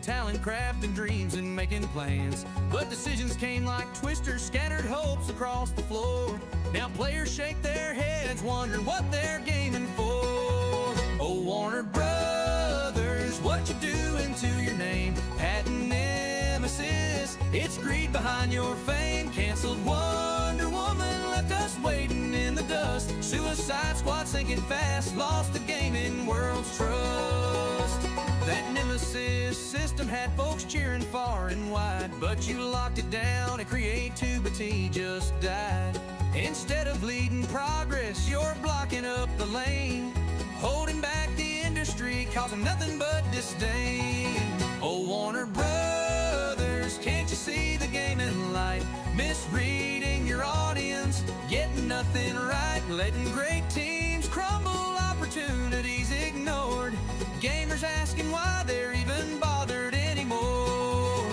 talent, craft, and dreams and making plans. But decisions came like twisters, scattered hopes across the floor. Now players shake their heads, wondering what they're gaming for. Oh, Warner Brothers, what you doing to your name? Patent nemesis, it's greed behind your fame. Canceled Wonder Woman, left us waiting in the dust. Suicide Squad sinking fast, lost the gaming world's trust. That nemesis system had folks cheering far and wide, but you locked it down and creativity just died. Instead of leading progress, you're blocking up the lane, holding back the industry, causing nothing but disdain. Oh, Warner Brothers, can't you see the gaming light? Misreading your audience, getting nothing right, letting great teams crumble, opportunities ignored, gamers asking why they're even bothered anymore.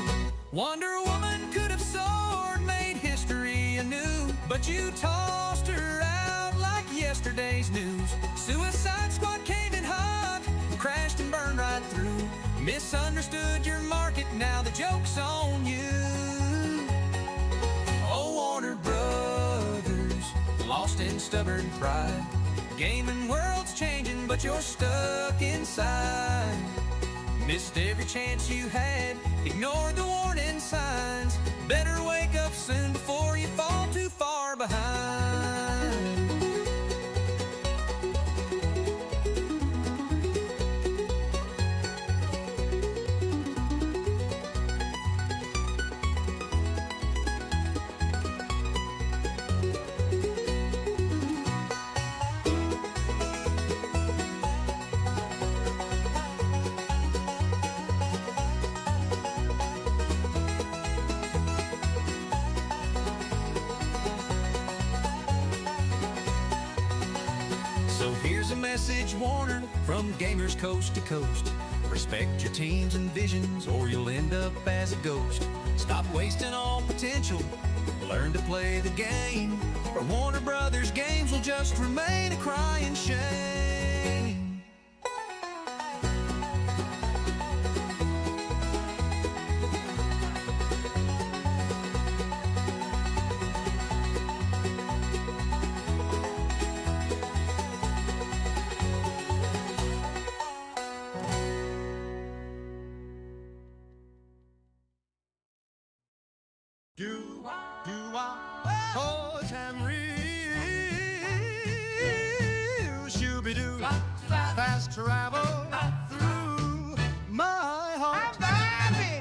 Wonder Woman could have soared, made history anew, but you tossed her out like yesterday's news. Suicide Squad came in hot, crashed and burned right through. Misunderstood your market, now the joke's on you. Oh, Warner Brothers, lost in stubborn pride. Gaming world's changing, but you're stuck inside. Missed every chance you had, ignored the warning signs. Better wake up soon before you fall too far behind. So here's a message, Warner, from gamers coast to coast. Respect your teams and visions, or you'll end up as a ghost. Stop wasting all potential, learn to play the game, or Warner Brothers games will just remain a crying shame. Cause I'm real, shooby-doo, fast travel through my heart.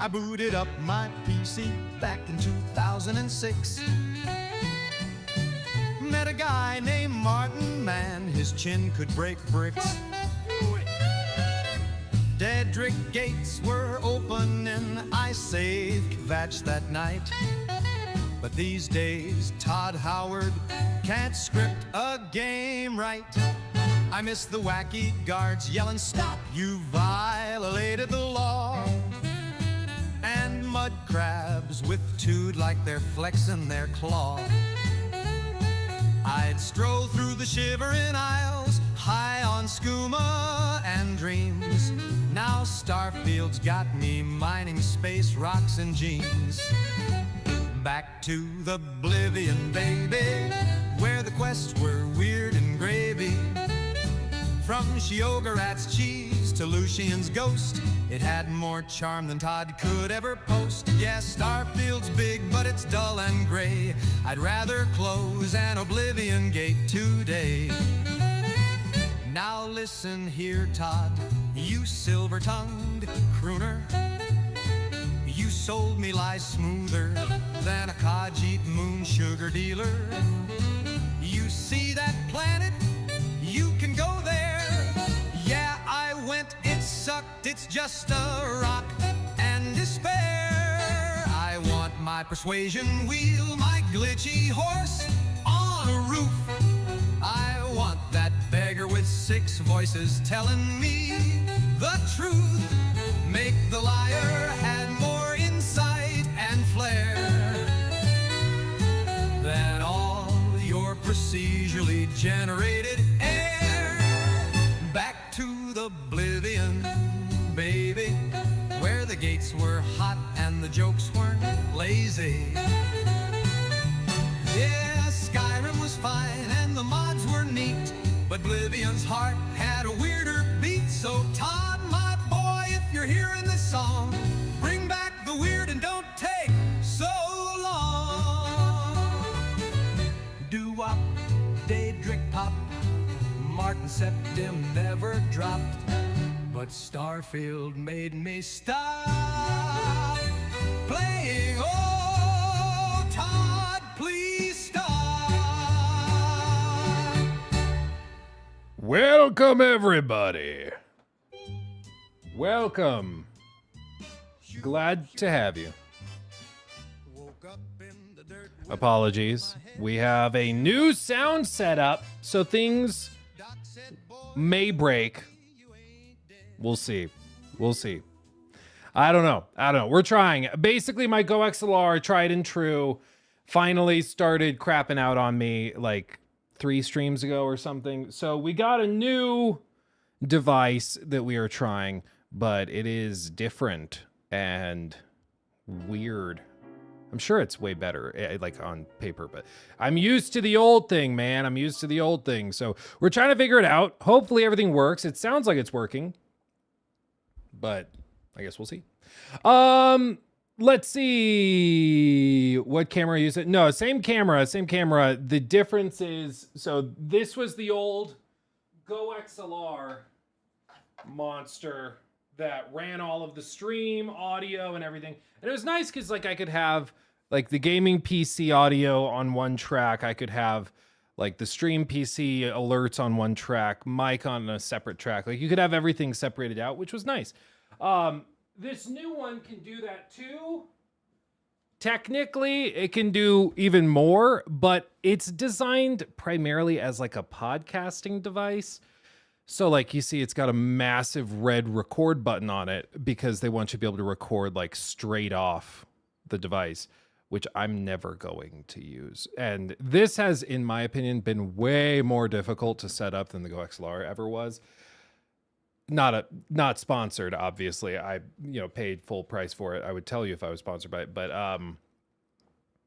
I booted up my PC back in 2006. Met a guy named Martin, man, his chin could break bricks. Dedrick gates were open and I saved Kvatch that night. But these days, Todd Howard can't script a game right. I miss the wacky guards yelling, "Stop, you violated the law." And mud crabs with tood like they're flexing their claw. I'd stroll through the shivering aisles, high on skooma and dreams. Now Starfield's got me mining space rocks and jeans. Back to the oblivion, baby, where the quests were weird and gravy. From Shiogarat's cheese to Lucian's ghost, it had more charm than Todd could ever post. Yes, Starfield's big, but it's dull and gray. I'd rather close an oblivion gate today. Now listen here, Todd, you silver-tongued crooner. You sold me lies smoother than a Khajiit moon sugar dealer. You see that planet? You can go there. Yeah, I went, it sucked, it's just a rock and despair. I want my persuasion wheel, my glitchy horse on a roof. I want that beggar with 6 voices telling me the truth. Make the liar had more insight and flair than all your procedurally generated air. Back to the oblivion, baby, where the game dates were hot and the jokes weren't lazy. Yeah, Skyrim was fine and the mods were neat, but Oblivion's heart had a weirder beat. So Todd, my boy, if you're hearing this song, bring back the weird and don't take so long. Doo-wop, Daedric pop, Martin Septim never dropped, but Starfield made me stop playing. Oh, Todd, please stop. Welcome, everybody. Welcome. Glad to have you. Apologies. We have a new sound setup, so things may break. We'll see. We'll see. I don't know. We're trying. Basically, my Go XLR, tried and true, finally started crapping out on me like 3 streams ago or something. So we got a new device that we are trying, but it is different and weird. I'm sure it's way better, like on paper, but I'm used to the old thing, man. I'm used to the old thing. So we're trying to figure it out. Hopefully everything works. It sounds like it's working, but I guess we'll see. Let's see what camera you use it. No, same camera. The difference is, so this was the old Go XLR monster that ran all of the stream audio and everything. And it was nice because like I could have like the gaming PC audio on one track. I could have like the stream PC alerts on one track, mic on a separate track. Like you could have everything separated out, which was nice. This new one can do that too. Technically, it can do even more, but it's designed primarily as like a podcasting device. So like you see, it's got a massive red record button on it because they want you to be able to record like straight off the device, which I'm never going to use. And this has, in my opinion, been way more difficult to set up than the Go XLR ever was. Not sponsored, obviously. I paid full price for it. I would tell you if I was sponsored by it, but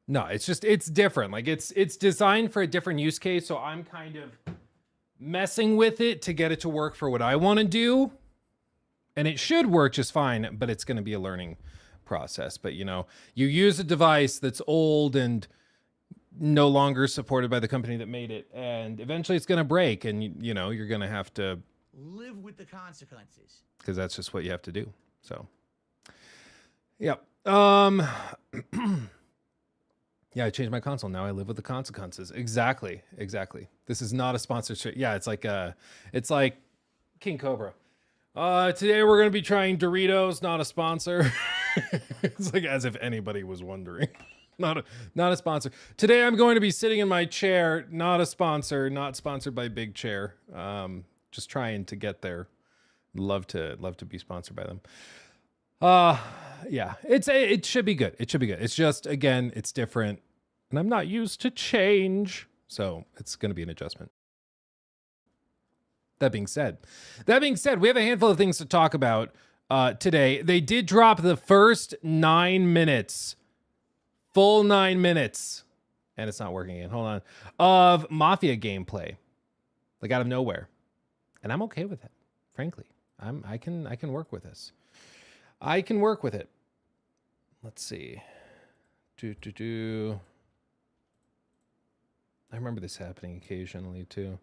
no, it's different. Like it's designed for a different use case, so I'm kind of messing with it to get it to work for what I want to do. And it should work just fine, but it's going to be a learning process. But you use a device that's old and no longer supported by the company that made it, and eventually it's going to break, and you're going to have to live with the consequences, because that's just what you have to do. So yep. Yeah, I changed my console. Now I live with the consequences. Exactly. This is not a sponsorship. Yeah, it's like King Cobra. Today we're going to be trying Doritos, not a sponsor. It's like as if anybody was wondering. Not a sponsor. Today I'm going to be sitting in my chair, not a sponsor, not sponsored by Big Chair. Just trying to get there. Love to be sponsored by them. Yeah, it should be good. It's just, again, it's different, and I'm not used to change, so it's going to be an adjustment. That being said, we have a handful of things to talk about today. They did drop the first 9 minutes, full 9 minutes, and it's not working again. Hold on, of Mafia gameplay, like out of nowhere. And I'm okay with it, frankly. I can work with this. I can work with it. Let's see. I remember this happening occasionally too.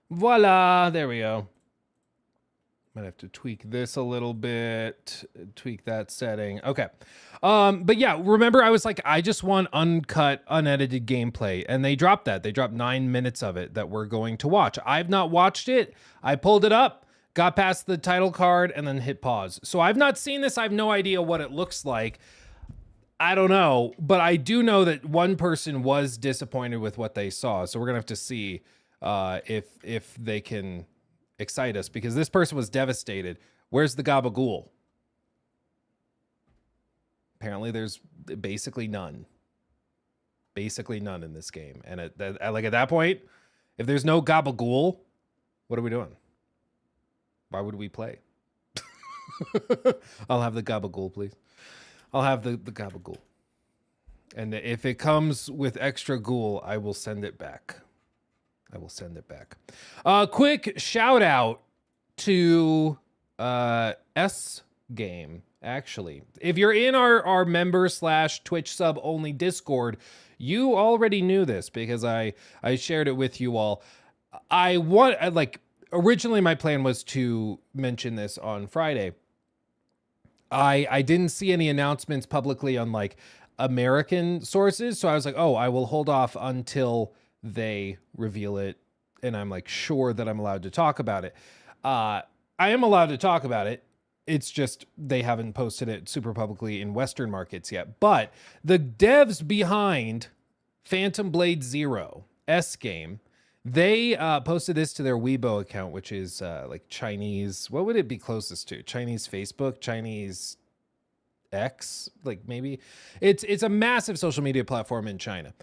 Voila, there we go. Might have to tweak this a little bit, tweak that setting. Okay. But yeah, remember I was like, I just want uncut, unedited gameplay. And they dropped that. They dropped 9 minutes of it that we're going to watch. I've not watched it. I pulled it up, got past the title card, and then hit pause. So I've not seen this. I have no idea what it looks like. I don't know, but I do know that one person was disappointed with what they saw. So we're going to have to see if they can excite us, because this person was devastated. Where's the gabagool? Apparently there's basically none in this game. And at that point, if there's no gabagool, what are we doing? Why would we play? I'll have the gabagool, please. I'll have the gabagool. And if it comes with extra ghoul, I will send it back. I will send it back. Quick shout out to S Game. Actually, if you're in our member / Twitch sub only Discord, you already knew this because I shared it with you all. Originally my plan was to mention this on Friday. I didn't see any announcements publicly on like American sources, so I was like, oh, I will hold off until they reveal it and I'm like sure that I'm allowed to talk about it. I am allowed to talk about it. It's just they haven't posted it super publicly in Western markets yet. But the devs behind Phantom Blade Zero, S Game, they posted this to their Weibo account, which is like Chinese. What would it be closest to? Chinese Facebook, Chinese X, like maybe. It's a massive social media platform in China.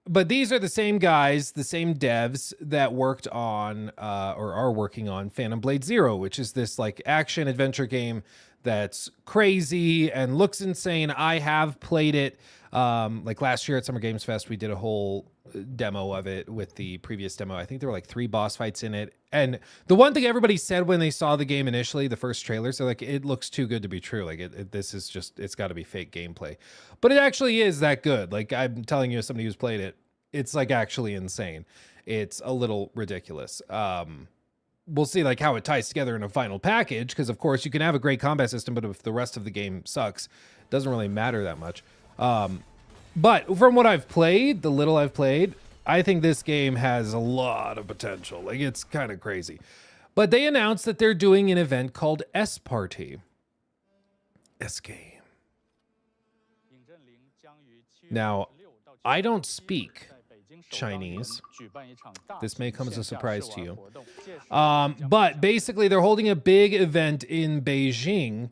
But these are the same guys, the same devs that worked on or are working on Phantom Blade Zero, which is this like action adventure game that's crazy and looks insane. I have played it. Like last year at Summer Games Fest, we did a whole demo of it with the previous demo. I think there were like 3 boss fights in it. And the one thing everybody said when they saw the game initially, the first trailers, they're like, it looks too good to be true. Like this is just, it's got to be fake gameplay. But it actually is that good. Like I'm telling you, as somebody who's played it, it's like actually insane. It's a little ridiculous. We'll see like how it ties together in a final package. Because of course you can have a great combat system, but if the rest of the game sucks, it doesn't really matter that much. But from what I've played, the little I've played, I think this game has a lot of potential. Like it's kind of crazy. But they announced that they're doing an event called S Party. S Game. Now, I don't speak Chinese. This may come as a surprise to you. But basically, they're holding a big event in Beijing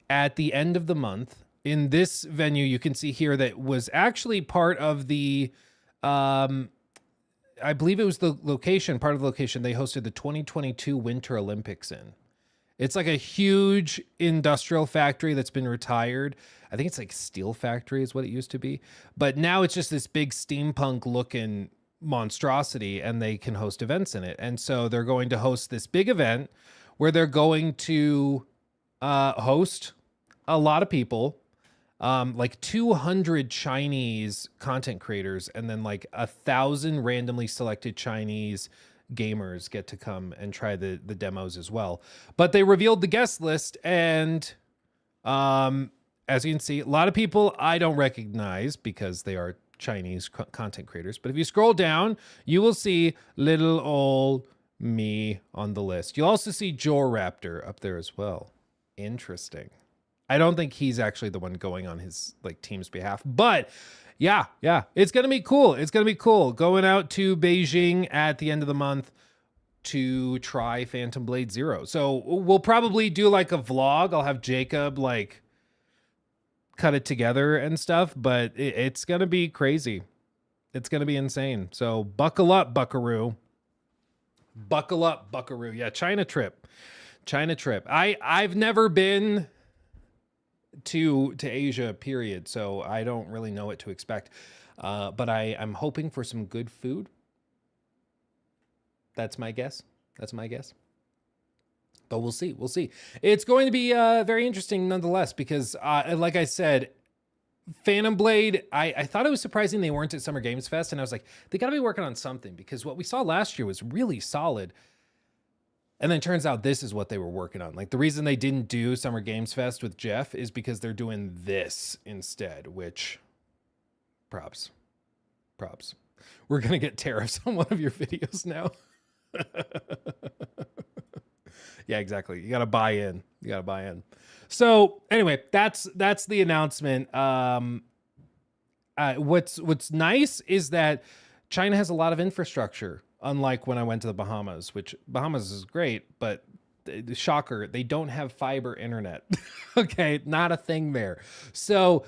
at the end of the month. In this venue, you can see here that was actually part of the, I believe it was the location, part of the location they hosted the 2022 Winter Olympics in. It's like a huge industrial factory that's been retired. I think it's like steel factory is what it used to be. But now it's just this big steampunk looking monstrosity and they can host events in it. And so they're going to host this big event where they're going to host a lot of people. Like 200 Chinese content creators and then like 1,000 randomly selected Chinese gamers get to come and try the demos as well. But they revealed the guest list and as you can see, a lot of people I don't recognize because they are Chinese content creators. But if you scroll down, you will see little old me on the list. You'll also see Jor Raptor up there as well. Interesting. I don't think he's actually the one going on his like team's behalf, but yeah, it's going to be cool. It's going to be cool going out to Beijing at the end of the month to try Phantom Blade Zero. So we'll probably do like a vlog. I'll have Jacob like cut it together and stuff, but it's going to be crazy. It's going to be insane. So buckle up, Buckaroo. Buckle up, Buckaroo. Yeah, China trip. I've never been to Asia, period. So I don't really know what to expect. But I'm hoping for some good food. That's my guess. But we'll see. It's going to be very interesting nonetheless, because like I said, Phantom Blade, I thought it was surprising they weren't at Summer Games Fest. And I was like, they got to be working on something, because what we saw last year was really solid. And then it turns out this is what they were working on. Like the reason they didn't do Summer Games Fest with Jeff is because they're doing this instead, which props. We're going to get tariffs on one of your videos now. Yeah, exactly. You got to buy in. So anyway, that's the announcement. What's nice is that China has a lot of infrastructure. Unlike when I went to the Bahamas, which Bahamas is great, but the shocker, they don't have fiber internet. Okay, not a thing there. So,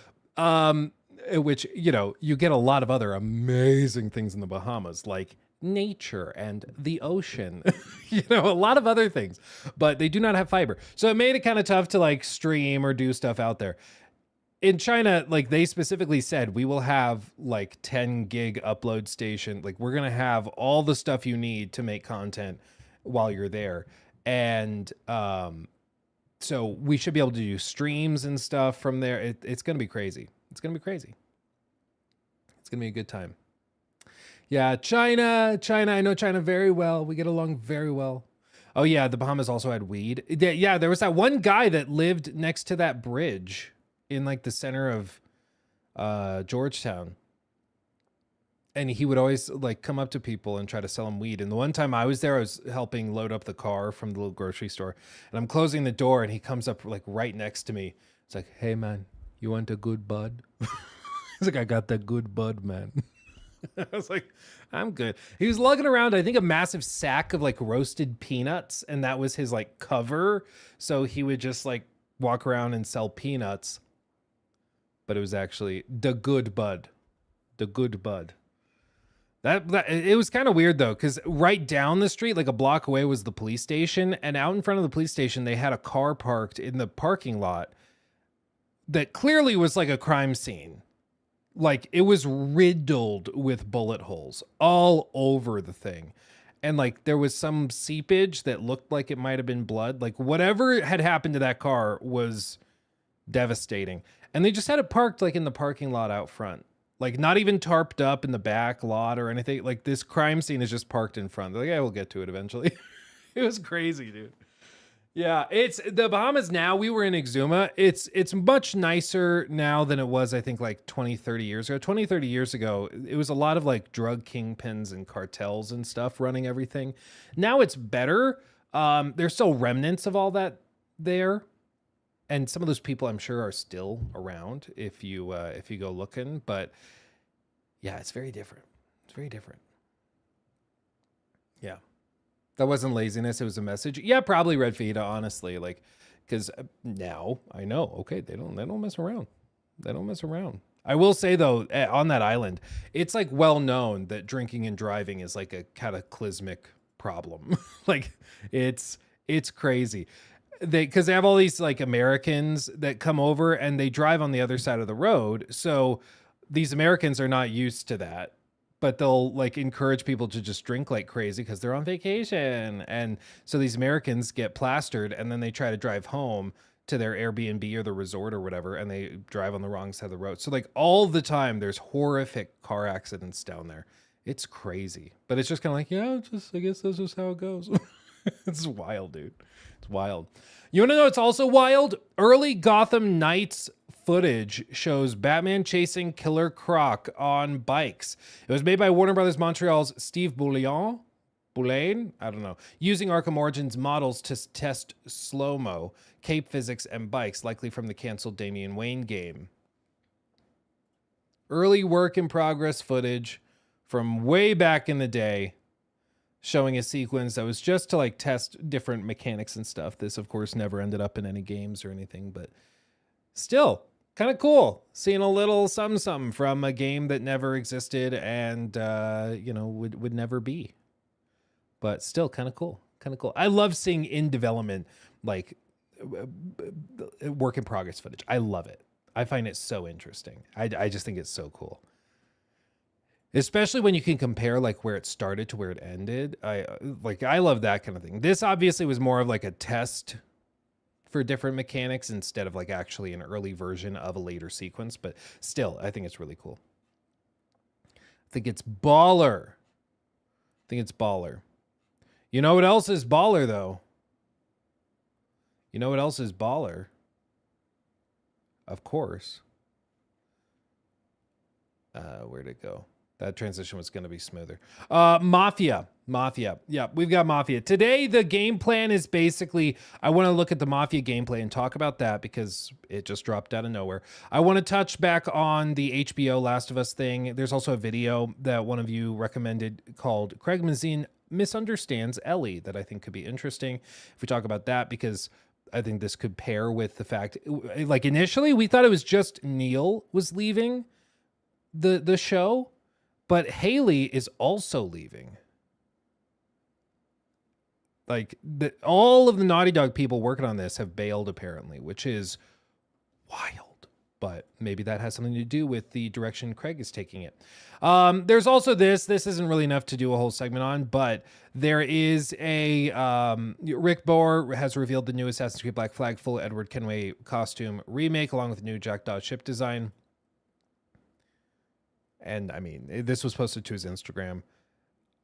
which, you know, you get a lot of other amazing things in the Bahamas, like nature and the ocean, a lot of other things, but they do not have fiber. So it made it kind of tough to like stream or do stuff out there. In China, like they specifically said, we will have like 10 gig upload station. Like we're going to have all the stuff you need to make content while you're there. And so we should be able to do streams and stuff from there. It's going to be crazy. It's going to be crazy. It's going to be a good time. Yeah, China. I know China very well. We get along very well. Oh yeah, the Bahamas also had weed. Yeah, there was that one guy that lived next to that bridge in like the center of Georgetown. And he would always like come up to people and try to sell them weed. And the one time I was there, I was helping load up the car from the little grocery store. And I'm closing the door and he comes up like right next to me. It's like, hey man, you want a good bud? He's like, I got that good bud, man. I was like, I'm good. He was lugging around, I think, a massive sack of like roasted peanuts. And that was his like cover. So he would just like walk around and sell peanuts. But it was actually the good bud. The good bud. That it was kind of weird though, because right down the street, like a block away, was the police station, and out in front of the police station, they had a car parked in the parking lot that clearly was like a crime scene. Like it was riddled with bullet holes all over the thing, and like there was some seepage that looked like it might have been blood. Like whatever had happened to that car was devastating, and they just had it parked like in the parking lot out front. Like not even tarped up in the back lot or anything. Like this crime scene is just parked in front. They're like, yeah, we'll get to it eventually. It was crazy, dude. Yeah, it's the Bahamas now. We were in Exuma. It's much nicer now than it was, I think, like 20, 30 years ago. 20, 30 years ago, it was a lot of like drug kingpins and cartels and stuff running everything. Now it's better. There's still remnants of all that there. And some of those people, I'm sure, are still around if you go looking. But yeah, it's very different. It's very different. Yeah, that wasn't laziness. It was a message. Yeah, probably Red Feta, honestly. Like, because now I know. Okay, they don't mess around. They don't mess around. I will say though, on that island, it's like well known that drinking and driving is like a cataclysmic problem. Like, it's crazy. Because they have all these like Americans that come over and they drive on the other side of the road. So these Americans are not used to that, but they'll like encourage people to just drink like crazy because they're on vacation. And so these Americans get plastered and then they try to drive home to their Airbnb or the resort or whatever. And they drive on the wrong side of the road. So like all the time there's horrific car accidents down there. It's crazy, but it's just kind of like, yeah, I guess that's just how it goes. It's wild, dude. It's wild. You want to know what's also wild? Early Gotham Knights footage shows Batman chasing Killer Croc on bikes. It was made by Warner Brothers Montreal's Steve Boulain, I don't know, using Arkham Origins models to test slow-mo, cape physics, and bikes, likely from the canceled Damian Wayne game. Early work in progress footage from way back in the day, showing a sequence that was just to like test different mechanics and stuff. This, of course, never ended up in any games or anything, but still kind of cool seeing a little something from a game that never existed and, would never be, but still kind of cool. I love seeing in development, like work in progress footage. I love it. I find it so interesting. I just think it's so cool. Especially when you can compare like where it started to where it ended. I love that kind of thing. This obviously was more of like a test for different mechanics instead of like actually an early version of a later sequence, but still, I think it's really cool. I think it's baller. You know what else is baller though? Of course. Where'd it go? That transition was going to be smoother. Mafia. Yeah, we've got Mafia. Today, the game plan is basically, I want to look at the Mafia gameplay and talk about that because it just dropped out of nowhere. I want to touch back on the HBO Last of Us thing. There's also a video that one of you recommended called Craig Mazin Misunderstands Ellie that I think could be interesting if we talk about that, because I think this could pair with the fact, like initially we thought it was just Neil was leaving the show, but Haley is also leaving. Like all of the Naughty Dog people working on this have bailed apparently, which is wild. But maybe that has something to do with the direction Craig is taking it. There's also this isn't really enough to do a whole segment on, but there is a Rick Bohr has revealed the new Assassin's Creed Black Flag full Edward Kenway costume remake along with the new Jackdaw ship design. And I mean, this was posted to his Instagram.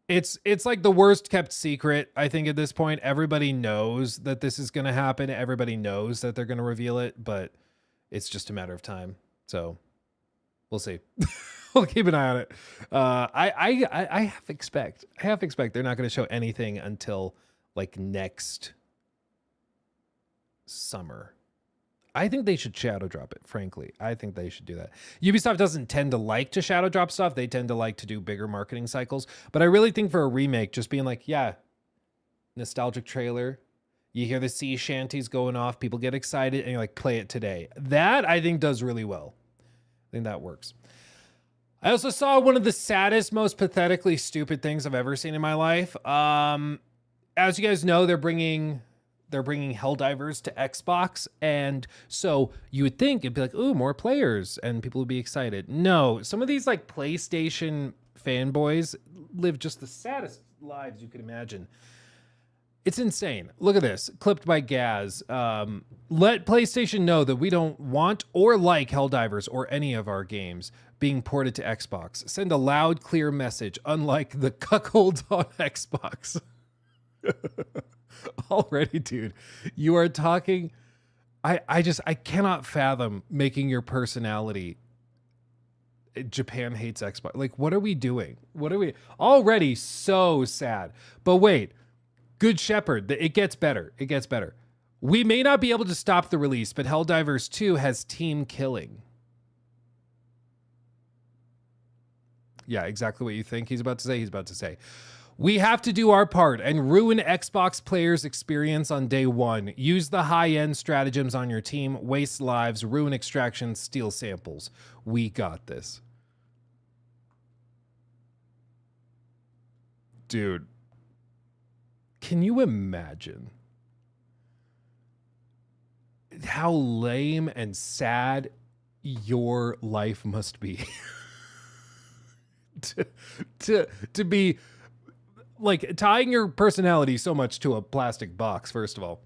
It's like the worst kept secret, I think, at this point. Everybody knows that this is going to happen. Everybody knows that they're going to reveal it, but it's just a matter of time. So we'll see. We'll keep an eye on it. I half expect they're not going to show anything until like next summer. I think they should shadow drop it, frankly. I think they should do that. Ubisoft doesn't tend to like to shadow drop stuff. They tend to like to do bigger marketing cycles. But I really think for a remake, just being like, yeah, nostalgic trailer. You hear the sea shanties going off. People get excited and you're like, play it today. That I think does really well. I think that works. I also saw one of the saddest, most pathetically stupid things I've ever seen in my life. As you guys know, they're bringing Helldivers to Xbox. And so you would think it'd be like, ooh, more players and people would be excited. No, some of these like PlayStation fanboys live just the saddest lives you could imagine. It's insane. Look at this. Clipped by Gaz. Let PlayStation know that we don't want or like Helldivers or any of our games being ported to Xbox. Send a loud, clear message, unlike the cuckolds on Xbox. Already, dude. You are talking... I cannot fathom making your personality... Japan hates Xbox. Like, what are we doing? What are we... Already so sad. But wait... Good Shepherd, it gets better. It gets better. We may not be able to stop the release, but Helldivers 2 has team killing. Yeah, exactly what you think he's about to say. We have to do our part and ruin Xbox players' experience on day one. Use the high-end stratagems on your team, waste lives, ruin extractions, steal samples. We got this. Dude. Can you imagine how lame and sad your life must be to be like tying your personality so much to a plastic box, first of all,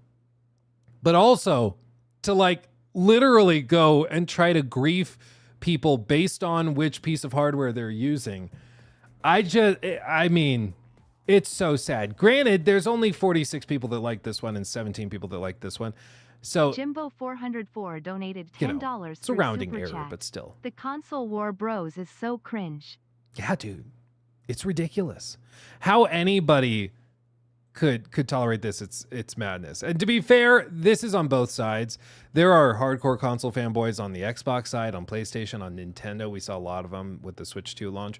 but also to like literally go and try to grief people based on which piece of hardware they're using. I mean, it's so sad. Granted, there's only 46 people that like this one and 17 people that like this one. So Jimbo 404 donated $10. It's a rounding super error, chat. but still. The console war bros is so cringe. Yeah, dude. It's ridiculous. How anybody could tolerate this, it's madness. And to be fair, this is on both sides. There are hardcore console fanboys on the Xbox side, on PlayStation, on Nintendo. We saw a lot of them with the Switch 2 launch.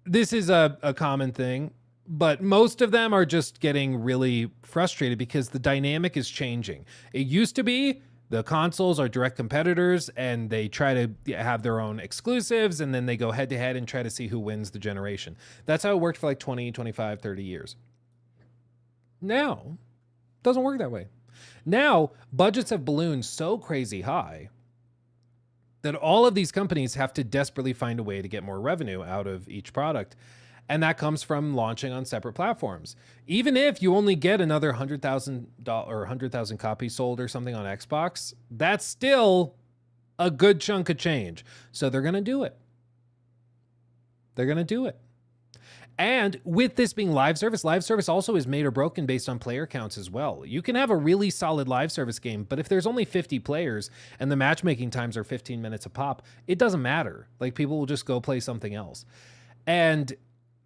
This is a common thing. But most of them are just getting really frustrated because the dynamic is changing. It used to be the consoles are direct competitors and they try to have their own exclusives and then they go head to head and try to see who wins the generation. That's how it worked for like 20, 25, 30 years. Now, it doesn't work that way. Now, budgets have ballooned so crazy high that all of these companies have to desperately find a way to get more revenue out of each product. And that comes from launching on separate platforms. Even if you only get another $100,000 or 100,000 copies sold or something on Xbox, that's still a good chunk of change. So they're going to do it. They're going to do it. And with this being live service also is made or broken based on player counts as well. You can have a really solid live service game, but if there's only 50 players and the matchmaking times are 15 minutes a pop, it doesn't matter. Like people will just go play something else. And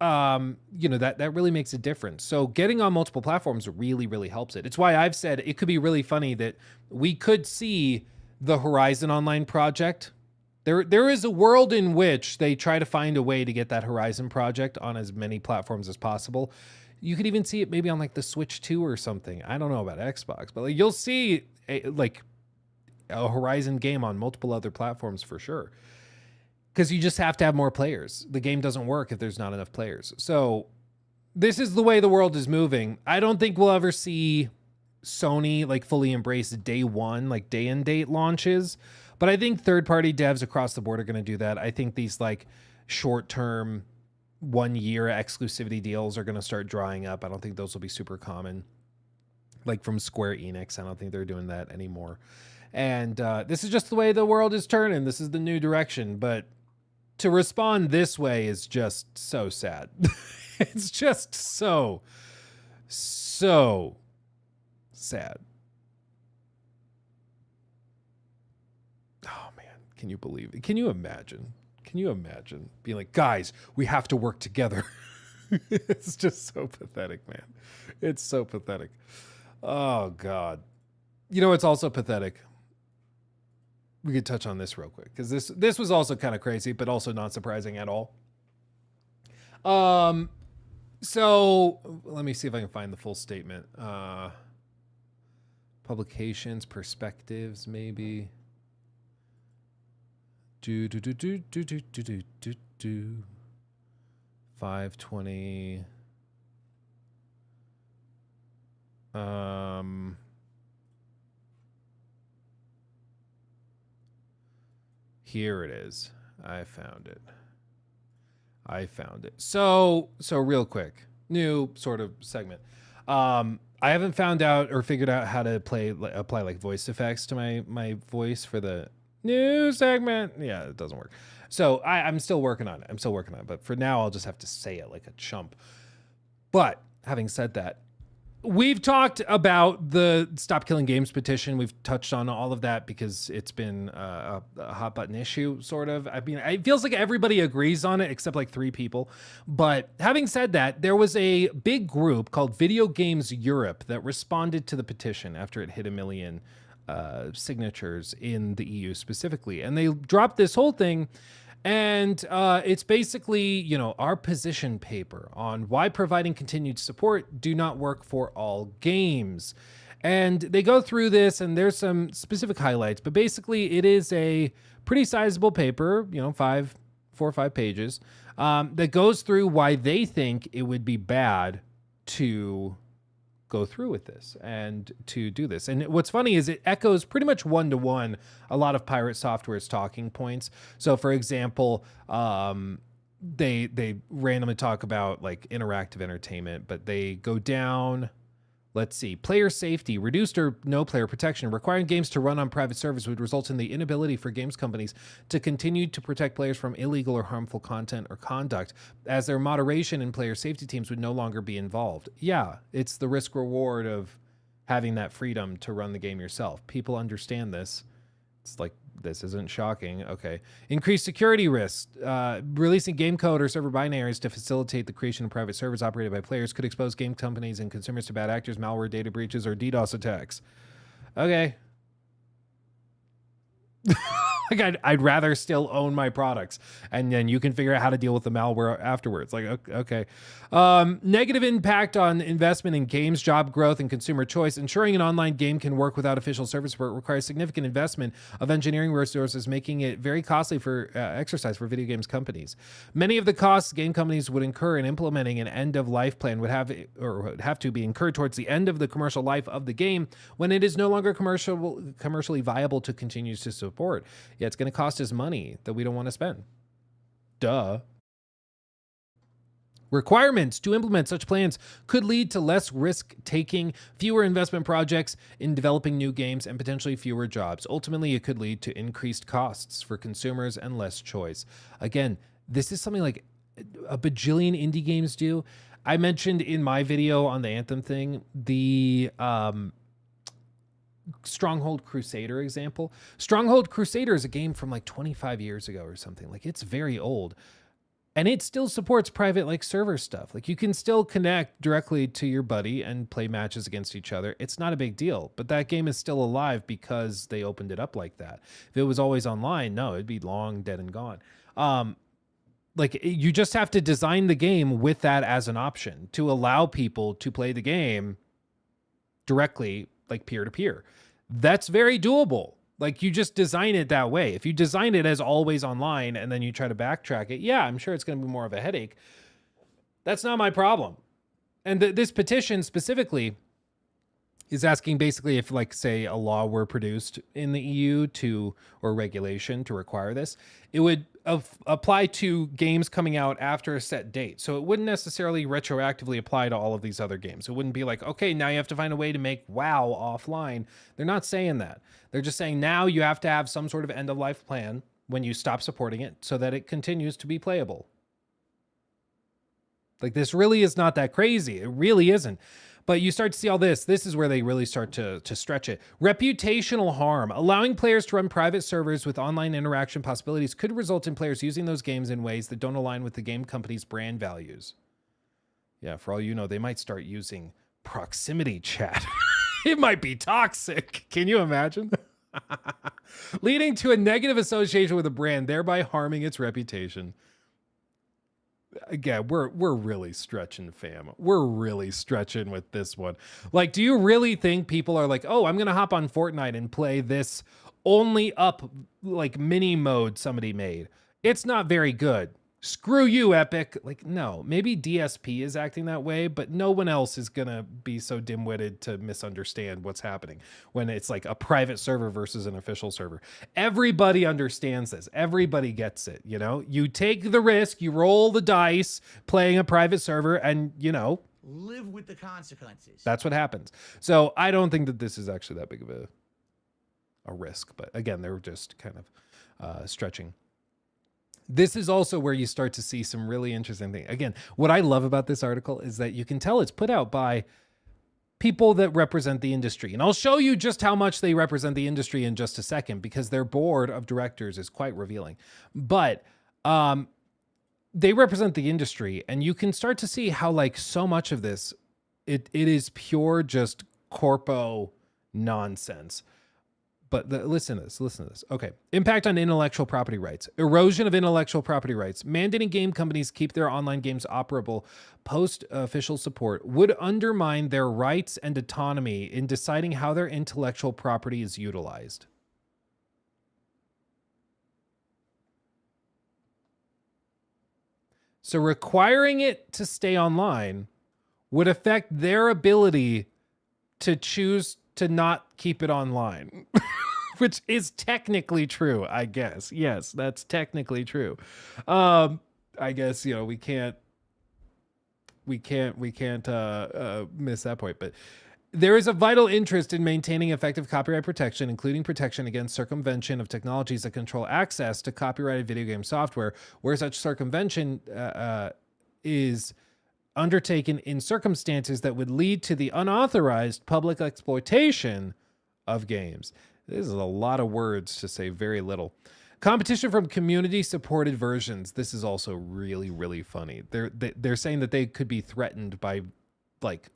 that really makes a difference. So getting on multiple platforms really, really helps it. It's why I've said it could be really funny that we could see the Horizon Online project. There is a world in which they try to find a way to get that Horizon project on as many platforms as possible. You could even see it maybe on like the Switch 2 or something. I don't know about Xbox, but like you'll see a Horizon game on multiple other platforms for sure. Because you just have to have more players. The game doesn't work if there's not enough players. So this is the way the world is moving. I don't think we'll ever see Sony like fully embrace day one, like day and date launches. But I think third-party devs across the board are going to do that. I think these like short-term 1-year exclusivity deals are going to start drying up. I don't think those will be super common. Like from Square Enix, I don't think they're doing that anymore. And this is just the way the world is turning. This is the new direction. But to respond this way is just so sad. It's just so sad. Oh man, can you believe it? Can you imagine? Can you imagine being like, guys, we have to work together? It's just so pathetic, man. It's so pathetic. Oh God. You know, it's also pathetic. We could touch on this real quick because this was also kind of crazy, but also not surprising at all. So let me see if I can find the full statement. Publications, perspectives, maybe. 520. Here it is. I found it. So real quick, new sort of segment. I haven't found out or figured out how to apply like voice effects to my voice for the new segment. Yeah, it doesn't work. So I'm still working on it. But for now, I'll just have to say it like a chump. But having said that, we've talked about the Stop Killing Games petition. We've touched on all of that because it's been a hot button issue, sort of. I mean, it feels like everybody agrees on it except like 3 people. But having said that, there was a big group called Video Games Europe that responded to the petition after it hit 1 million signatures in the EU specifically. And they dropped this whole thing. And it's basically, you know, our position paper on why providing continued support do not work for all games. And they go through this and there's some specific highlights, but basically it is a pretty sizable paper, you know, 4 or 5 pages, that goes through why they think it would be bad to go through with this and to do this. And what's funny is it echoes pretty much 1-to-1 a lot of Pirate Software's talking points. So for example, they randomly talk about like interactive entertainment, but they go down, let's see, player safety, reduced or no player protection. Requiring games to run on private servers would result in the inability for games companies to continue to protect players from illegal or harmful content or conduct, as their moderation and player safety teams would no longer be involved. Yeah, it's the risk reward of having that freedom to run the game yourself. People understand this. It's like, this isn't shocking. Okay. Increased security risks. Releasing game code or server binaries to facilitate the creation of private servers operated by players could expose game companies and consumers to bad actors, malware, data breaches, or DDoS attacks. Okay. Like I'd rather still own my products, and then you can figure out how to deal with the malware afterwards. Like, okay. Negative impact on investment in games, job growth, and consumer choice. Ensuring an online game can work without official server support requires significant investment of engineering resources, making it very costly for exercise for video games companies. Many of the costs game companies would incur in implementing an end-of-life plan would have to be incurred towards the end of the commercial life of the game, when it is no longer commercially viable to continue to support. Yeah, it's going to cost us money that we don't want to spend. Duh. Requirements to implement such plans could lead to less risk-taking, fewer investment projects in developing new games, and potentially fewer jobs. Ultimately, it could lead to increased costs for consumers and less choice. Again, this is something like a bajillion indie games do. I mentioned in my video on the Anthem thing, the Stronghold Crusader example. Stronghold Crusader is a game from like 25 years ago or something. Like, it's very old. And it still supports private like server stuff. Like, you can still connect directly to your buddy and play matches against each other. It's not a big deal, but that game is still alive because they opened it up like that. If it was always online, no, it'd be long dead and gone. Like, you just have to design the game with that as an option to allow people to play the game directly, like peer to peer. That's very doable. Like, you just design it that way. If you design it as always online and then you try to backtrack it, yeah, I'm sure it's going to be more of a headache. That's not my problem. And this petition specifically is asking basically if, like, say, a law were produced in the EU or regulation to require this, it would apply to games coming out after a set date. So it wouldn't necessarily retroactively apply to all of these other games. It wouldn't be like, okay, now you have to find a way to make WoW offline. They're not saying that. They're just saying now you have to have some sort of end of life plan when you stop supporting it so that it continues to be playable. Like, this really is not that crazy. It really isn't. But you start to see all this. This is where they really start to stretch it. Reputational harm. Allowing players to run private servers with online interaction possibilities could result in players using those games in ways that don't align with the game company's brand values. Yeah, for all you know, they might start using proximity chat. It might be toxic. Can you imagine? Leading to a negative association with a brand, thereby harming its reputation. Again, we're really stretching, fam. We're really stretching with this one. Like, do you really think people are like, oh, I'm going to hop on Fortnite and play this only up, like, mini mode somebody made? It's not very good. Screw you, Epic. Like, no, maybe DSP is acting that way, but no one else is going to be so dim-witted to misunderstand what's happening when it's like a private server versus an official server. Everybody understands this. Everybody gets it. You know, you take the risk, you roll the dice playing a private server, and, you know, Live with the consequences. that's what happens. So I don't think that this is actually that big of a risk, but again, they're just kind of stretching. This is also where you start to see some really interesting things. Again, what I love about this article is that you can tell it's put out by people that represent the industry. And I'll show you just how much they represent the industry in just a second, because their board of directors is quite revealing. But they represent the industry, and you can start to see how, like, so much of this, it is pure just corpo nonsense. But listen to this. Okay. Impact on intellectual property rights. Erosion of intellectual property rights. Mandating game companies keep their online games operable post-official support would undermine their rights and autonomy in deciding how their intellectual property is utilized. So requiring it to stay online would affect their ability to choose to not keep it online. Which is technically true, I guess. Yes, that's technically true. I guess, you know, we can't miss that point. But there is a vital interest in maintaining effective copyright protection, including protection against circumvention of technologies that control access to copyrighted video game software, where such circumvention is undertaken in circumstances that would lead to the unauthorized public exploitation of games. This is a lot of words to say very little. Competition from community-supported versions. This is also really, really funny. They're saying that they could be threatened by, like,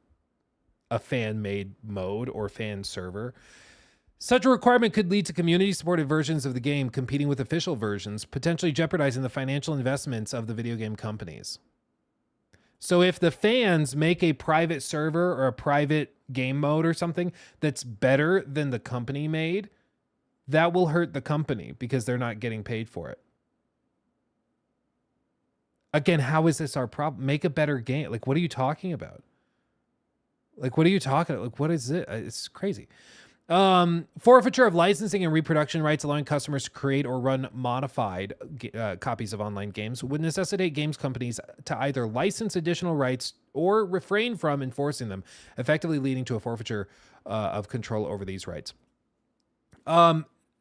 a fan-made mode or fan server. Such a requirement could lead to community-supported versions of the game competing with official versions, potentially jeopardizing the financial investments of the video game companies. So if the fans make a private server or a private game mode or something that's better than the company made, that will hurt the company because they're not getting paid for it. Again, how is this our problem? Make a better game. Like, what are you talking about? Like, what are you talking about? Like, what is it? It's crazy. Forfeiture of licensing and reproduction rights, allowing customers to create or run modified copies of online games, would necessitate games companies to either license additional rights or refrain from enforcing them, effectively leading to a forfeiture of control over these rights.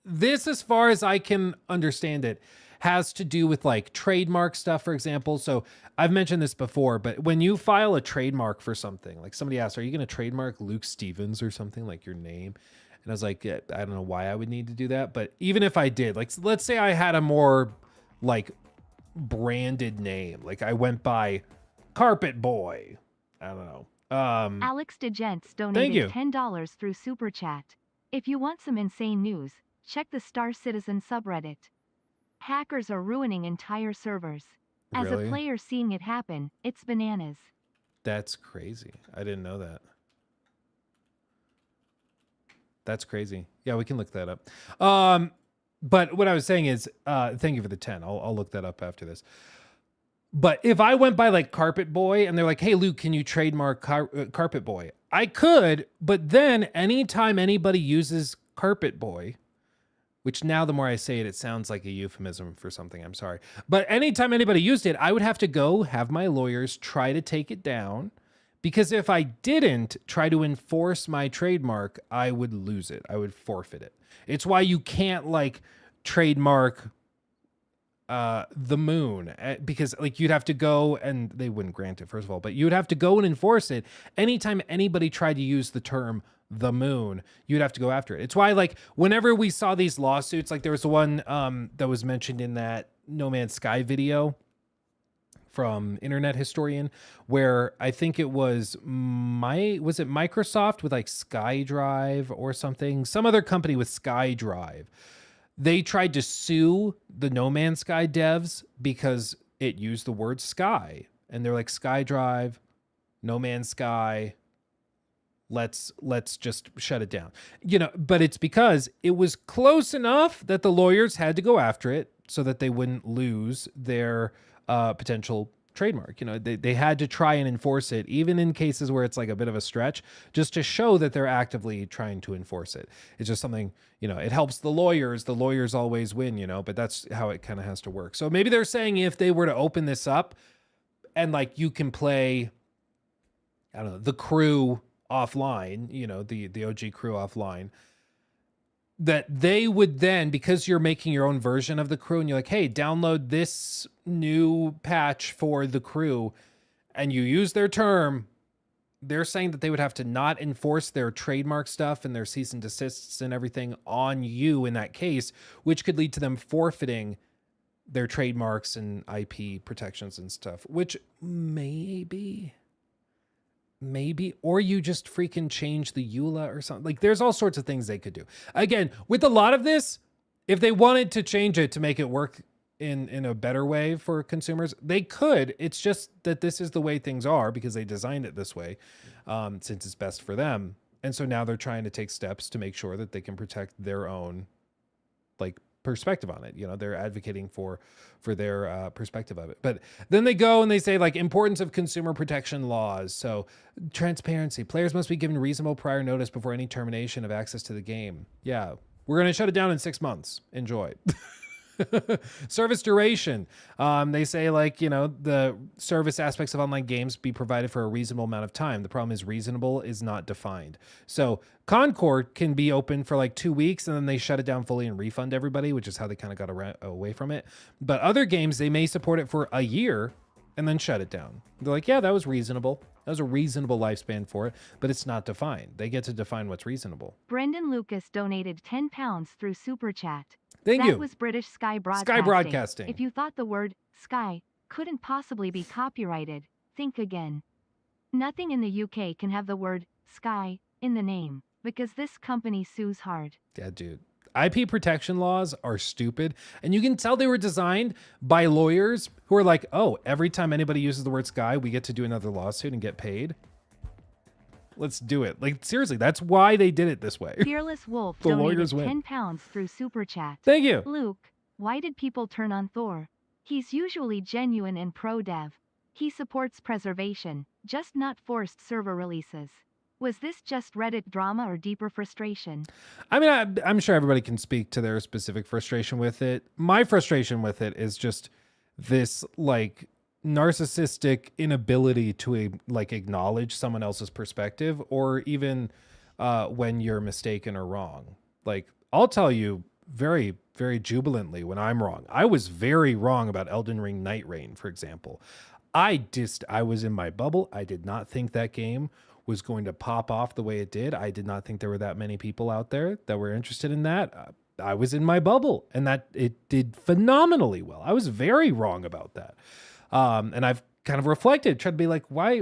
This, as far as I can understand it, has to do with, like, trademark stuff, for example. So I've mentioned this before, but when you file a trademark for something, like somebody asked, are you going to trademark Luke Stevens or something, like your name? And I was like, yeah, I don't know why I would need to do that. But even if I did, like, let's say I had a more, like, branded name. Like, I went by Carpet Boy. I don't know. Alex DeGents Thank you. donated $10 through Super Chat. If you want some insane news, check the Star Citizen subreddit. Hackers are ruining entire servers. As Really? a player seeing it happen, it's bananas. That's crazy. I didn't know that. That's crazy. Yeah, we can look that up. But what I was saying is, thank you for the 10. I'll look that up after this. But if I went by like Carpet Boy and they're like, hey, Luke, can you trademark Carpet Boy? I could, but then anytime anybody uses Carpet Boy, which now the more I say it, it sounds like a euphemism for something. I'm sorry. But anytime anybody used it, I would have to go have my lawyers try to take it down. Because if I didn't try to enforce my trademark, I would lose it. I would forfeit it. It's why you can't like trademark the moon, because like you'd have to go, and they wouldn't grant it, first of all, but you'd have to go and enforce it. Anytime anybody tried to use the term the moon, you'd have to go after it. It's why like whenever we saw these lawsuits, like there was the one that was mentioned in that No Man's Sky video from Internet Historian, where I think it was was it Microsoft with like SkyDrive or something, some other company with SkyDrive. They tried to sue the No Man's Sky devs because it used the word sky. And they're like, SkyDrive, No Man's Sky, let's just shut it down. You know, but it's because it was close enough that the lawyers had to go after it so that they wouldn't lose their potential trademark. You know, they had to try and enforce it, even in cases where it's like a bit of a stretch, just to show that they're actively trying to enforce it. It's just something, you know, it helps the lawyers. The lawyers always win, you know, but that's how it kind of has to work. So maybe they're saying if they were to open this up and like you can play, I don't know, the crew offline, you know, the OG crew offline, that they would then, because you're making your own version of the crew and you're like, hey, download this new patch for the crew, and you use their term, they're saying that they would have to not enforce their trademark stuff and their cease and desists and everything on you in that case, which could lead to them forfeiting their trademarks and IP protections and stuff, which maybe, or you just freaking change the EULA or something. Like there's all sorts of things they could do. Again, with a lot of this, if they wanted to change it to make it work in a better way for consumers, they could. It's just that this is the way things are because they designed it this way, since it's best for them. And so now they're trying to take steps to make sure that they can protect their own like perspective on it. You know, they're advocating for their perspective of it. But then they go and they say like importance of consumer protection laws. So transparency, players must be given reasonable prior notice before any termination of access to the game. Yeah, we're going to shut it down in 6 months. Enjoy. Service duration. They say like, you know, the service aspects of online games be provided for a reasonable amount of time. The problem is reasonable is not defined. So Concord can be open for like 2 weeks and then they shut it down fully and refund everybody, which is how they kind of got away from it. But other games, they may support it for a year and then shut it down. They're like, yeah, that was reasonable. That was a reasonable lifespan for it, but it's not defined. They get to define what's reasonable. Brendan Lucas donated £10 through Super Chat. Thank you. That was British Sky Broadcasting. Sky Broadcasting. If you thought the word sky couldn't possibly be copyrighted, think again. Nothing in the UK can have the word sky in the name because this company sues hard. Yeah, dude. IP protection laws are stupid. And you can tell they were designed by lawyers who are like, oh, every time anybody uses the word sky, we get to do another lawsuit and get paid. Let's do it. Like, seriously, that's why they did it this way. Fearless Wolf The donated lawyers win. £10 through Super Chat. Thank you. Luke, why did people turn on Thor? He's usually genuine and pro-dev. He supports preservation, just not forced server releases. Was this just Reddit drama or deeper frustration? I mean, I'm sure everybody can speak to their specific frustration with it. My frustration with it is just this, like, narcissistic inability to like acknowledge someone else's perspective, or even when you're mistaken or wrong. Like, I'll tell you very, very jubilantly when I'm wrong. I was very wrong about Elden Ring Night Rain, for example. I was in my bubble. I did not think that game was going to pop off the way it did. I did not think there were that many people out there that were interested in that. I was in my bubble, and that it did phenomenally well. I was very wrong about that. And I've kind of reflected, tried to be like, why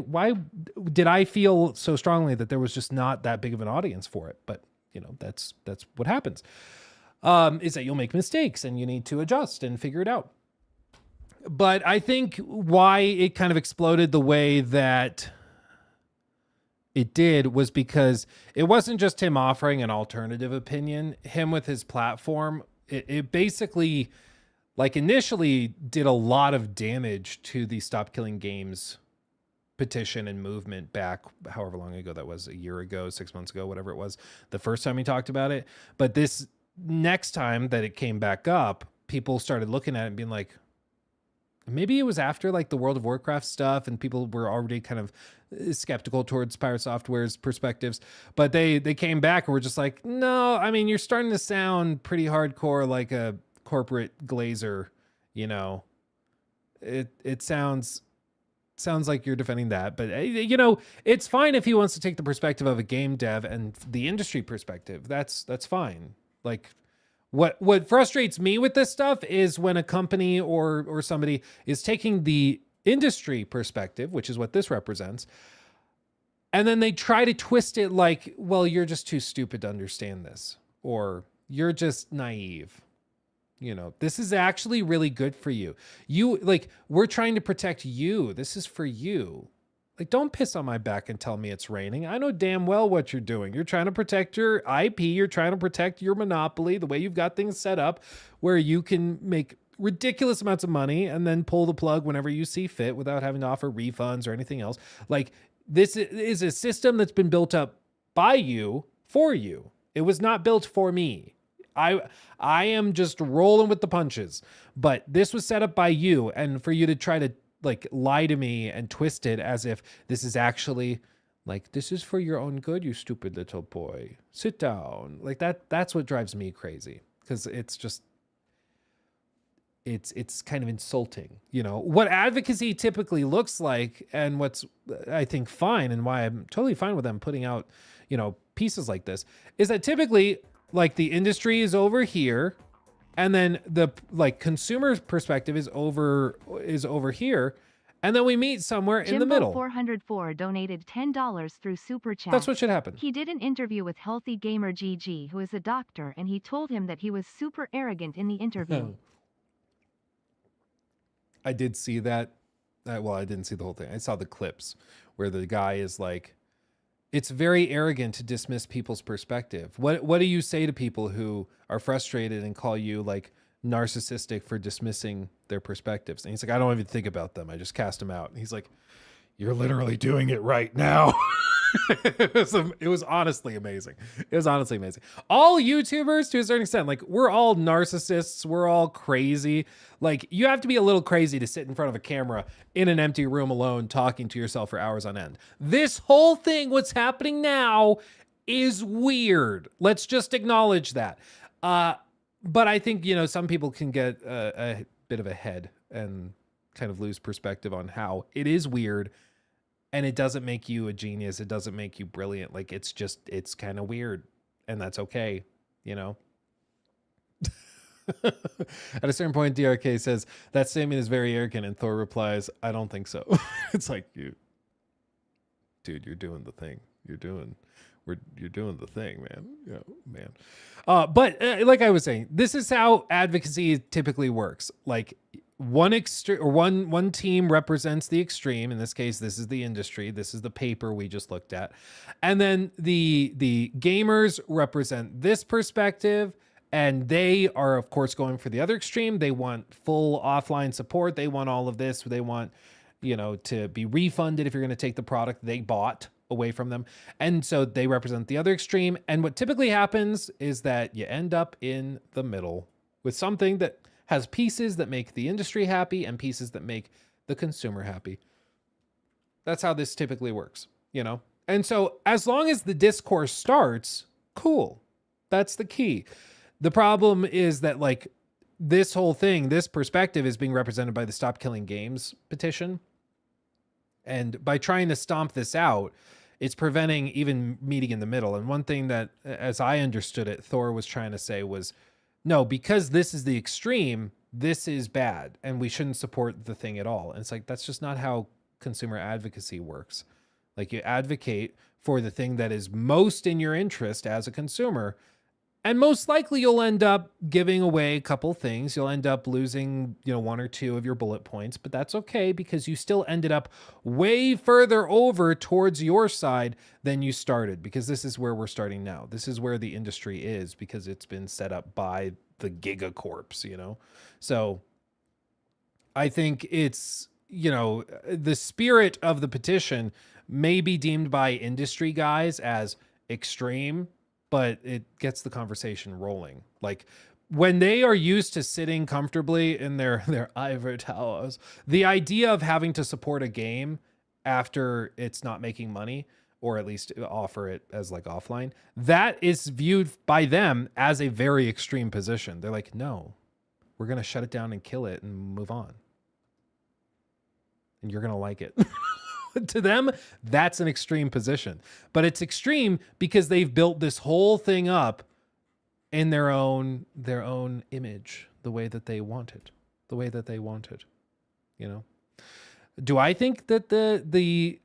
did I feel so strongly that there was just not that big of an audience for it? But, you know, that's what happens, is that you'll make mistakes and you need to adjust and figure it out. But I think why it kind of exploded the way that it did was because it wasn't just him offering an alternative opinion. Him with his platform, it basically like initially did a lot of damage to the Stop Killing Games petition and movement back however long ago that was, a year ago, 6 months ago, whatever it was, the first time we talked about it. But this next time that it came back up, people started looking at it and being like, maybe it was after like the World of Warcraft stuff and people were already kind of skeptical towards Pirate Software's perspectives, but they came back and were just like, no, I mean, you're starting to sound pretty hardcore like a corporate glazer, you know. It sounds like you're defending that, but you know, it's fine if he wants to take the perspective of a game dev and the industry perspective. That's fine. Like what frustrates me with this stuff is when a company or somebody is taking the industry perspective, which is what this represents, and then they try to twist it like, well, you're just too stupid to understand this, or you're just naive. You know, this is actually really good for you. You like, we're trying to protect you. This is for you. Like, don't piss on my back and tell me it's raining. I know damn well what you're doing. You're trying to protect your IP. You're trying to protect your monopoly, the way you've got things set up where you can make ridiculous amounts of money and then pull the plug whenever you see fit without having to offer refunds or anything else. Like, this is a system that's been built up by you for you. It was not built for me. I am just rolling with the punches, but this was set up by you, and for you to try to like lie to me and twist it as if this is actually like, this is for your own good, you stupid little boy. Sit down. Like that's what drives me crazy, because it's just it's kind of insulting, you know, what advocacy typically looks like, and what's I think fine, and why I'm totally fine with them putting out, you know, pieces like this, is that typically like the industry is over here, and then the like consumer perspective is over here, and then we meet somewhere in the middle. 404 donated $10 through Super Chat. That's what should happen. He did an interview with Healthy Gamer GG, who is a doctor, and he told him that he was super arrogant in the interview. I did see that. Well, I didn't see the whole thing. I saw the clips where the guy is like, it's very arrogant to dismiss people's perspective. What do you say to people who are frustrated and call you like narcissistic for dismissing their perspectives? And he's like, I don't even think about them. I just cast them out. And he's like, you're literally doing it right now. It was honestly amazing. It was honestly amazing. All YouTubers, to a certain extent, like, we're all narcissists. We're all crazy. Like, you have to be a little crazy to sit in front of a camera in an empty room alone talking to yourself for hours on end. This whole thing, what's happening now, is weird. Let's just acknowledge that. But I think, you know, some people can get a bit of a head and kind of lose perspective on how it is weird. And it doesn't make you a genius. It doesn't make you brilliant. Like, it's kind of weird, and that's okay, you know? At a certain point, DRK says, that statement is very arrogant, and Thor replies, I don't think so. It's like, dude, you're doing the thing. You're doing the thing, man. Yeah, man. But like I was saying, this is how advocacy typically works. Like, one team represents the extreme. In this case, this is the industry. This is the paper we just looked at. And then the gamers represent this perspective, and they are, of course, going for the other extreme. They want full offline support. They want all of this. They want, you know, to be refunded if you're going to take the product they bought away from them. And so they represent the other extreme. And what typically happens is that you end up in the middle with something that has pieces that make the industry happy and pieces that make the consumer happy. That's how this typically works, you know? And so as long as the discourse starts, cool. That's the key. The problem is that, like, this whole thing, this perspective is being represented by the Stop Killing Games petition. And by trying to stomp this out, it's preventing even meeting in the middle. And one thing that, as I understood it, Thor was trying to say was, no, because this is the extreme, this is bad, and we shouldn't support the thing at all. And it's like, that's just not how consumer advocacy works. Like, you advocate for the thing that is most in your interest as a consumer, and most likely you'll end up giving away a couple things. You'll end up losing, you know, one or two of your bullet points, but that's okay, because you still ended up way further over towards your side than you started, because this is where we're starting now. This is where the industry is, because it's been set up by the gigacorps, you know? So I think it's, you know, the spirit of the petition may be deemed by industry guys as extreme, but it gets the conversation rolling. Like when they are used to sitting comfortably in their ivory towers, the idea of having to support a game after it's not making money, or at least offer it as like offline, that is viewed by them as a very extreme position. They're like, no, we're going to shut it down and kill it and move on. And you're going to like it. To them, that's an extreme position. But it's extreme because they've built this whole thing up in their own image, the way that they want it. The way that they want it. You know? Do I think that the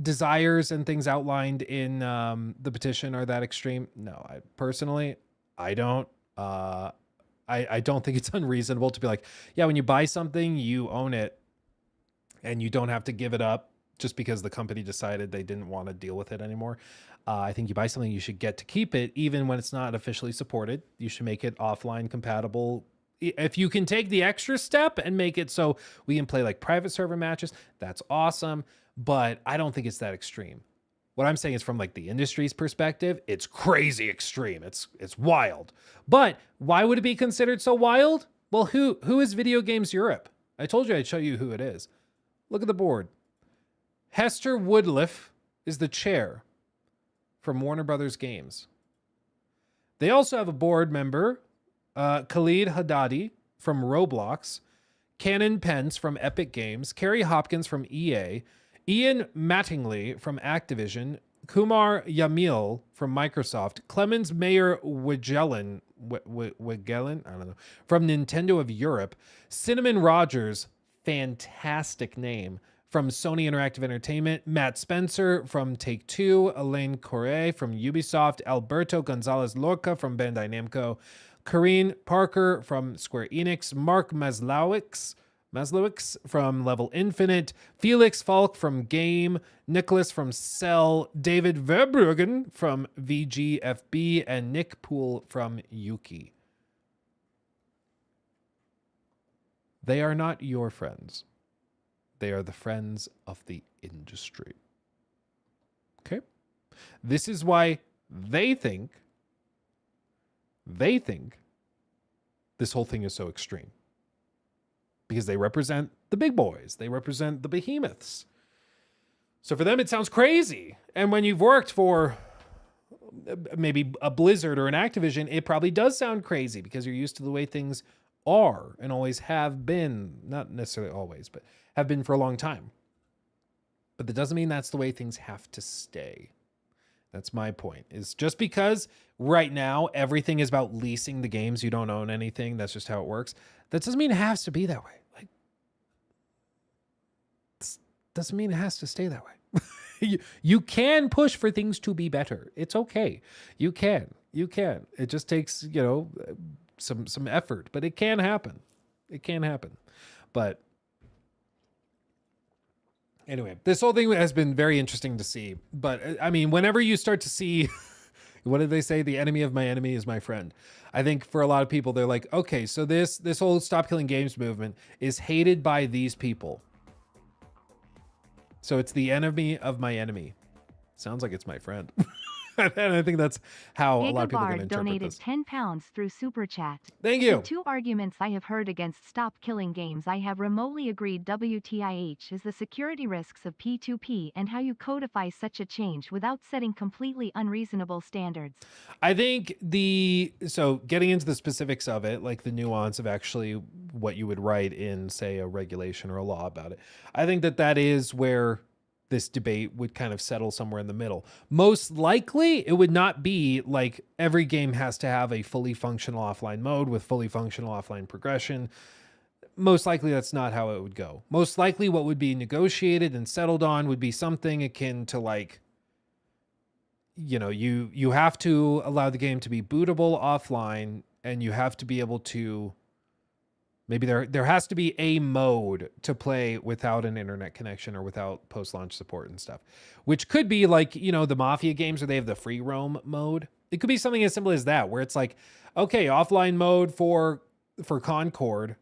desires and things outlined in the petition are that extreme? No, I don't. I don't think it's unreasonable to be like, yeah, when you buy something, you own it and you don't have to give it up just because the company decided they didn't want to deal with it anymore. I think you buy something, you should get to keep it even when it's not officially supported. You should make it offline compatible. If you can take the extra step and make it so we can play like private server matches, that's awesome. But I don't think it's that extreme. What I'm saying is from like the industry's perspective, it's crazy extreme. It's wild. But why would it be considered so wild? Well, who is Video Games Europe? I told you I'd show you who it is. Look at the board. Hester Woodliff is the chair from Warner Brothers Games. They also have a board member, Khalid Haddadi from Roblox, Cannon Pence from Epic Games, Kerry Hopkins from EA, Ian Mattingly from Activision, Kumar Yamil from Microsoft, Clemens Mayer Wigellen, I don't know, from Nintendo of Europe, Cinnamon Rogers, fantastic name, from Sony Interactive Entertainment, Matt Spencer from Take-Two, Elaine Correa from Ubisoft, Alberto Gonzalez Lorca from Bandai Namco, Corinne Parker from Square Enix, Mark Maslowicz from Level Infinite, Felix Falk from Game, Nicholas from Cell, David Verbruggen from VGFB, and Nick Poole from Yuki. They are not your friends. They are the friends of the industry. Okay? This is why they think this whole thing is so extreme. Because they represent the big boys. They represent the behemoths. So for them, it sounds crazy. And when you've worked for maybe a Blizzard or an Activision, it probably does sound crazy because you're used to the way things are and always have been. Not necessarily always, but have been for a long time. But that doesn't mean that's the way things have to stay. That's my point. Is just because right now everything is about leasing the games, you don't own anything, that's just how it works. That doesn't mean it has to be that way. Like, doesn't mean it has to stay that way. You can push for things to be better. It's okay. You can. It just takes, some effort, but it can happen. It can happen. But anyway, this whole thing has been very interesting to see. But I mean, whenever you start to see, what did they say? The enemy of my enemy is my friend. I think for a lot of people, they're like, okay, so this whole Stop Killing Games movement is hated by these people. So it's the enemy of my enemy. Sounds like it's my friend. And I think that's how a lot of people are going to interpret donated this. £10 through Super Chat. Thank you. The two arguments I have heard against Stop Killing Games I have remotely agreed WTIH is the security risks of P2P and how you codify such a change without setting completely unreasonable standards. I think so getting into the specifics of it, like the nuance of actually what you would write in, say, a regulation or a law about it, I think that is where this debate would kind of settle somewhere in the middle. Most likely, it would not be like every game has to have a fully functional offline mode with fully functional offline progression. Most likely, that's not how it would go. Most likely, what would be negotiated and settled on would be something akin to like, you have to allow the game to be bootable offline, and you have to be able to, maybe there has to be a mode to play without an internet connection or without post-launch support and stuff, which could be like, the Mafia games where they have the free roam mode. It could be something as simple as that, where it's like, okay, offline mode for Concord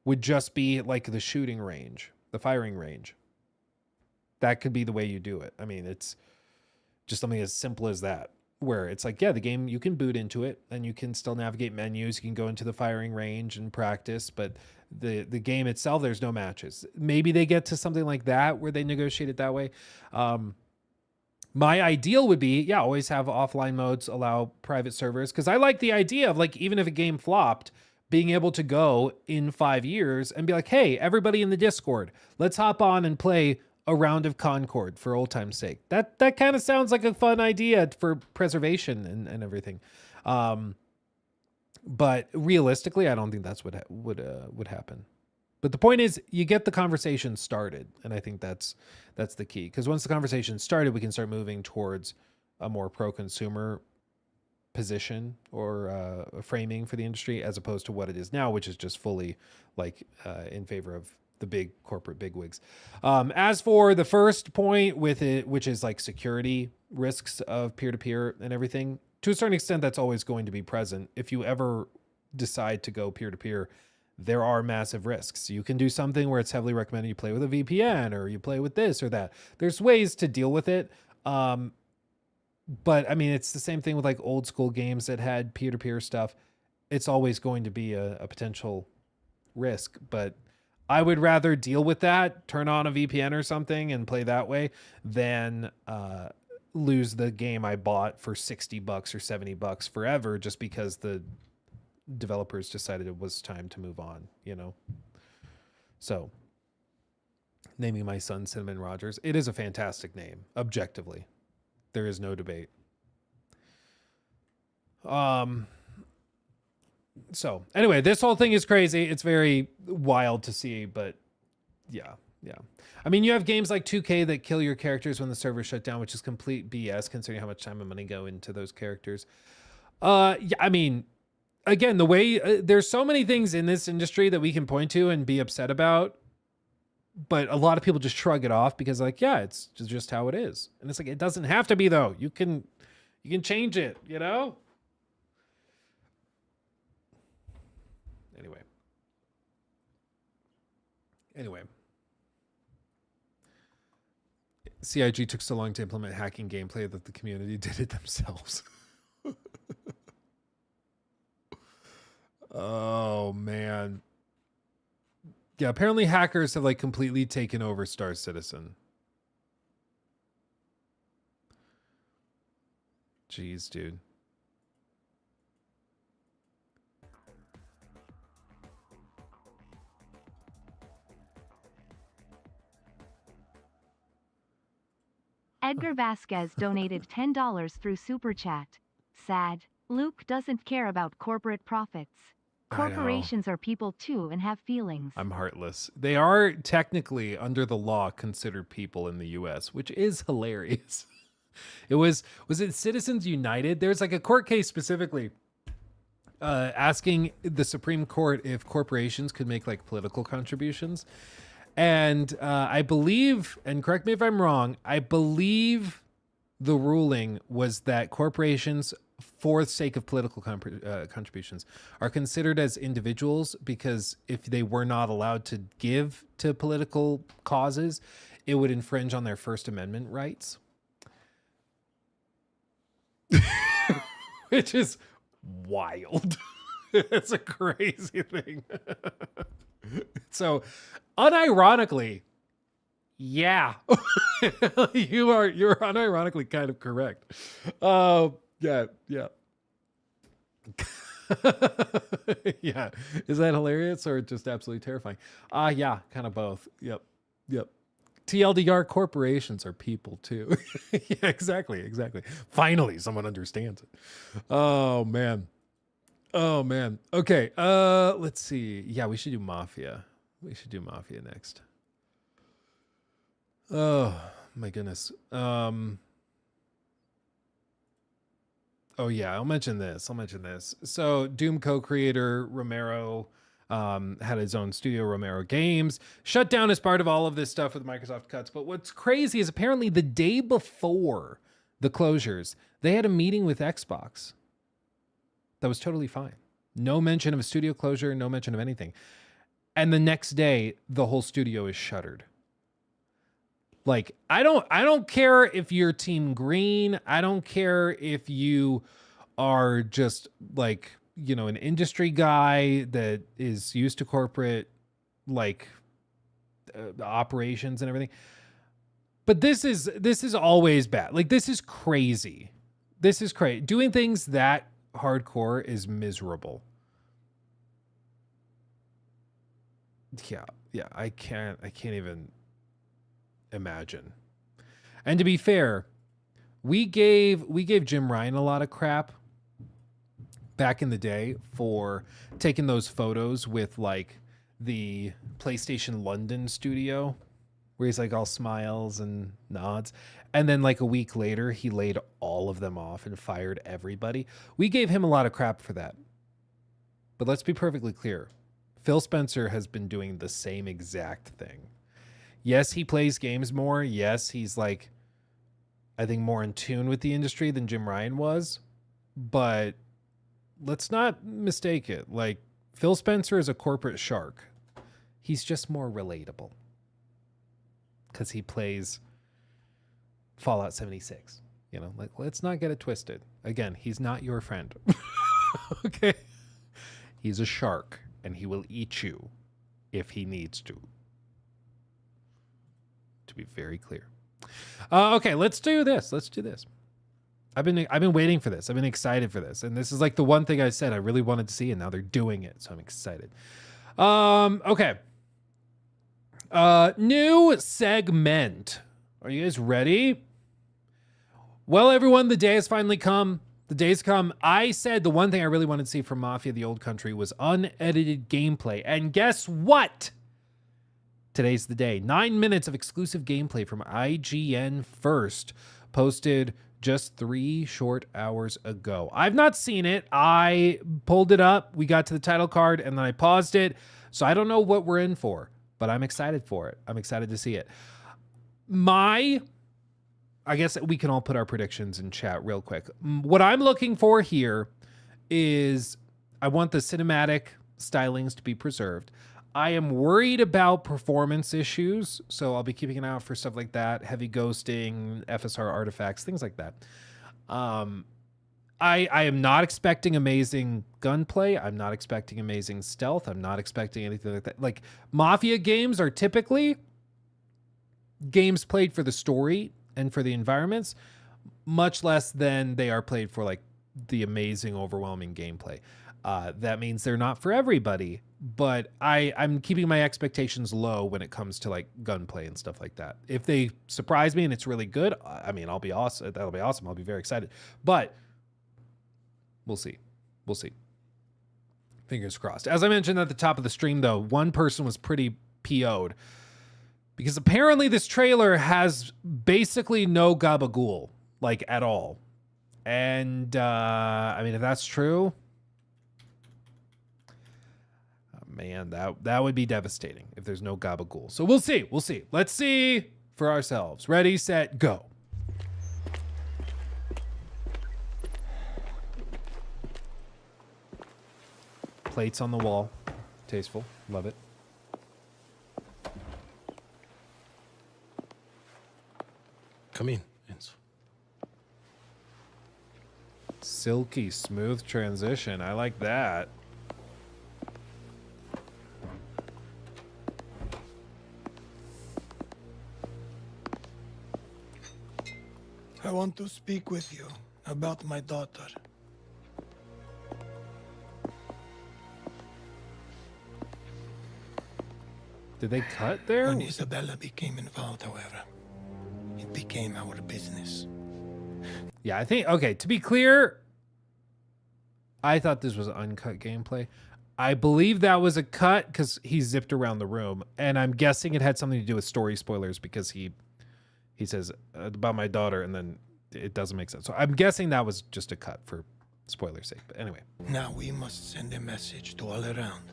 would just be like the shooting range, the firing range. That could be the way you do it. I mean, it's just something as simple as that, where it's like, yeah, the game, you can boot into it and you can still navigate menus. You can go into the firing range and practice, but the game itself, there's no matches. Maybe they get to something like that where they negotiate it that way. My ideal would be, yeah, always have offline modes, allow private servers. Cause I like the idea of like, even if a game flopped, being able to go in 5 years and be like, hey, everybody in the Discord, let's hop on and play a round of Concord for old time's sake. That kind of sounds like a fun idea for preservation and everything. But realistically, I don't think that's what would happen. But the point is, you get the conversation started, and I think that's the key. Because once the conversation started, we can start moving towards a more pro-consumer position or a framing for the industry, as opposed to what it is now, which is just fully like in favor of the big corporate bigwigs. As for the first point with it, which is like security risks of peer-to-peer and everything, to a certain extent, that's always going to be present. If you ever decide to go peer-to-peer, there are massive risks. You can do something where it's heavily recommended you play with a VPN or you play with this or that. There's ways to deal with it. But I mean, it's the same thing with like old school games that had peer-to-peer stuff. It's always going to be a potential risk, but I would rather deal with that, turn on a VPN or something and play that way than lose the game I bought for $60 or $70 forever just because the developers decided it was time to move on, you know? So naming my son Cinnamon Rogers, it is a fantastic name, objectively. There is no debate. So anyway, this whole thing is crazy. It's very wild to see, but yeah. I mean, you have games like 2K that kill your characters when the server shut down, which is complete BS considering how much time and money go into those characters. Yeah, I mean, again, the way there's so many things in this industry that we can point to and be upset about, but a lot of people just shrug it off because like, yeah, it's just how it is. And it's like, it doesn't have to be though. You can change it, you know? Anyway. CIG took so long to implement hacking gameplay that the community did it themselves. Oh, man. Yeah, apparently hackers have like completely taken over Star Citizen. Jeez, dude. Edgar Vasquez donated $10 through Super Chat. Sad. Luke doesn't care about corporate profits. Corporations are people too and have feelings. I'm heartless. They are technically, under the law, considered people in the US, which is hilarious. It was it Citizens United? There's like a court case specifically asking the Supreme Court if corporations could make like political contributions. And I believe, and correct me if I'm wrong, I believe the ruling was that corporations, for the sake of political contributions, are considered as individuals because if they were not allowed to give to political causes, it would infringe on their First Amendment rights. Which is wild. It's a crazy thing. So, unironically, yeah, you're unironically kind of correct. Yeah. Yeah. Is that hilarious or just absolutely terrifying? Yeah, kind of both. Yep. TLDR, corporations are people too. Yeah, exactly. Finally, someone understands it. Oh man. Okay. Let's see. Yeah, we should do Mafia. We should do Mafia next. Oh my goodness. Oh yeah, I'll mention this. So Doom co-creator Romero had his own studio, Romero Games, shut down as part of all of this stuff with Microsoft cuts. But what's crazy is apparently the day before the closures, They had a meeting with Xbox that was totally fine. No mention of a studio closure, no mention of anything. And the next day, the whole studio is shuttered. Like, I don't care if you're Team Green. I don't care if you are just like, you know, an industry guy that is used to corporate like operations and everything. But this is always bad. Like, this is crazy. This is crazy. Doing things that hardcore is miserable. Yeah, I can't even imagine. And to be fair, we gave Jim Ryan a lot of crap back in the day for taking those photos with like the PlayStation London studio where he's like all smiles and nods. And then like a week later, he laid all of them off and fired everybody. We gave him a lot of crap for that. But let's be perfectly clear. Phil Spencer has been doing the same exact thing. Yes, he plays games more. Yes, he's like, I think, more in tune with the industry than Jim Ryan was. But let's not mistake it. Like, Phil Spencer is a corporate shark. He's just more relatable. Because he plays Fallout 76. You know, like, let's not get it twisted. Again, he's not your friend. Okay? He's a shark, and he will eat you if he needs to. To be very clear. Okay, let's do this. I've been waiting for this. I've been excited for this. And this is like the one thing I said I really wanted to see, and now they're doing it. So I'm excited. Okay. New segment. Are you guys ready? Well, everyone, the day has finally come. The day's come. I said the one thing I really wanted to see from Mafia: The Old Country was unedited gameplay. And guess what? Today's the day. 9 minutes of exclusive gameplay from IGN First, posted just 3 short hours ago. I've not seen it. I pulled it up. We got to the title card and then I paused it. So I don't know what we're in for, but I'm excited for it. I'm excited to see it. I guess we can all put our predictions in chat real quick. What I'm looking for here is I want the cinematic stylings to be preserved. I am worried about performance issues, so I'll be keeping an eye out for stuff like that, heavy ghosting, FSR artifacts, things like that. I am not expecting amazing gunplay. I'm not expecting amazing stealth. I'm not expecting anything like that. Like, Mafia games are typically games played for the story and for the environments, much less than they are played for like the amazing, overwhelming gameplay. That means they're not for everybody, but I'm keeping my expectations low when it comes to like gunplay and stuff like that. If they surprise me and it's really good, I mean, I'll be awesome. That'll be awesome. I'll be very excited, but we'll see. We'll see. Fingers crossed. As I mentioned at the top of the stream, though, one person was pretty PO'd because apparently this trailer has basically no gabagool, like, at all. And, I mean, if that's true, man, that would be devastating if there's no gabagool. So we'll see. We'll see. Let's see for ourselves. Ready, set, go. Plates on the wall. Tasteful. Love it. Come in, Enzo. Silky, smooth transition. I like that. I want to speak with you about my daughter. Did they cut there? When Isabella became involved, however, it became our business. Yeah, I think, okay, to be clear, I thought this was uncut gameplay. I believe that was a cut because he zipped around the room, and I'm guessing it had something to do with story spoilers because he says about my daughter, and then it doesn't make sense. So I'm guessing that was just a cut for spoiler's sake. But anyway. Now we must send a message to all around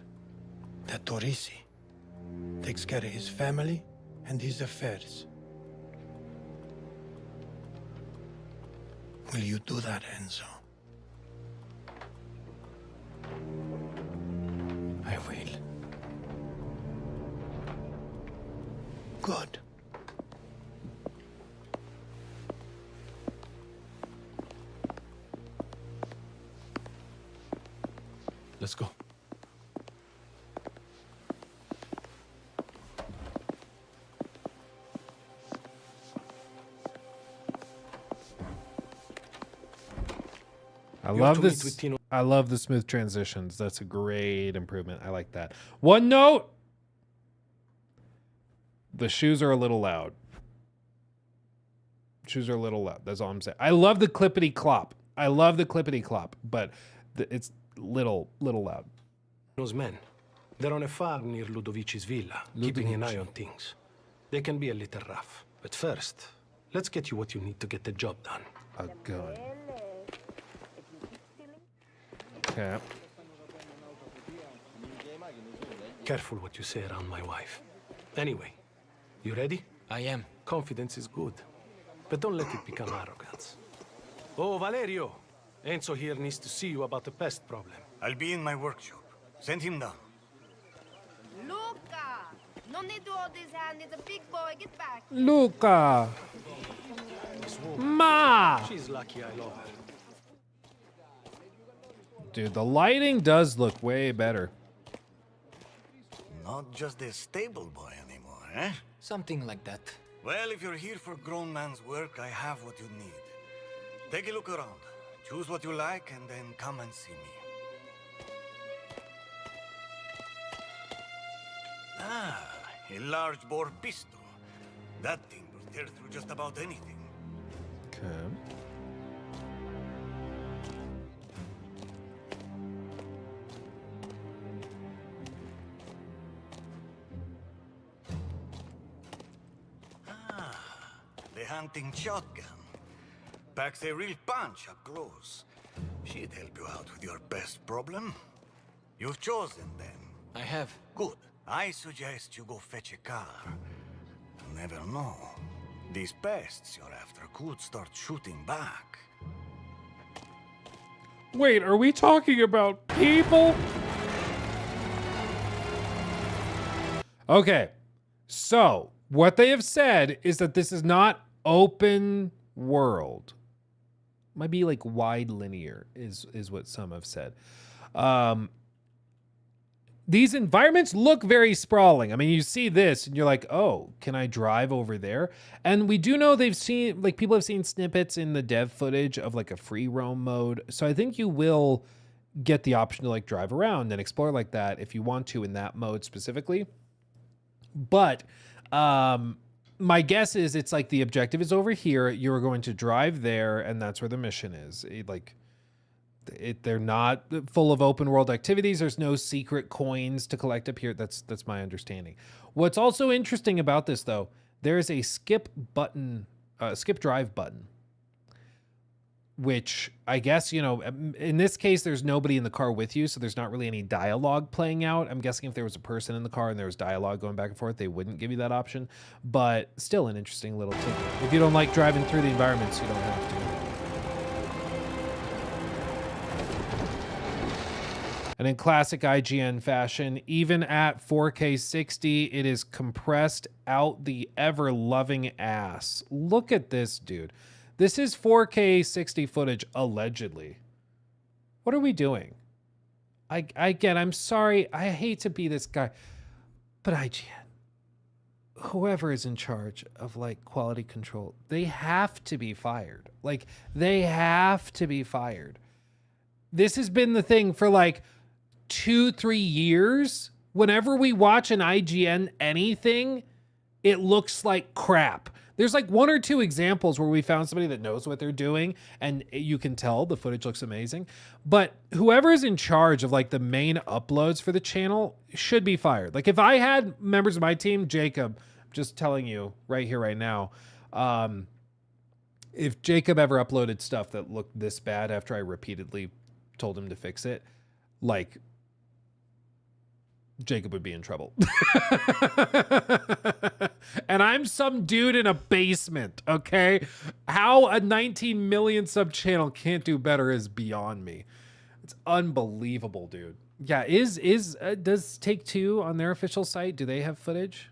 that Torrisi takes care of his family and his affairs. Will you do that, Enzo? I will. Good. Let's go. I You love have to meet this. with Tino. I love the smooth transitions. That's a great improvement. I like that. One note. The shoes are a little loud. Shoes are a little loud. That's all I'm saying. I love the clippity clop. I love the clippity clop, but it's little loud. Those men. They're on a farm near Ludovici's villa, keeping an eye on things. They can be a little rough. But first, let's get you what you need to get the job done. A gun. Okay. Careful what you say around my wife. Anyway, you ready? I am. Confidence is good, but don't let it become arrogance. Oh, Valerio! Enzo here needs to see you about the pest problem. I'll be in my workshop. Send him down. Luca! No need to hold his hand. It's a big boy. Get back. Luca. Ma. She's lucky I love her. Dude, the lighting does look way better. Not just a stable boy anymore, eh? Something like that. Well, if you're here for grown man's work, I have what you need. Take a look around. Choose what you like, and then come and see me. Ah, a large bore pistol. That thing will tear through just about anything. Okay. The hunting shotgun. Packs a real punch up close. She'd help you out with your pest problem. You've chosen, then. I have. Good. I suggest you go fetch a car. You never know. These pests you're after could start shooting back. Wait, are we talking about people? Okay. So, what they have said is that this is not open world. Might be like wide linear is what some have said. These environments look very sprawling. I mean, you see this and you're like, oh, can I drive over there? And we do know they've seen, like, people have seen snippets in the dev footage of like a free roam mode. So I think you will get the option to like drive around and explore like that if you want to in that mode specifically. But my guess is it's like the objective is over here. You're going to drive there, and that's where the mission is. They're not full of open world activities. There's no secret coins to collect up here. That's my understanding. What's also interesting about this, though, there is a skip drive button, which I guess, you know, in this case, there's nobody in the car with you, so there's not really any dialogue playing out. I'm guessing if there was a person in the car and there was dialogue going back and forth, they wouldn't give you that option, but still an interesting little tidbit. If you don't like driving through the environments, you don't have to. And in classic IGN fashion, even at 4K 60, it is compressed out the ever-loving ass. Look at this, dude. This is 4K 60 footage, allegedly. What are we doing? Again, I'm sorry. I hate to be this guy. But IGN, whoever is in charge of, like, quality control, they have to be fired. Like, they have to be fired. This has been the thing for, like, 2-3 years. Whenever we watch an IGN anything, it looks like crap. There's like 1 or 2 examples where we found somebody that knows what they're doing and you can tell the footage looks amazing. But whoever is in charge of like the main uploads for the channel should be fired. Like if I had members of my team, Jacob, just telling you right here, right now, if Jacob ever uploaded stuff that looked this bad after I repeatedly told him to fix it, like Jacob would be in trouble. And I'm some dude in a basement, okay? How a 19 million sub channel can't do better is beyond me. It's unbelievable, dude. Yeah, does Take-Two on their official site, do they have footage?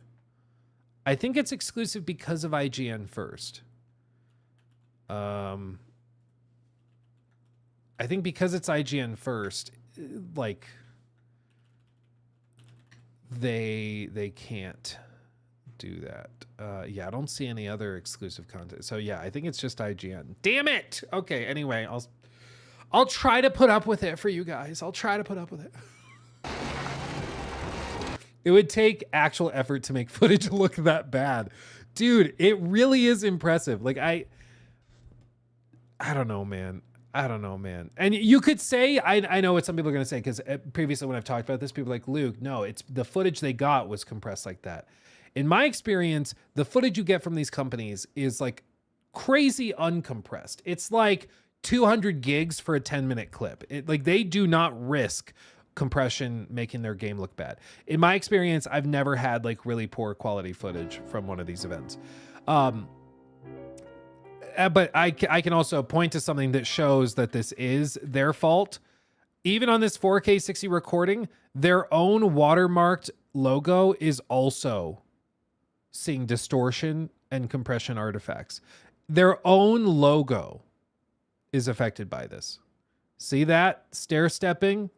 I think it's exclusive because of IGN first. I think because it's IGN first, like they can't do that. Yeah, I don't see any other exclusive content. So yeah, I think it's just IGN. Damn it. Okay, anyway, I'll try to put up with it for you guys. I'll try to put up with it. It would take actual effort to make footage look that bad. Dude, it really is impressive. Like I don't know, man. I don't know, man. And you could say, I know what some people are going to say, because previously when I've talked about this, people are like, Luke, no, it's the footage they got was compressed like that. In my experience, the footage you get from these companies is like crazy uncompressed. It's like 200 gigs for a 10-minute clip. Like they do not risk compression making their game look bad. In my experience, I've never had like really poor quality footage from one of these events. But I can also point to something that shows that this is their fault. Even on this 4K 60 recording, their own watermarked logo is also seeing distortion and compression artifacts. Their own logo is affected by this. See that? Stair-stepping.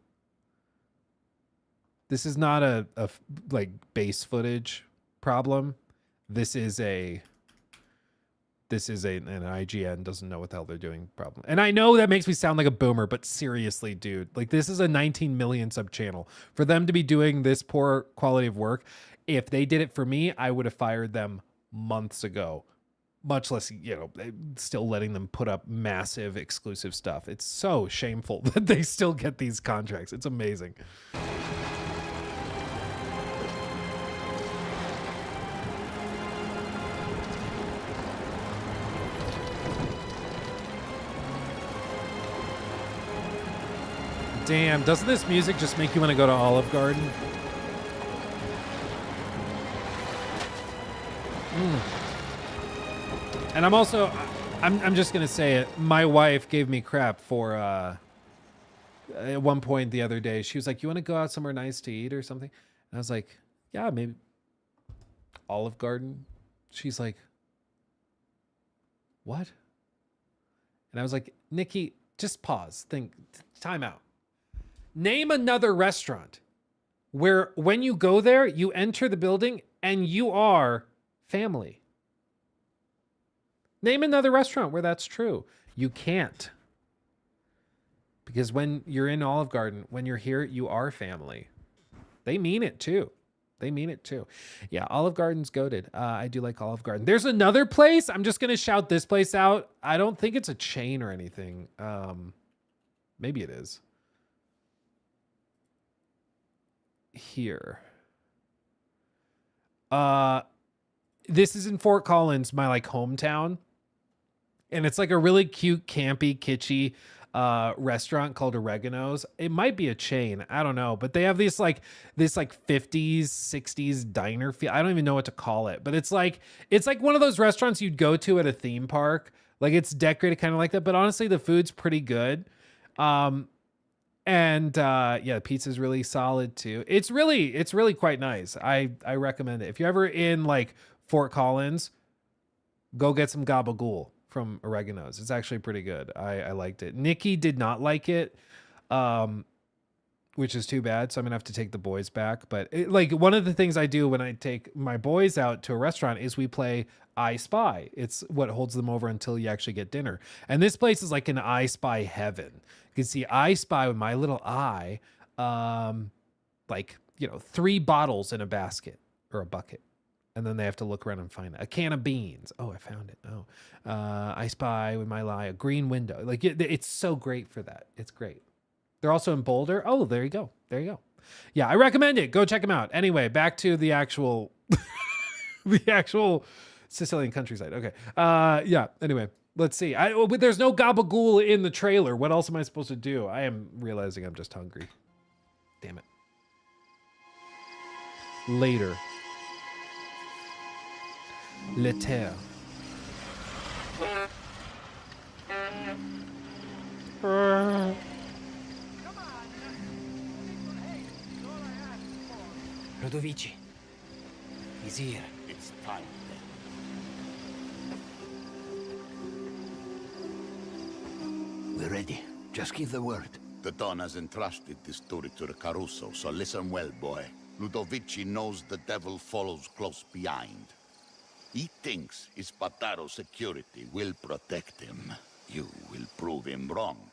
This is not a like base footage problem. This is an IGN doesn't know what the hell they're doing problem. And I know that makes me sound like a boomer, but seriously, dude, like this is a 19 million sub channel. For them to be doing this poor quality of work, if they did it for me, I would have fired them months ago. Much less, still letting them put up massive exclusive stuff. It's so shameful that they still get these contracts. It's amazing. Damn, doesn't this music just make you want to go to Olive Garden? And I'm also, I'm just going to say it. My wife gave me crap for, at one point the other day, she was like, you want to go out somewhere nice to eat or something? And I was like, yeah, maybe Olive Garden. She's like, what? And I was like, Nikki, just pause, think, time out. Name another restaurant where when you go there, you enter the building and you are family. Name another restaurant where that's true. You can't. Because when you're in Olive Garden, when you're here, you are family. They mean it too. They mean it too. Yeah, Olive Garden's goated. I do like Olive Garden. There's another place. I'm just going to shout this place out. I don't think it's a chain or anything. Maybe it is. Here. This is in Fort Collins, my like hometown. And it's like a really cute, campy, kitschy restaurant called Oregano's. It might be a chain. I don't know. But they have this like 50s, 60s diner feel. I don't even know what to call it. But it's like one of those restaurants you'd go to at a theme park. Like it's decorated kind of like that. But honestly, the food's pretty good. Yeah, the pizza's really solid too. It's really quite nice. I recommend it. If you're ever in like Fort Collins, go get some gabagool from Oregano's. It's actually pretty good. I liked it. Nikki did not like it, which is too bad. So I'm gonna have to take the boys back. But like one of the things I do when I take my boys out to a restaurant is we play I Spy. It's what holds them over until you actually get dinner. And this place is like an I Spy heaven. You can see I Spy with my little eye, 3 bottles in a basket or a bucket. And then they have to look around and find it. A can of beans. Oh, I found it. Oh, I Spy with my eye, a green window. Like it's so great for that. It's great. They're also in Boulder. Oh, there you go. There you go. Yeah, I recommend it. Go check them out. Anyway, back to the actual, Sicilian countryside. Okay. Yeah. Anyway, let's see. But there's no gabagool in the trailer. What else am I supposed to do? I am realizing I'm just hungry. Damn it. later. Later. Ludovici. He's here. It's time then. We're ready. Just give the word. The Don has entrusted this story to the Caruso, so listen well, boy. Ludovici knows the devil follows close behind. He thinks Spataro's security will protect him. You will prove him wrong.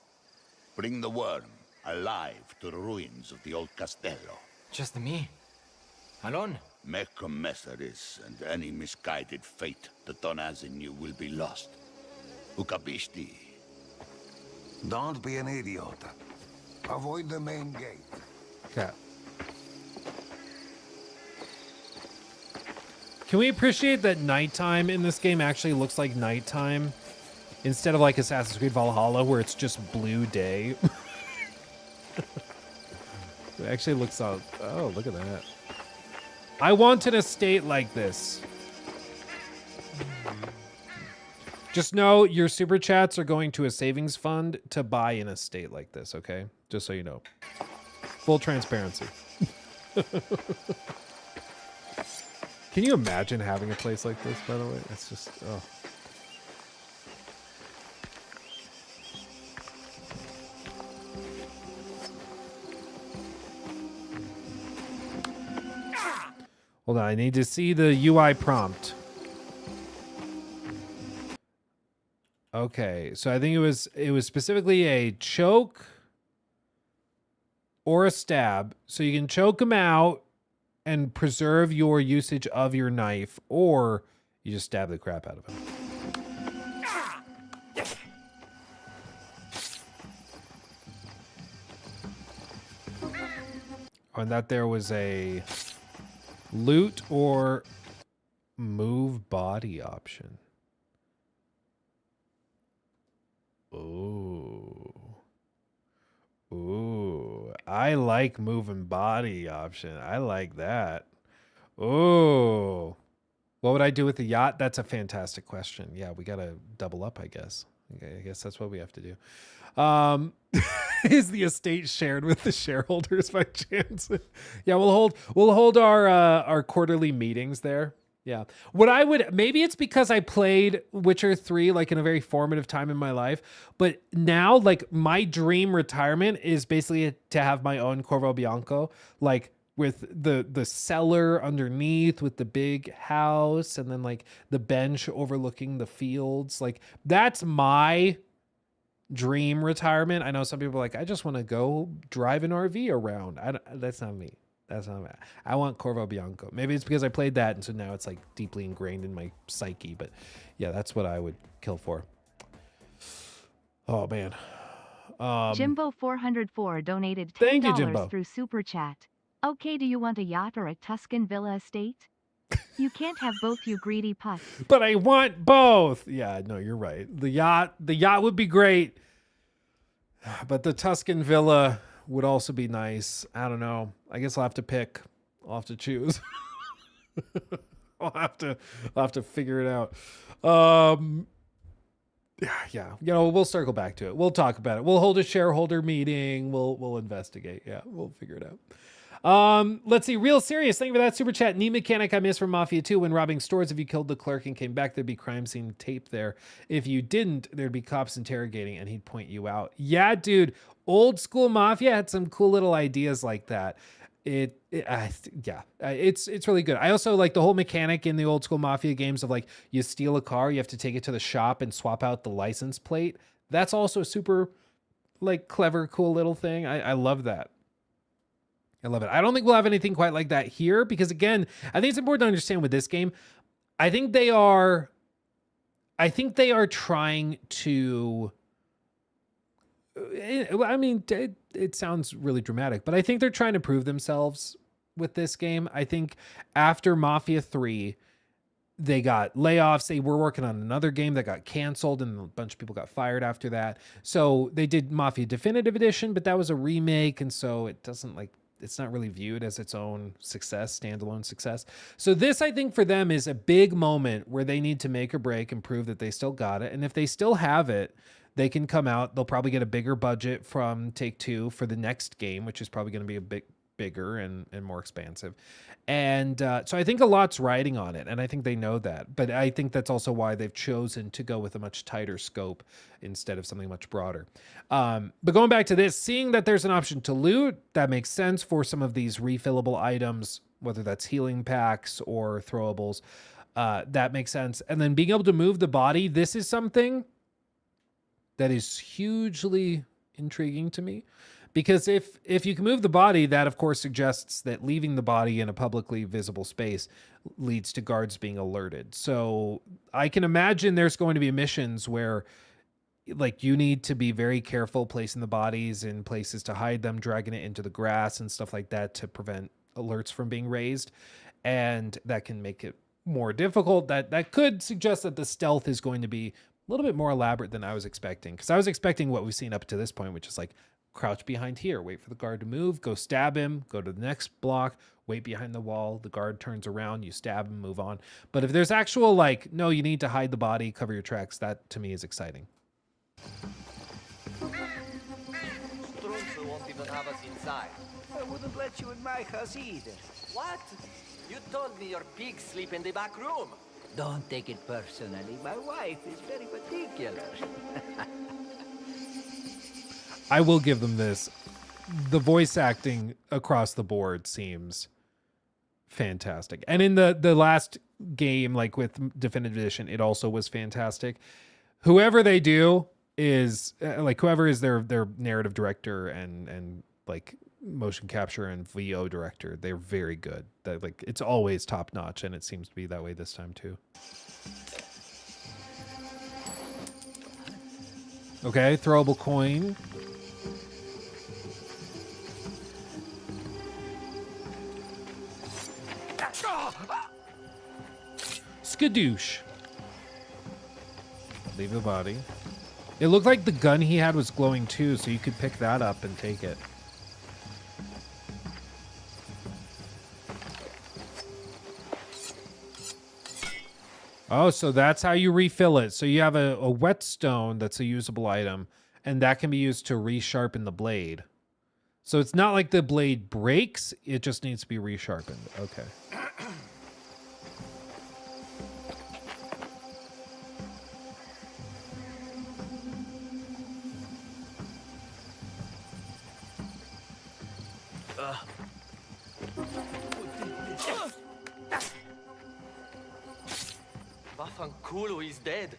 Bring the worm alive to the ruins of the old castello. Just me? Alone? Make a mess of this, and any misguided fate the Don has in you will be lost. Tu capisci? Don't be an idiot. Avoid the main gate. Okay. Can we appreciate that nighttime in this game actually looks like nighttime instead of like Assassin's Creed Valhalla where it's just blue day? It actually looks oh, look at that. I want an estate like this. Just know your super chats are going to a savings fund to buy an estate like this, okay? Just so you know. Full transparency. Can you imagine having a place like this, by the way? It's just, oh. Hold on, I need to see the UI prompt. Okay, so I think it was specifically a choke or a stab. So you can choke them out and preserve your usage of your knife, or you just stab the crap out of him. Oh, and that there was a loot or move body option. Ooh. Ooh. I like moving body option. I like that. Ooh. What would I do with the yacht? That's a fantastic question. Yeah, we got to double up, I guess. Okay, I guess that's what we have to do. Is the estate shared with the shareholders by chance? Yeah, we'll hold our quarterly meetings there. Yeah. What I would, maybe it's because I played Witcher 3 like in a very formative time in my life, but now like my dream retirement is basically to have my own Corvo Bianco, like with the cellar underneath with the big house and then like the bench overlooking the fields. Like that's my dream retirement. I know some people are like, I just want to go drive an RV around. That's not me. That's not me. I want Corvo Bianco. Maybe it's because I played that, and so now it's like deeply ingrained in my psyche. But yeah, that's what I would kill for. Oh man. Jimbo 404 donated Thank you, $10 Jimbo. through Super Chat. Okay, do you want a yacht or a Tuscan villa estate? You can't have both, you greedy puss. But I want both. Yeah, no, you're right. The yacht would be great. But the Tuscan villa would also be nice. I don't know. I guess I'll have to pick. I'll have to choose. I'll have to figure it out. Yeah. You know, we'll circle back to it. We'll talk about it. We'll hold a shareholder meeting. We'll investigate. Yeah, we'll figure it out. Let's see. Real serious. Thank you for that super chat. Neat mechanic I missed from Mafia 2 when robbing stores. If you killed the clerk and came back, there'd be crime scene tape there. If you didn't, there'd be cops interrogating and he'd point you out. Yeah, dude. Old school Mafia had some cool little ideas like that. It's really good. I also like the whole mechanic in the old school Mafia games of like you steal a car, you have to take it to the shop and swap out the license plate. That's also a super like clever, cool little thing. I love that. I love it. I don't think we'll have anything quite like that here because again, I think it's important to understand with this game. I think they are trying to, I mean, it sounds really dramatic, but I think they're trying to prove themselves with this game. I think after Mafia 3, they got layoffs. They were working on another game that got canceled and a bunch of people got fired after that. So they did Mafia Definitive Edition, but that was a remake. And so it doesn't like, it's not really viewed as its own success, standalone success. So this, I think, for them is a big moment where they need to make a break and prove that they still got it. And if they still have it, they can come out. They'll probably get a bigger budget from Take-Two for the next game, which is probably going to be a bit bigger and more expansive. And so I think a lot's riding on it, and I think they know that. But I think that's also why they've chosen to go with a much tighter scope instead of something much broader. But going back to this, seeing that there's an option to loot, that makes sense for some of these refillable items, whether that's healing packs or throwables. That makes sense. And then being able to move the body, this is something that is hugely intriguing to me. Because if you can move the body, that of course suggests that leaving the body in a publicly visible space leads to guards being alerted. So I can imagine there's going to be missions where like you need to be very careful placing the bodies in places to hide them, dragging it into the grass and stuff like that to prevent alerts from being raised. And that can make it more difficult. That could suggest that the stealth is going to be a little bit more elaborate than I was expecting. Because I was expecting what we've seen up to this point, which is like, crouch behind here, wait for the guard to move, go stab him, go to the next block, wait behind the wall, the guard turns around, you stab him, move on. But if there's actual like, no, you need to hide the body, cover your tracks, that to me is exciting. Strunzel won't even have us inside. I wouldn't let you in my house either. What? You told me your pigs sleep in the back room. Don't take it personally. My wife is very particular. I will give them this. The voice acting across the board seems fantastic. And in the last game, like with Definitive Edition, it also was fantastic. Whoever they do is like whoever is their narrative director and like motion capture and VO director, they're very good. That like it's always top notch, and it seems to be that way this time too. Okay, throwable coin. Skadoosh. Leave the body. It looked like the gun he had was glowing too, so you could pick that up and take it. Oh, so that's how you refill it. So you have a whetstone that's a usable item, and that can be used to resharpen the blade. So it's not like the blade breaks, it just needs to be resharpened. Okay. Vaffanculo, he's dead.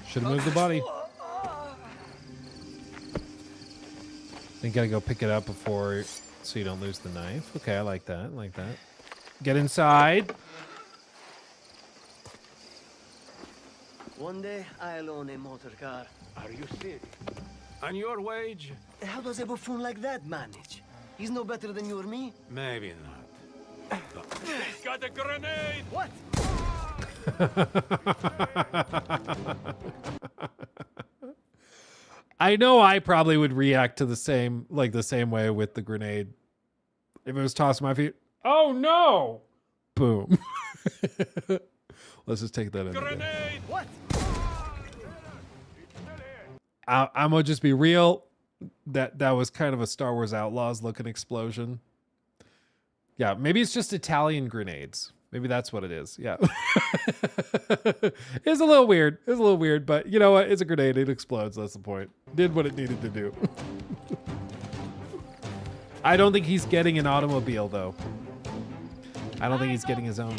Should have moved the body. Then gotta go pick it up before, so you don't lose the knife. Okay, I like that. I like that. Get inside. One day I'll own a motor car. Are you serious? On your wage? How does a buffoon like that manage? He's no better than you or me. Maybe not. He's got a grenade! What? I know I probably would react to the same way with the grenade. If it was tossed at my feet, oh no! Boom. Let's just take that in. Grenade! What? I'm gonna just be real. That was kind of a Star Wars Outlaws looking explosion. Yeah, maybe it's just Italian grenades. Maybe that's what it is. Yeah. It's a little weird. It's a little weird, but you know what? It's a grenade. It explodes. That's the point. Did what it needed to do. I don't think he's getting an automobile, though. I don't think he's getting his own.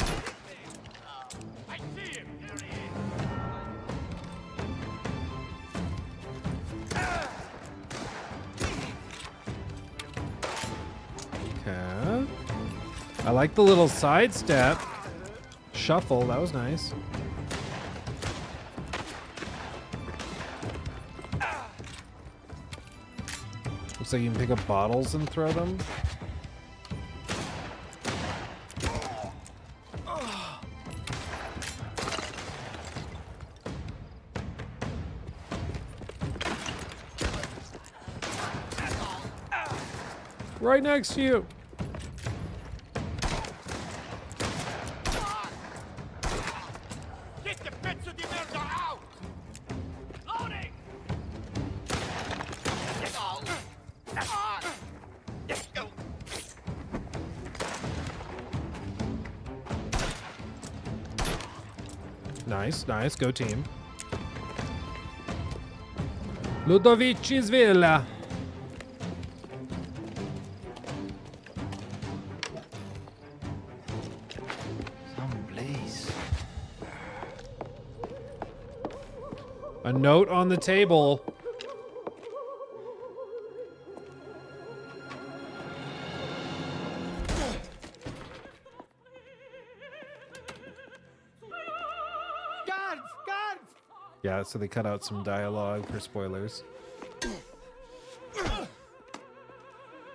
Okay. I like the little sidestep. Shuffle, that was nice. Looks like you can pick up bottles and throw them. Right next to you. Get the pezzo di merda out! Loading! Nice, nice. Go team. Ludovici's Villa. Someplace. A note on the table. Yeah, so they cut out some dialogue for spoilers.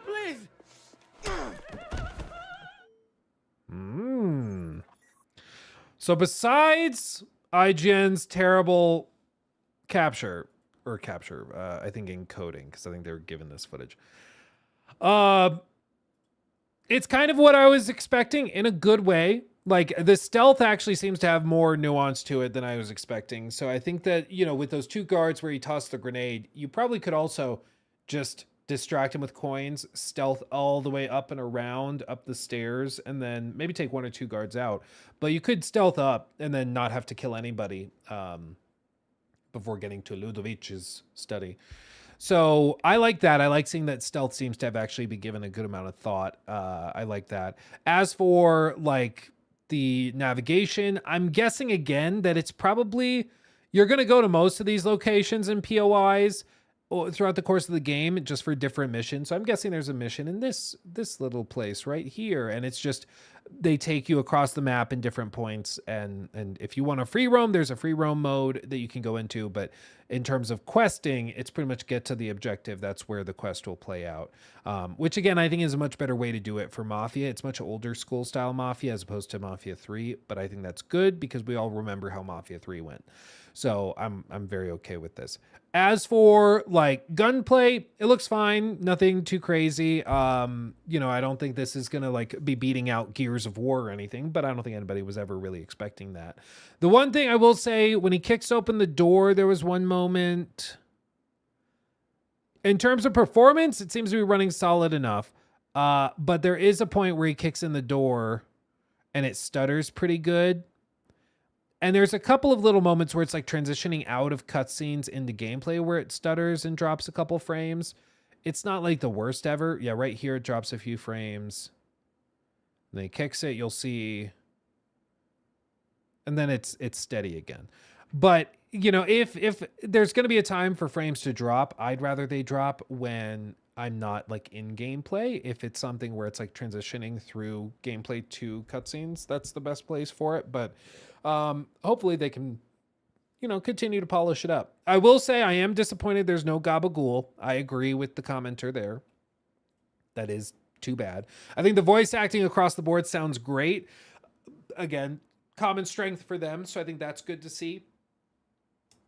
Please! So besides IGN's terrible capture, I think encoding, because I think they were given this footage. It's kind of what I was expecting in a good way. Like, the stealth actually seems to have more nuance to it than I was expecting. So I think that, you know, with those two guards where he tossed the grenade, you probably could also just distract him with coins, stealth all the way up and around up the stairs, and then maybe take one or two guards out. But you could stealth up and then not have to kill anybody before getting to Ludovic's study. So I like that. I like seeing that stealth seems to have actually been given a good amount of thought. I like that. As for like the navigation, I'm guessing again that it's probably, you're going to go to most of these locations and POIs throughout the course of the game just for different missions. So I'm guessing there's a mission in this little place right here, and it's just they take you across the map in different points, and if you want a free roam, there's a free roam mode that you can go into, but in terms of questing, it's pretty much get to the objective. That's where the quest will play out, which again I think is a much better way to do it for Mafia. It's much older school style Mafia as opposed to Mafia 3, but I think that's good because we all remember how Mafia 3 went. So I'm very okay with this. As for like gunplay, it looks fine. Nothing too crazy. You know, I don't think this is going to like be beating out Gears of War or anything, but I don't think anybody was ever really expecting that. The one thing I will say, when he kicks open the door, there was one moment. In terms of performance, it seems to be running solid enough. But there is a point where he kicks in the door and it stutters pretty good. And there's a couple of little moments where it's like transitioning out of cutscenes into gameplay where it stutters and drops a couple frames. It's not like the worst ever. Yeah, right here it drops a few frames. Then he kicks it, you'll see. And then it's steady again. But, you know, if there's going to be a time for frames to drop, I'd rather they drop when I'm not like in gameplay. If it's something where it's like transitioning through gameplay to cutscenes, that's the best place for it. But hopefully they can, you know, continue to polish it up. I will say I am disappointed there's no Gabagool. I agree with the commenter there. That is too bad. I think the voice acting across the board sounds great. Again, common strength for them, so I think that's good to see.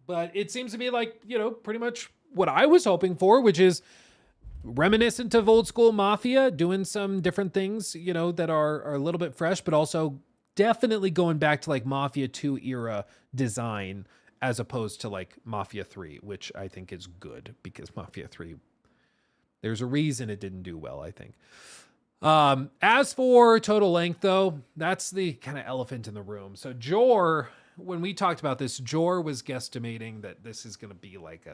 But it seems to be like, you know, pretty much what I was hoping for, which is reminiscent of old school Mafia, doing some different things, you know, that are a little bit fresh, but also definitely going back to like Mafia 2 era design as opposed to like Mafia 3, which I think is good because Mafia 3, there's a reason it didn't do well, I think. As for total length though, that's the kind of elephant in the room. So Jor, when we talked about this, Jor was guesstimating that this is going to be like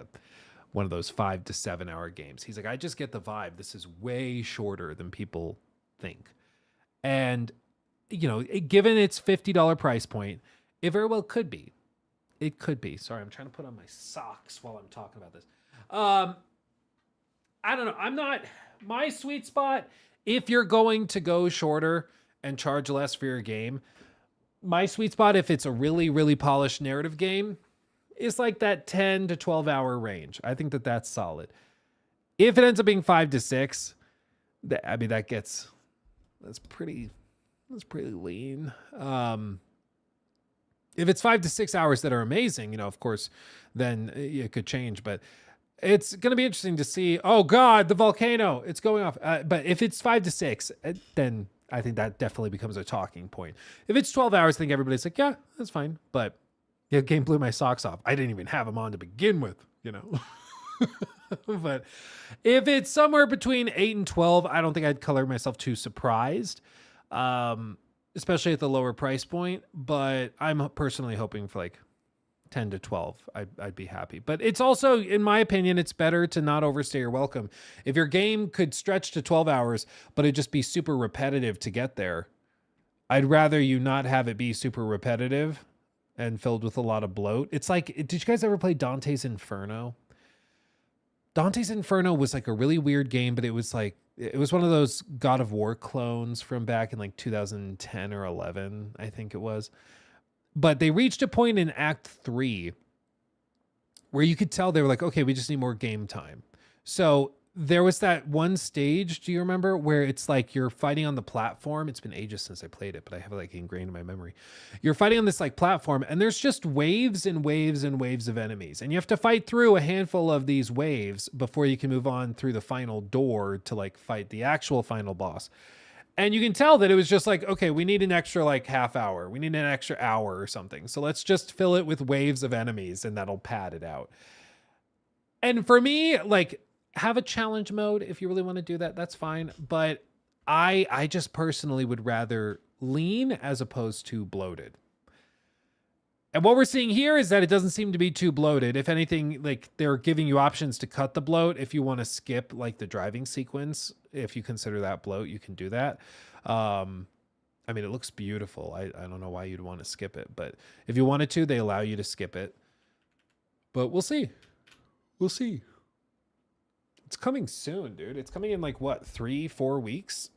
one of those 5 to 7 hour games. He's like, I just get the vibe. This is way shorter than people think. And you know, given its $50 price point, it very well could be. It could be. Sorry, I'm trying to put on my socks while I'm talking about this. I don't know. I'm not, my sweet spot, if you're going to go shorter and charge less for your game, my sweet spot, if it's a really, really polished narrative game, is like that 10 to 12 hour range. I think that that's solid. If it ends up being 5 to 6, I mean, that's pretty lean. If it's 5 to 6 hours that are amazing, you know, of course, then it could change. But It's going to be interesting to see. Oh God, the volcano, it's going off. But if it's 5 to 6, then I think that definitely becomes a talking point. If it's 12 hours, I think everybody's like, yeah, that's fine. But yeah, game blew my socks off. I didn't even have them on to begin with, you know. But if it's somewhere between 8 and 12, I don't think I'd color myself too surprised, especially at the lower price point. But I'm personally hoping for like 10 to 12. I'd be happy. But it's also, in my opinion, it's better to not overstay your welcome. If your game could stretch to 12 hours, but it'd just be super repetitive to get there, I'd rather you not have it be super repetitive and filled with a lot of bloat. It's like, did you guys ever play Dante's Inferno? Dante's Inferno was like a really weird game, but it was like, it was one of those God of War clones from back in like 2010 or 11, I think it was. But they reached a point in Act 3 where you could tell they were like, okay, we just need more game time. So there was that one stage, do you remember, where it's like you're fighting on the platform. It's been ages since I played it, but I have it like ingrained in my memory. You're fighting on this like platform, and there's just waves and waves and waves of enemies. And you have to fight through a handful of these waves before you can move on through the final door to like fight the actual final boss. And you can tell that it was just like, okay, we need an extra like half hour. We need an extra hour or something. So let's just fill it with waves of enemies and that'll pad it out. And for me, like, have a challenge mode if you really want to do that. That's fine. But I just personally would rather lean as opposed to bloated. And what we're seeing here is that it doesn't seem to be too bloated. If anything, like they're giving you options to cut the bloat. If you want to skip like the driving sequence, if you consider that bloat, you can do that. I mean, it looks beautiful. I don't know why you'd want to skip it, but if you wanted to, they allow you to skip it. But we'll see. We'll see. It's coming soon, dude. It's coming in like what, 3-4 weeks?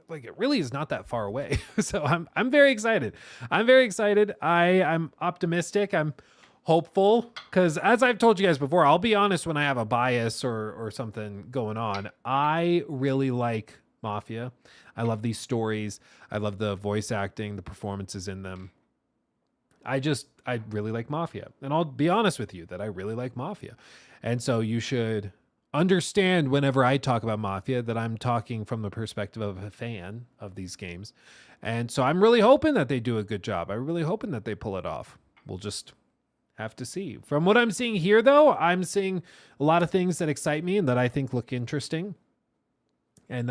Like it really is not that far away. So I'm very excited. I'm very excited. I'm optimistic. I'm hopeful because as I've told you guys before, I'll be honest when I have a bias or something going on. I really like Mafia. I love these stories. I love the voice acting, the performances in them. I really like Mafia. And I'll be honest with you that I really like Mafia. And so you should understand whenever I talk about Mafia that I'm talking from the perspective of a fan of these games. And so I'm really hoping that they do a good job. I'm really hoping that they pull it off. We'll just have to see. From what I'm seeing here, though, I'm seeing a lot of things that excite me and that I think look interesting. And,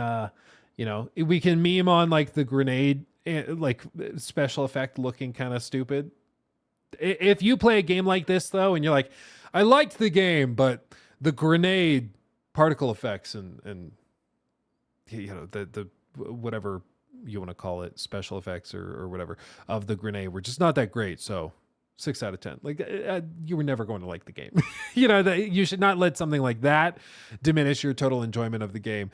you know, we can meme on like the grenade, like special effect looking kind of stupid. If you play a game like this, though, and you're like, I liked the game, but the grenade particle effects and you know, the whatever you want to call it, special effects or whatever of the grenade were just not that great. So 6 out of 10. Like you were never going to like the game. You know, you should not let something like that diminish your total enjoyment of the game.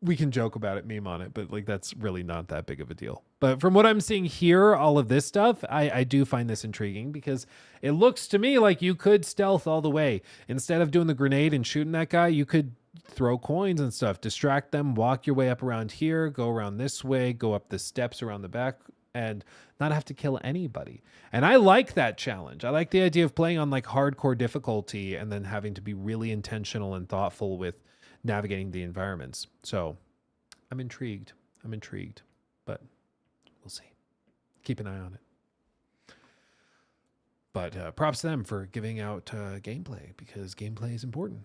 We can joke about it, meme on it, but like that's really not that big of a deal. But from what I'm seeing here, all of this stuff, I do find this intriguing because it looks to me like you could stealth all the way. Instead of doing the grenade and shooting that guy, you could throw coins and stuff, distract them, walk your way up around here, go around this way, go up the steps around the back, and not have to kill anybody. And I like that challenge. I like the idea of playing on like hardcore difficulty and then having to be really intentional and thoughtful with navigating the environments. So I'm intrigued. But we'll see. Keep an eye on it. But props to them for giving out gameplay because gameplay is important.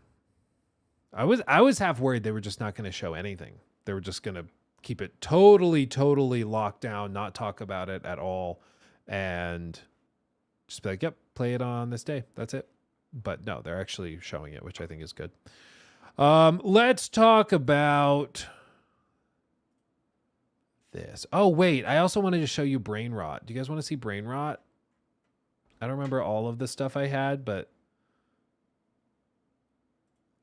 I was half worried they were just not going to show anything. They were just going to keep it totally locked down, not talk about it at all, and just be like, yep, play it on this day. That's it. But no, they're actually showing it, which I think is good. Let's talk about this. Oh, wait. I also wanted to show you Brain Rot. Do you guys want to see Brain Rot? I don't remember all of the stuff I had, but...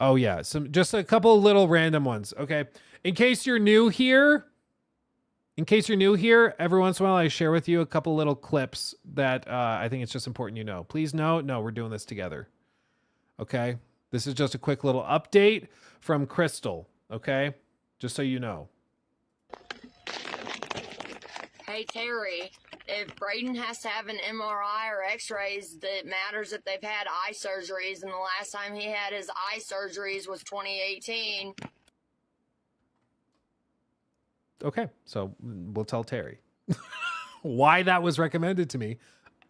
Oh, yeah. Just a couple of little random ones. Okay. In case you're new here, every once in a while I share with you a couple little clips that I think it's just important you know. Please know, no, we're doing this together. Okay? This is just a quick little update from Crystal, okay? Just so you know. Hey, Terry. if Braden has to have an MRI or x-rays, that matters if they've had eye surgeries, and the last time he had his eye surgeries was 2018. Okay, so we'll tell Terry. Why that was recommended to me,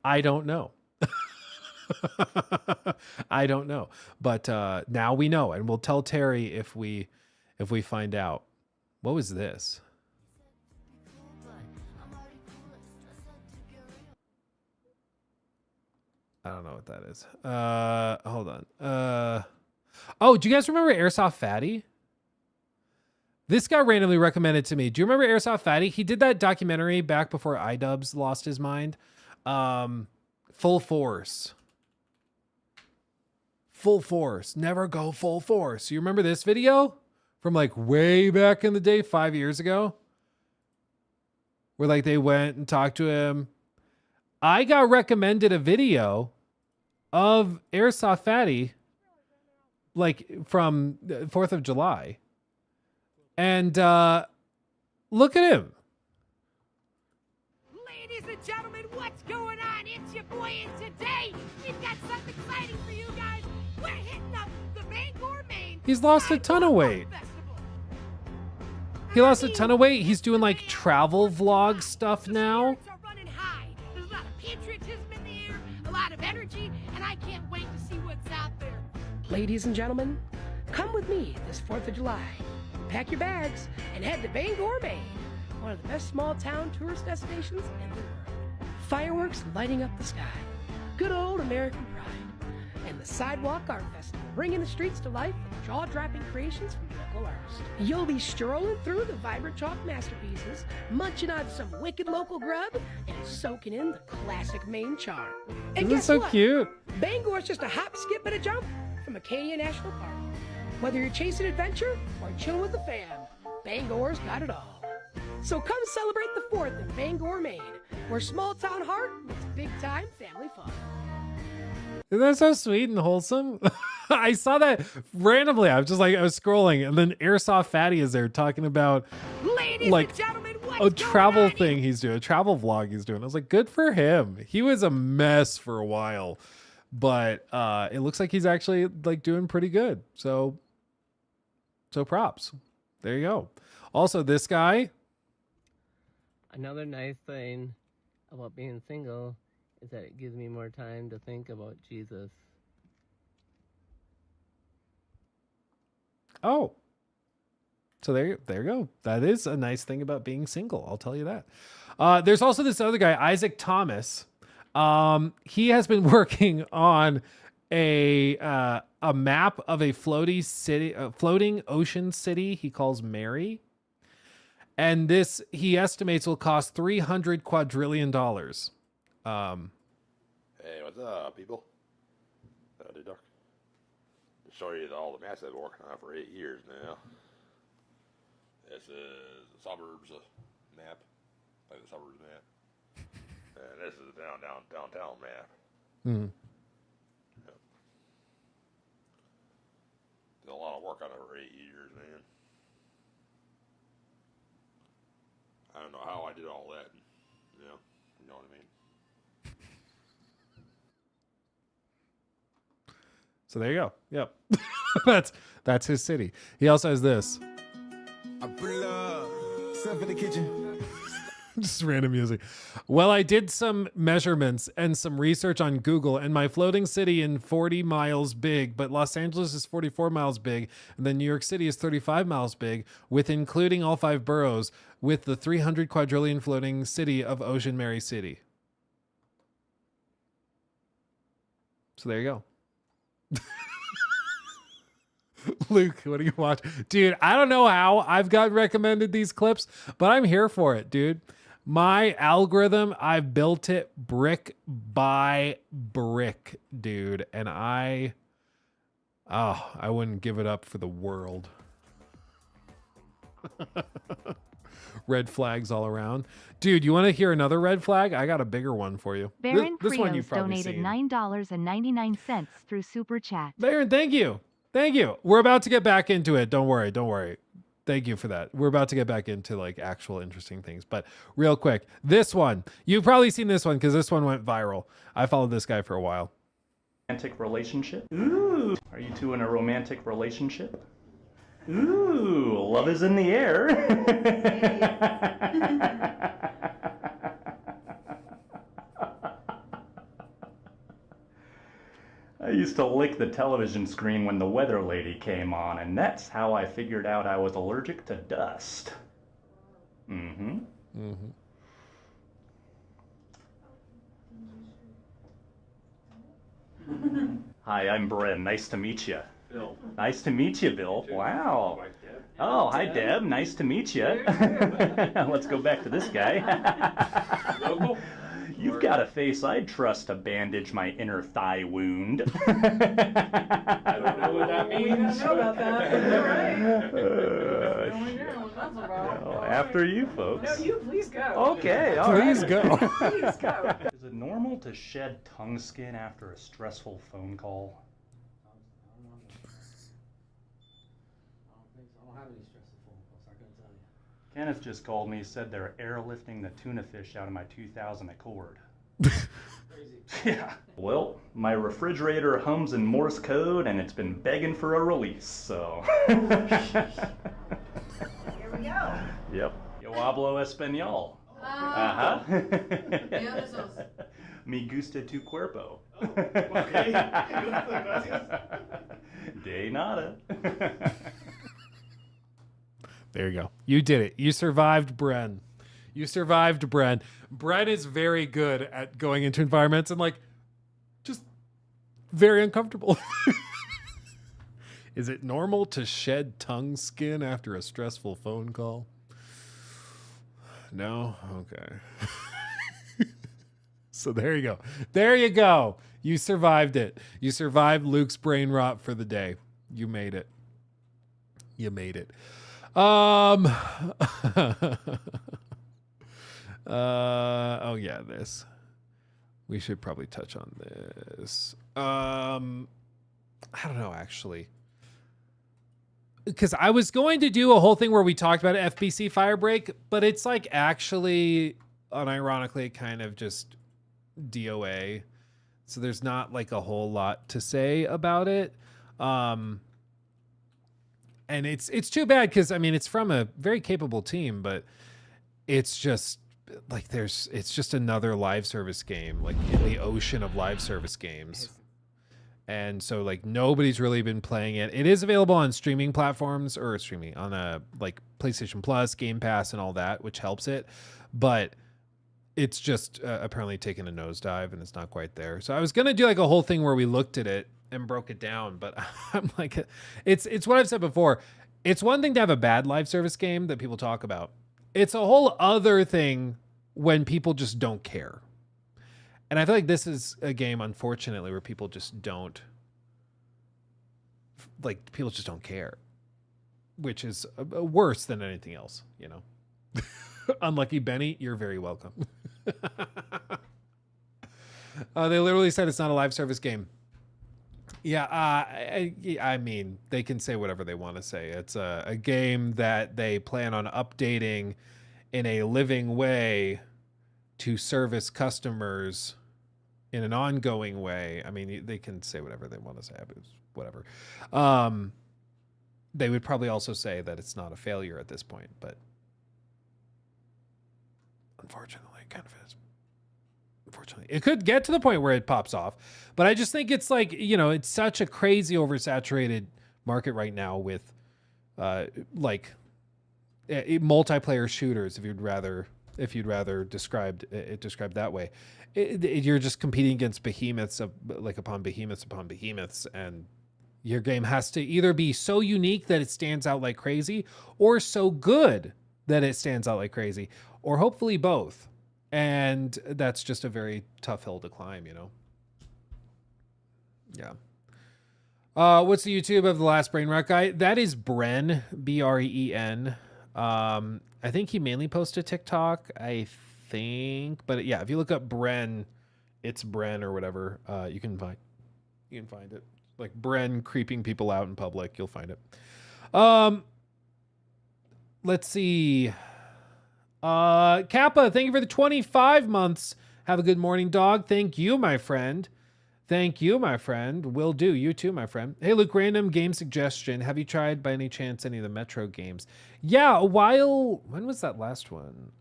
I don't know. I don't know. But now we know, and we'll tell Terry if we find out. What was this? I don't know what that is. Hold on. Oh, do you guys remember Airsoft Fatty? This got randomly recommended to me. Do you remember Airsoft Fatty? He did that documentary back before iDubbbz lost his mind. Full Force. Full Force. Never go full force. You remember this video? From like way back in the day, 5 years ago? Where like they went and talked to him. I got recommended a video of Airsoft Fatty like from 4th of July. And look at him. Ladies and gentlemen, what's going on? It's your boy, and today we've got something exciting for you guys. We're hitting up the Bangor, Maine. He's lost a ton of weight. He lost a ton of weight. He's doing like travel vlog stuff now. There's a lot of patriotism in the air, a lot of energy, and I can't wait to see what's out there. Ladies and gentlemen, come with me this 4th of July. Pack your bags and head to Bangor, Maine, one of the best small-town tourist destinations in the world. Fireworks lighting up the sky, good old American pride, and the Sidewalk Art Festival, bringing the streets to life with jaw-dropping creations from local artists. You'll be strolling through the vibrant chalk masterpieces, munching on some wicked local grub, and soaking in the classic Maine charm. And This is so cute. Bangor's just a hop, skip, and a jump from Acadia National Park. Whether you're chasing adventure or chilling with the fam, Bangor's got it all. So come celebrate the 4th in Bangor, Maine, where small town heart meets big time family fun. Isn't that so sweet and wholesome? I saw that randomly. I was scrolling, and then Airsoft Fatty is there talking about Ladies like and gentlemen, a travel thing he's doing, a travel vlog he's doing. I was like, good for him. He was a mess for a while, but it looks like he's actually like doing pretty good. So props. There you go. Also, this guy. Another nice thing about being single is that it gives me more time to think about Jesus. Oh. So there you go. That is a nice thing about being single. I'll tell you that. There's also this other guy, Isaac Thomas. He has been working on a map of a floating ocean city he calls Mary. And this, he estimates, will cost $300 quadrillion. Hey, what's up, people? Howdy, Doc. To show you all the maps I've been working on for 8 years now. This is the suburbs map, like the suburbs map. And this is the downtown map. Mm-hmm. Yep. Did a lot of work on it for 8 years, man. I don't know how I did all that. You know what I mean? So there you go. Yep. that's his city. He also has this. I pull up, stuff in the kitchen. Just random music. Well, I did some measurements and some research on Google, and my floating city in 40 miles big, but Los Angeles is 44 miles big, and then New York City is 35 miles big, with including all 5 boroughs, with the 300 quadrillion floating city of Ocean Mary City. So there you go. Luke, what do you watch? Dude, I don't know how I've got recommended these clips, but I'm here for it, dude. My algorithm, I've built it brick by brick, dude. And I wouldn't give it up for the world. Red flags all around. Dude, you want to hear another red flag? I got a bigger one for you. Baron this one Prios you've probably donated seen. $9.99 through Super Chat. Baron, thank you. Thank you. We're about to get back into it. Don't worry. Thank you for that. We're about to get back into like actual interesting things, but real quick, this one, you've probably seen this one because this one went viral. I followed this guy for a while. Romantic relationship? Ooh. Are you two in a romantic relationship? Ooh, love is in the air. I used to lick the television screen when the weather lady came on, and that's how I figured out I was allergic to dust. Mm-hmm. Mm-hmm. Hi, I'm Bren. Nice to meet you. Bill. Nice to meet you, Bill. Wow. Oh, hi, Deb. Nice to meet you. Let's go back to this guy. You've got a face I'd trust to bandage my inner thigh wound. I don't know what that means. I don't know about that. After you, folks. No, you please go. Okay, all right. Please go. Please go. Is it normal to shed tongue skin after a stressful phone call? Kenneth just called me, said they're airlifting the tuna fish out of my 2000 Accord. Yeah. Well, my refrigerator hums in Morse code and it's been begging for a release, so. Here we go. Yep. Yo hablo español. Uh-huh. Me gusta tu cuerpo. Okay. De nada. There you go. You did it. You survived Bren. You survived Bren. Bren is very good at going into environments and like just very uncomfortable. Is it normal to shed tongue skin after a stressful phone call? No? Okay. So there you go. There you go. You survived it. You survived Luke's brain rot for the day. You made it. You made it. Oh yeah, this. We should probably touch on this. I don't know, actually. Because I was going to do a whole thing where we talked about FBC Firebreak, but it's like actually, unironically, kind of just DOA. So there's not like a whole lot to say about it. And it's too bad because I mean it's from a very capable team, but it's just like it's just another live service game like in the ocean of live service games. And so like nobody's really been playing it. It is available on streaming platforms or streaming on a like PlayStation Plus, Game Pass and all that, which helps it. But it's just apparently taken a nosedive and it's not quite there. So I was going to do like a whole thing where we looked at it and broke it down, but I'm like, it's what I've said before. It's one thing to have a bad live service game that people talk about. It's a whole other thing when people just don't care. And I feel like this is a game, unfortunately, where people just don't care, which is worse than anything else, you know. Unlucky Benny, you're very welcome. They literally said it's not a live service game. Yeah, I mean, they can say whatever they want to say. It's a game that they plan on updating in a living way to service customers in an ongoing way. I mean, they can say whatever they want to say, but whatever. They would probably also say that it's not a failure at this point, but unfortunately, it kind of is. Unfortunately, it could get to the point where it pops off, but I just think it's like, you know, it's such a crazy oversaturated market right now with like multiplayer shooters. If you'd rather describe it that way, you're just competing against behemoths upon behemoths, and your game has to either be so unique that it stands out like crazy, or so good that it stands out like crazy, or hopefully both. And that's just a very tough hill to climb, you know? Yeah. What's the YouTube of the last brain rot guy? That is Bren, Bren. I think he mainly posts to TikTok, I think. But yeah, if you look up Bren, it's Bren or whatever, you can find it. Like Bren creeping people out in public, you'll find it. let's see. Kappa, thank you for the 25 months. Have a good morning, dog. Thank you, my friend. Thank you, my friend. Will do. You too, my friend. Hey, Luke, random game suggestion. Have you tried by any chance any of the Metro games? Yeah, a while. When was that last one?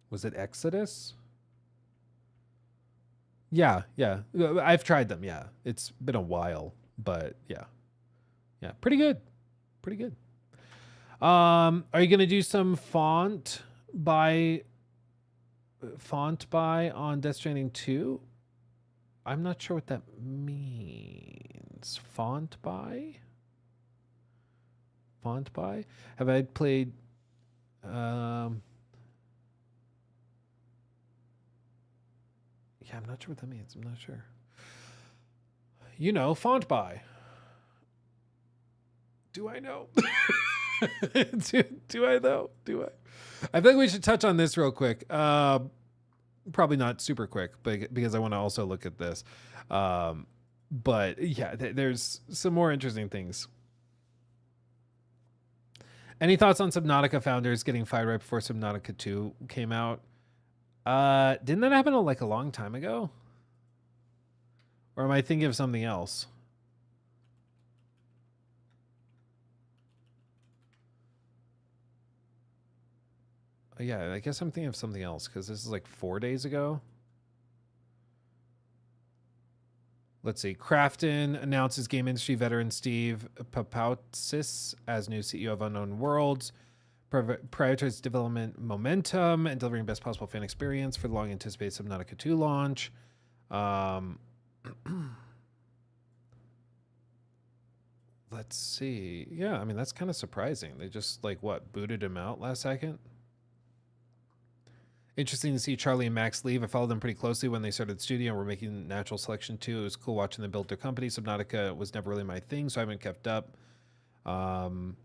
Was it Exodus? Yeah. I've tried them. Yeah. It's been a while, but yeah. Yeah. Pretty good. Pretty good. Are you going to do some font by on Death Stranding 2? I'm not sure what that means. Font by? Have I played yeah, I'm not sure what that means. I'm not sure. You know, font by. Do I know? do I know? Do I? I think we should touch on this real quick. Probably not super quick, but because I want to also look at this. But yeah, there's some more interesting things. Any thoughts on Subnautica founders getting fired right before Subnautica 2 came out? Didn't that happen like a long time ago? Or am I thinking of something else? Yeah, I guess I'm thinking of something else because this is like 4 days ago. Let's see. Crafton announces game industry veteran Steve Papautsis as new CEO of Unknown Worlds. Prioritizes development momentum and delivering best possible fan experience for the long anticipated Subnautica 2 launch. Let's see. Yeah, I mean, that's kind of surprising. They just like booted him out last second. Interesting to see Charlie and Max leave. I followed them pretty closely when they started the studio and were making Natural Selection 2. It was cool watching them build their company. Subnautica was never really my thing, so I haven't kept up. None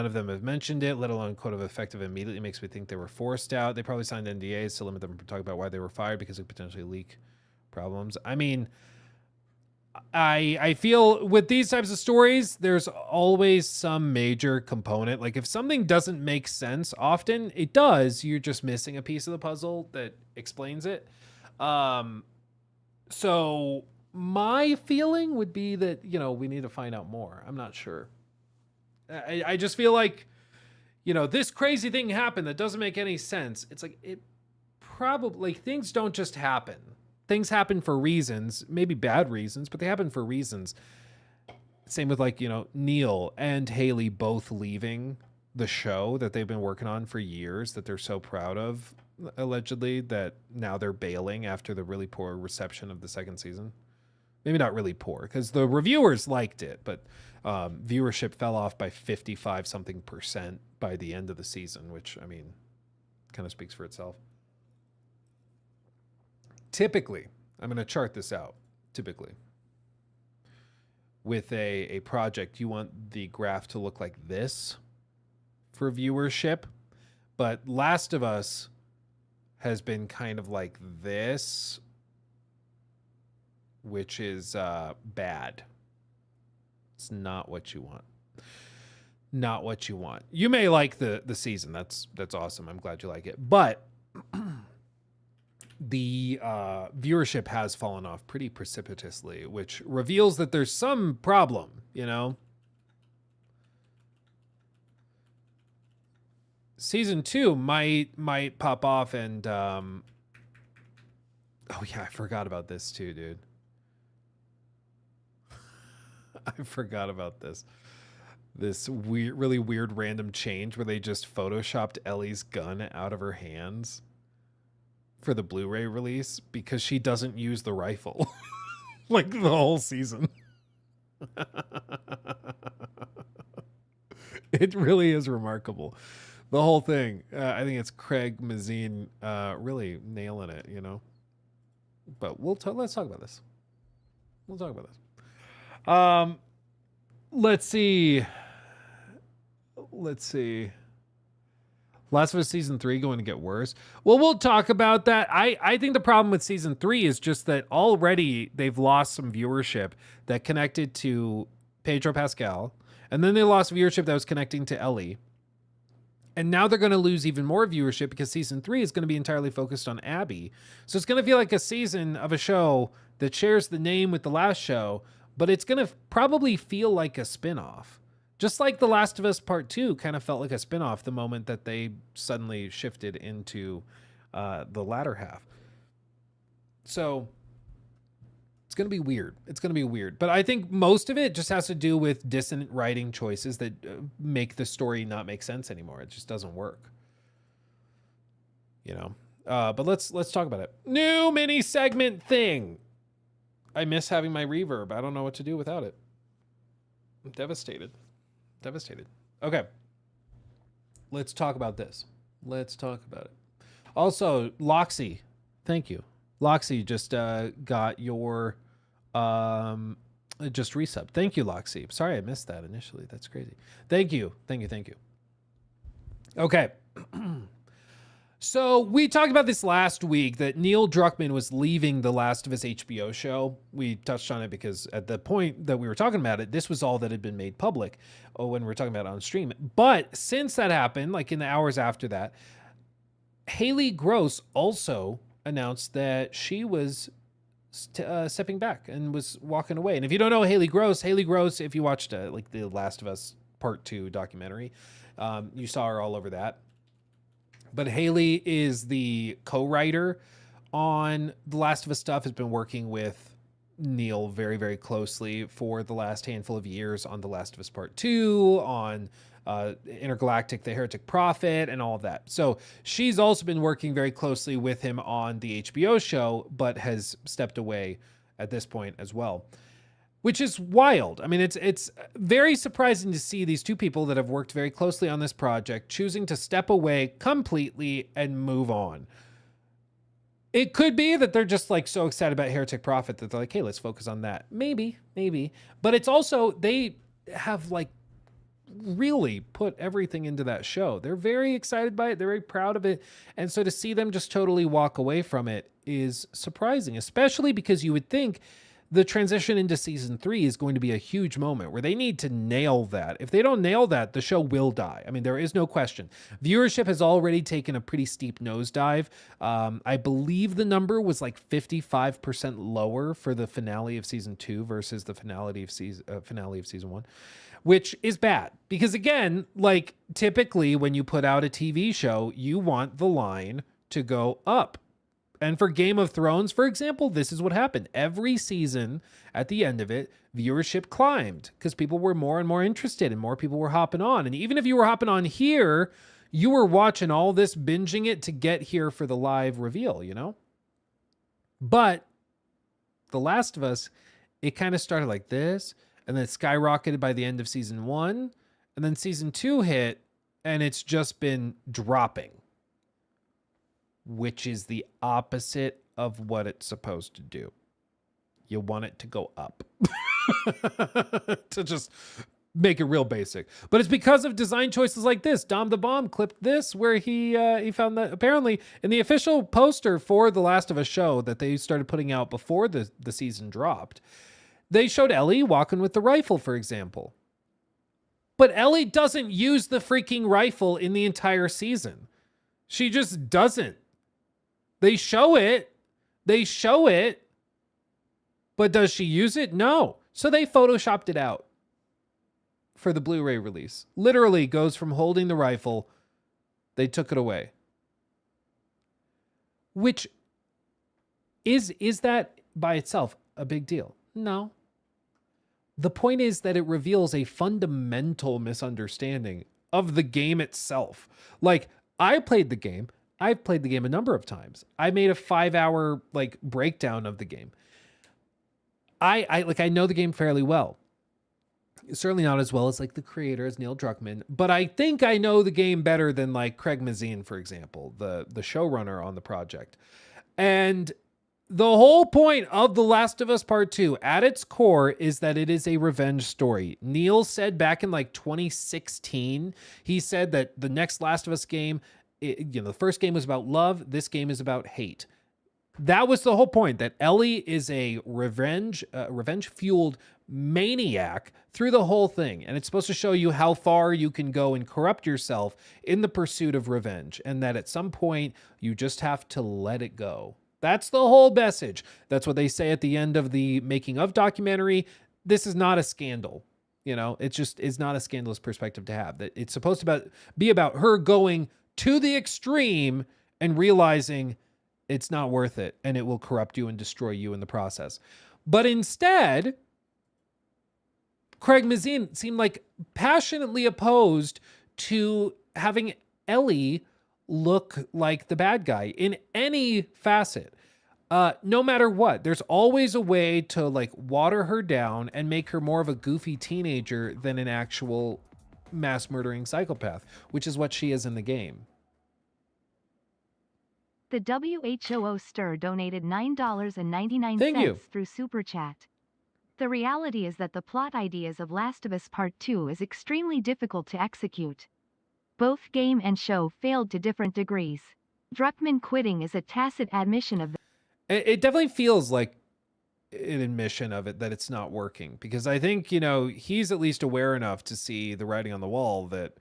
of them have mentioned it, let alone Code of Effective immediately makes me think they were forced out. They probably signed NDAs to limit them from talking about why they were fired because it could potentially leak problems. I mean, I feel with these types of stories, there's always some major component. Like if something doesn't make sense, often it does. You're just missing a piece of the puzzle that explains it. So my feeling would be that, we need to find out more. I'm not sure. I just feel like, this crazy thing happened that doesn't make any sense. It's like, it probably, things don't just happen. Things happen for reasons, maybe bad reasons, but they happen for reasons. Same with Neil and Haley both leaving the show that they've been working on for years that they're so proud of, allegedly, that now they're bailing after the really poor reception of the second season. Maybe not really poor because the reviewers liked it, but viewership fell off by 55% by the end of the season, which, I mean, kind of speaks for itself. Typically, I'm going to chart this out. Typically, with a project, you want the graph to look like this for viewership, but Last of Us has been kind of like this, which is bad. It's not what you want. Not what you want. You may like the season. That's awesome. I'm glad you like it. But the viewership has fallen off pretty precipitously, which reveals that there's some problem, Season 2 might pop off and oh yeah, I forgot about this too, dude. I forgot about this. This weird, really weird random change where they just photoshopped Ellie's gun out of her hands for the Blu-ray release because she doesn't use the rifle like the whole season. It really is remarkable. The whole thing. I think it's Craig Mazin really nailing it, But let's talk about this. We'll talk about this. Let's see. Last of Us Season 3 going to get worse. Well, we'll talk about that. I think the problem with Season 3 is just that already they've lost some viewership that connected to Pedro Pascal And then they lost viewership that was connecting to Ellie. And now they're going to lose even more viewership because season 3 is going to be entirely focused on Abby. So it's going to feel like a season of a show that shares the name with the last show, but it's going to probably feel like a spinoff. Just like The Last of Us Part 2 kind of felt like a spinoff the moment that they suddenly shifted into the latter half. So it's going to be weird. It's going to be weird. But I think most of it just has to do with dissonant writing choices that make the story not make sense anymore. It just doesn't work. You know? But let's talk about it. New mini segment thing. I miss having my reverb. I don't know what to do without it. I'm devastated. Okay. Let's talk about this. Let's talk about it. Also, Loxy. Thank you. Loxy just got your just resub. Thank you, Loxy. Sorry I missed that initially. That's crazy. Thank you. Okay. So we talked about this last week that Neil Druckmann was leaving the Last of Us HBO show. We touched on it because at the point that we were talking about it, this was all that had been made public when we were talking about it on stream. But since that happened, like in the hours after that, Haley Gross also announced that she was stepping back and was walking away. And if you don't know Haley Gross, if you watched like the Last of Us Part 2 documentary, you saw her all over that. But Haley is the co-writer on The Last of Us stuff, has been working with Neil very, very closely for the last handful of years on The Last of Us Part 2, on Intergalactic, The Heretic Prophet, and all of that. So she's also been working very closely with him on the HBO show, but has stepped away at this point as well. Which is wild. I mean, it's very surprising to see these two people that have worked very closely on this project choosing to step away completely and move on. It could be that they're just like so excited about Heretic Prophet that they're like, hey, let's focus on that. Maybe. But it's also, they have like really put everything into that show. They're very excited by it. They're very proud of it. And so to see them just totally walk away from it is surprising, especially because you would think the transition into season 3 is going to be a huge moment where they need to nail that. If they don't nail that, the show will die. I mean, there is no question. Viewership has already taken a pretty steep nosedive. I believe the number was like 55% lower for the finale of season 2 versus the finale of season 1, which is bad because again, like typically when you put out a TV show, you want the line to go up. And for Game of Thrones, for example, this is what happened. Every season, at the end of it, viewership climbed because people were more and more interested and more people were hopping on. And even if you were hopping on here, you were watching all this, binging it to get here for the live reveal, you know? But The Last of Us, it kind of started like this, and then it skyrocketed by the end of season 1, and then season 2 hit, and it's just been dropping, which is the opposite of what it's supposed to do. You want it to go up. To just make it real basic. But it's because of design choices like this. Dom the Bomb clipped this where he found that apparently in the official poster for The Last of Us show that they started putting out before the season dropped, they showed Ellie walking with the rifle, for example. But Ellie doesn't use the freaking rifle in the entire season. She just doesn't. They show it, but does she use it? No. So they photoshopped it out for the Blu-ray release. Literally goes from holding the rifle, they took it away. Which is that by itself a big deal? No. The point is that it reveals a fundamental misunderstanding of the game itself. Like, I played the game. I've played the game a number of times. I made a 5-hour like breakdown of the game. I know the game fairly well. Certainly not as well as like the creator, as Neil Druckmann, but I think I know the game better than like Craig Mazin, for example, the showrunner on the project. And the whole point of The Last of Us Part 2 at its core is that it is a revenge story. Neil said back in like 2016, he said that the next Last of Us game, the first game was about love. This game is about hate. That was the whole point, that Ellie is a revenge-fueled maniac through the whole thing. And it's supposed to show you how far you can go and corrupt yourself in the pursuit of revenge. And that at some point, you just have to let it go. That's the whole message. That's what they say at the end of the making of documentary. This is not a scandal. You know, it just is not a scandalous perspective to have. That it's supposed to be about her going to the extreme and realizing it's not worth it and it will corrupt you and destroy you in the process. But instead, Craig Mazin seemed like passionately opposed to having Ellie look like the bad guy in any facet. No matter what, there's always a way to like water her down and make her more of a goofy teenager than an actual mass murdering psychopath, which is what she is in the game. The WHOO Stir donated $9.99 Thank you. through Super Chat. The reality is that the plot ideas of Last of Us Part 2 is extremely difficult to execute. Both game and show failed to different degrees. Druckmann quitting is a tacit admission of It definitely feels like an admission of it that it's not working, because I think, you know, he's at least aware enough to see the writing on the wall that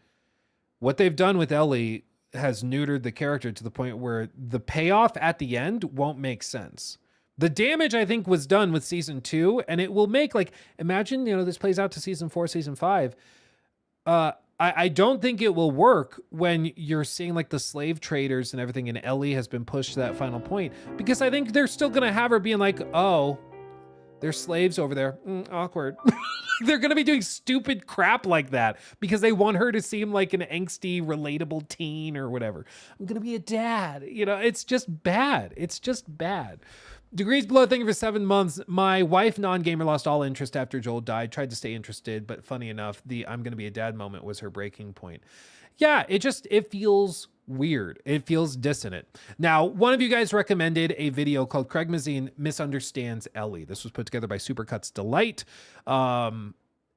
what they've done with Ellie has neutered the character to the point where the payoff at the end won't make sense. The damage, I think, was done with season 2, and it will make, like, imagine, you know, this plays out to season 4, season 5. I don't think it will work when you're seeing like the slave traders and everything, and Ellie has been pushed to that final point, because I think they're still going to have her being like, oh, there's slaves over there. Awkward. They're going to be doing stupid crap like that because they want her to seem like an angsty, relatable teen or whatever. I'm going to be a dad. You know, it's just bad. It's just bad. Degrees Below, thank you for 7 months. My wife, non-gamer, lost all interest after Joel died. Tried to stay interested, but funny enough, the I'm going to be a dad moment was her breaking point. Yeah, it feels weird. It feels dissonant. Now, one of you guys recommended a video called Craig Mazin Misunderstands Ellie. This was put together by Supercuts Delight,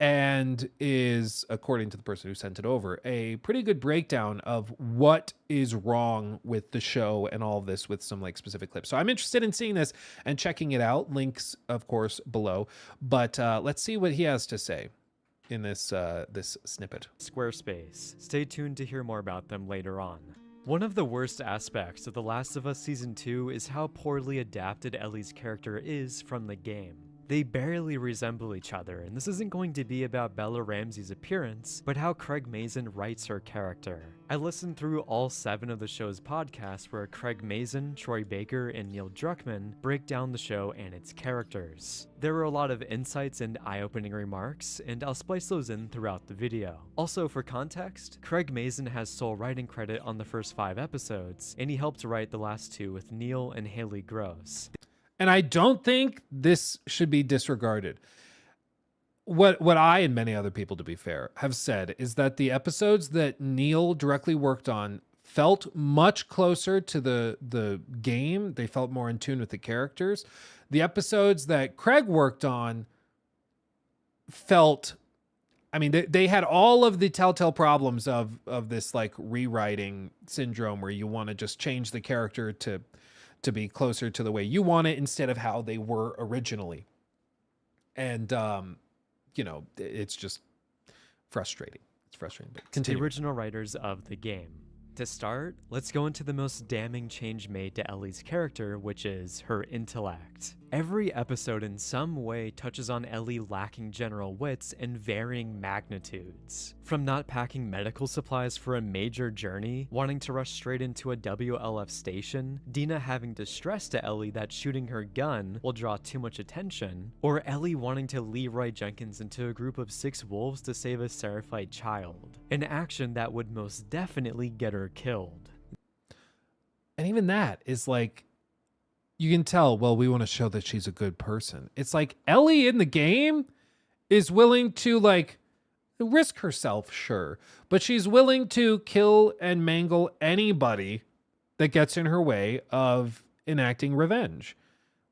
and is, according to the person who sent it over, a pretty good breakdown of what is wrong with the show and all of this with some like specific clips. So I'm interested in seeing this and checking it out. Links, of course, below. But let's see what he has to say in this this snippet. Squarespace. Stay tuned to hear more about them later on. One of the worst aspects of The Last of Us Season 2 is how poorly adapted Ellie's character is from the game. They barely resemble each other, and this isn't going to be about Bella Ramsey's appearance, but how Craig Mazin writes her character. I listened through all 7 of the show's podcasts where Craig Mazin, Troy Baker, and Neil Druckmann break down the show and its characters. There were a lot of insights and eye-opening remarks, and I'll splice those in throughout the video. Also, for context, Craig Mazin has sole writing credit on the first 5 episodes, and he helped write the last 2 with Neil and Haley Gross. And I don't think this should be disregarded. What I and many other people, to be fair, have said is that the episodes that Neil directly worked on felt much closer to the game. They felt more in tune with the characters. The episodes that Craig worked on felt, I mean, they had all of the telltale problems of this like rewriting syndrome where you want to just change the character to be closer to the way you want it instead of how they were originally. And, you know, it's just frustrating. It's frustrating, but continue. The original writers of the game. To start, let's go into the most damning change made to Ellie's character, which is her intellect. Every episode in some way touches on Ellie lacking general wits in varying magnitudes. From not packing medical supplies for a major journey, wanting to rush straight into a WLF station, Dina having to stress to Ellie that shooting her gun will draw too much attention, or Ellie wanting to Leroy Jenkins into a group of 6 wolves to save a Seraphite child. An action that would most definitely get her killed. And even that is like, you can tell, well, we want to show that she's a good person. It's like Ellie in the game is willing to like risk herself, sure, but she's willing to kill and mangle anybody that gets in her way of enacting revenge,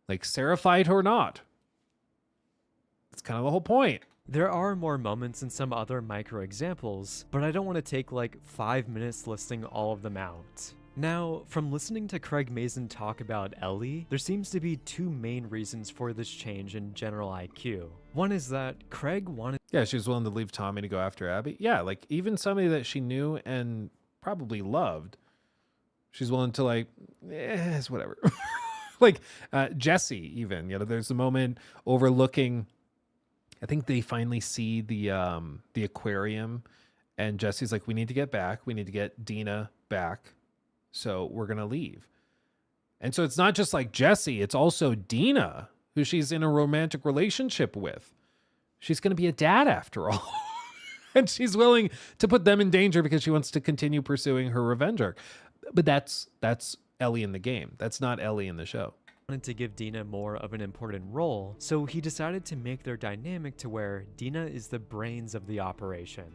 like Seraphite or not. That's kind of the whole point. There are more moments in some other micro examples, but I don't want to take like 5 minutes listing all of them out. Now, from listening to Craig Mazin talk about Ellie, there seems to be two main reasons for this change in general IQ. One is that Craig wanted... Yeah, she was willing to leave Tommy to go after Abby. Yeah, like even somebody that she knew and probably loved, she's willing to like, it's whatever. Like Jesse even, you know, there's a moment overlooking, I think they finally see the aquarium, and Jesse's like, we need to get back. We need to get Dina back. So we're going to leave. And so it's not just like Jesse, it's also Dina, who she's in a romantic relationship with. She's going to be a dad after all. And she's willing to put them in danger because she wants to continue pursuing her revenge arc. But that's Ellie in the game. That's not Ellie in the show. Wanted to give Dina more of an important role, so he decided to make their dynamic to where Dina is the brains of the operation.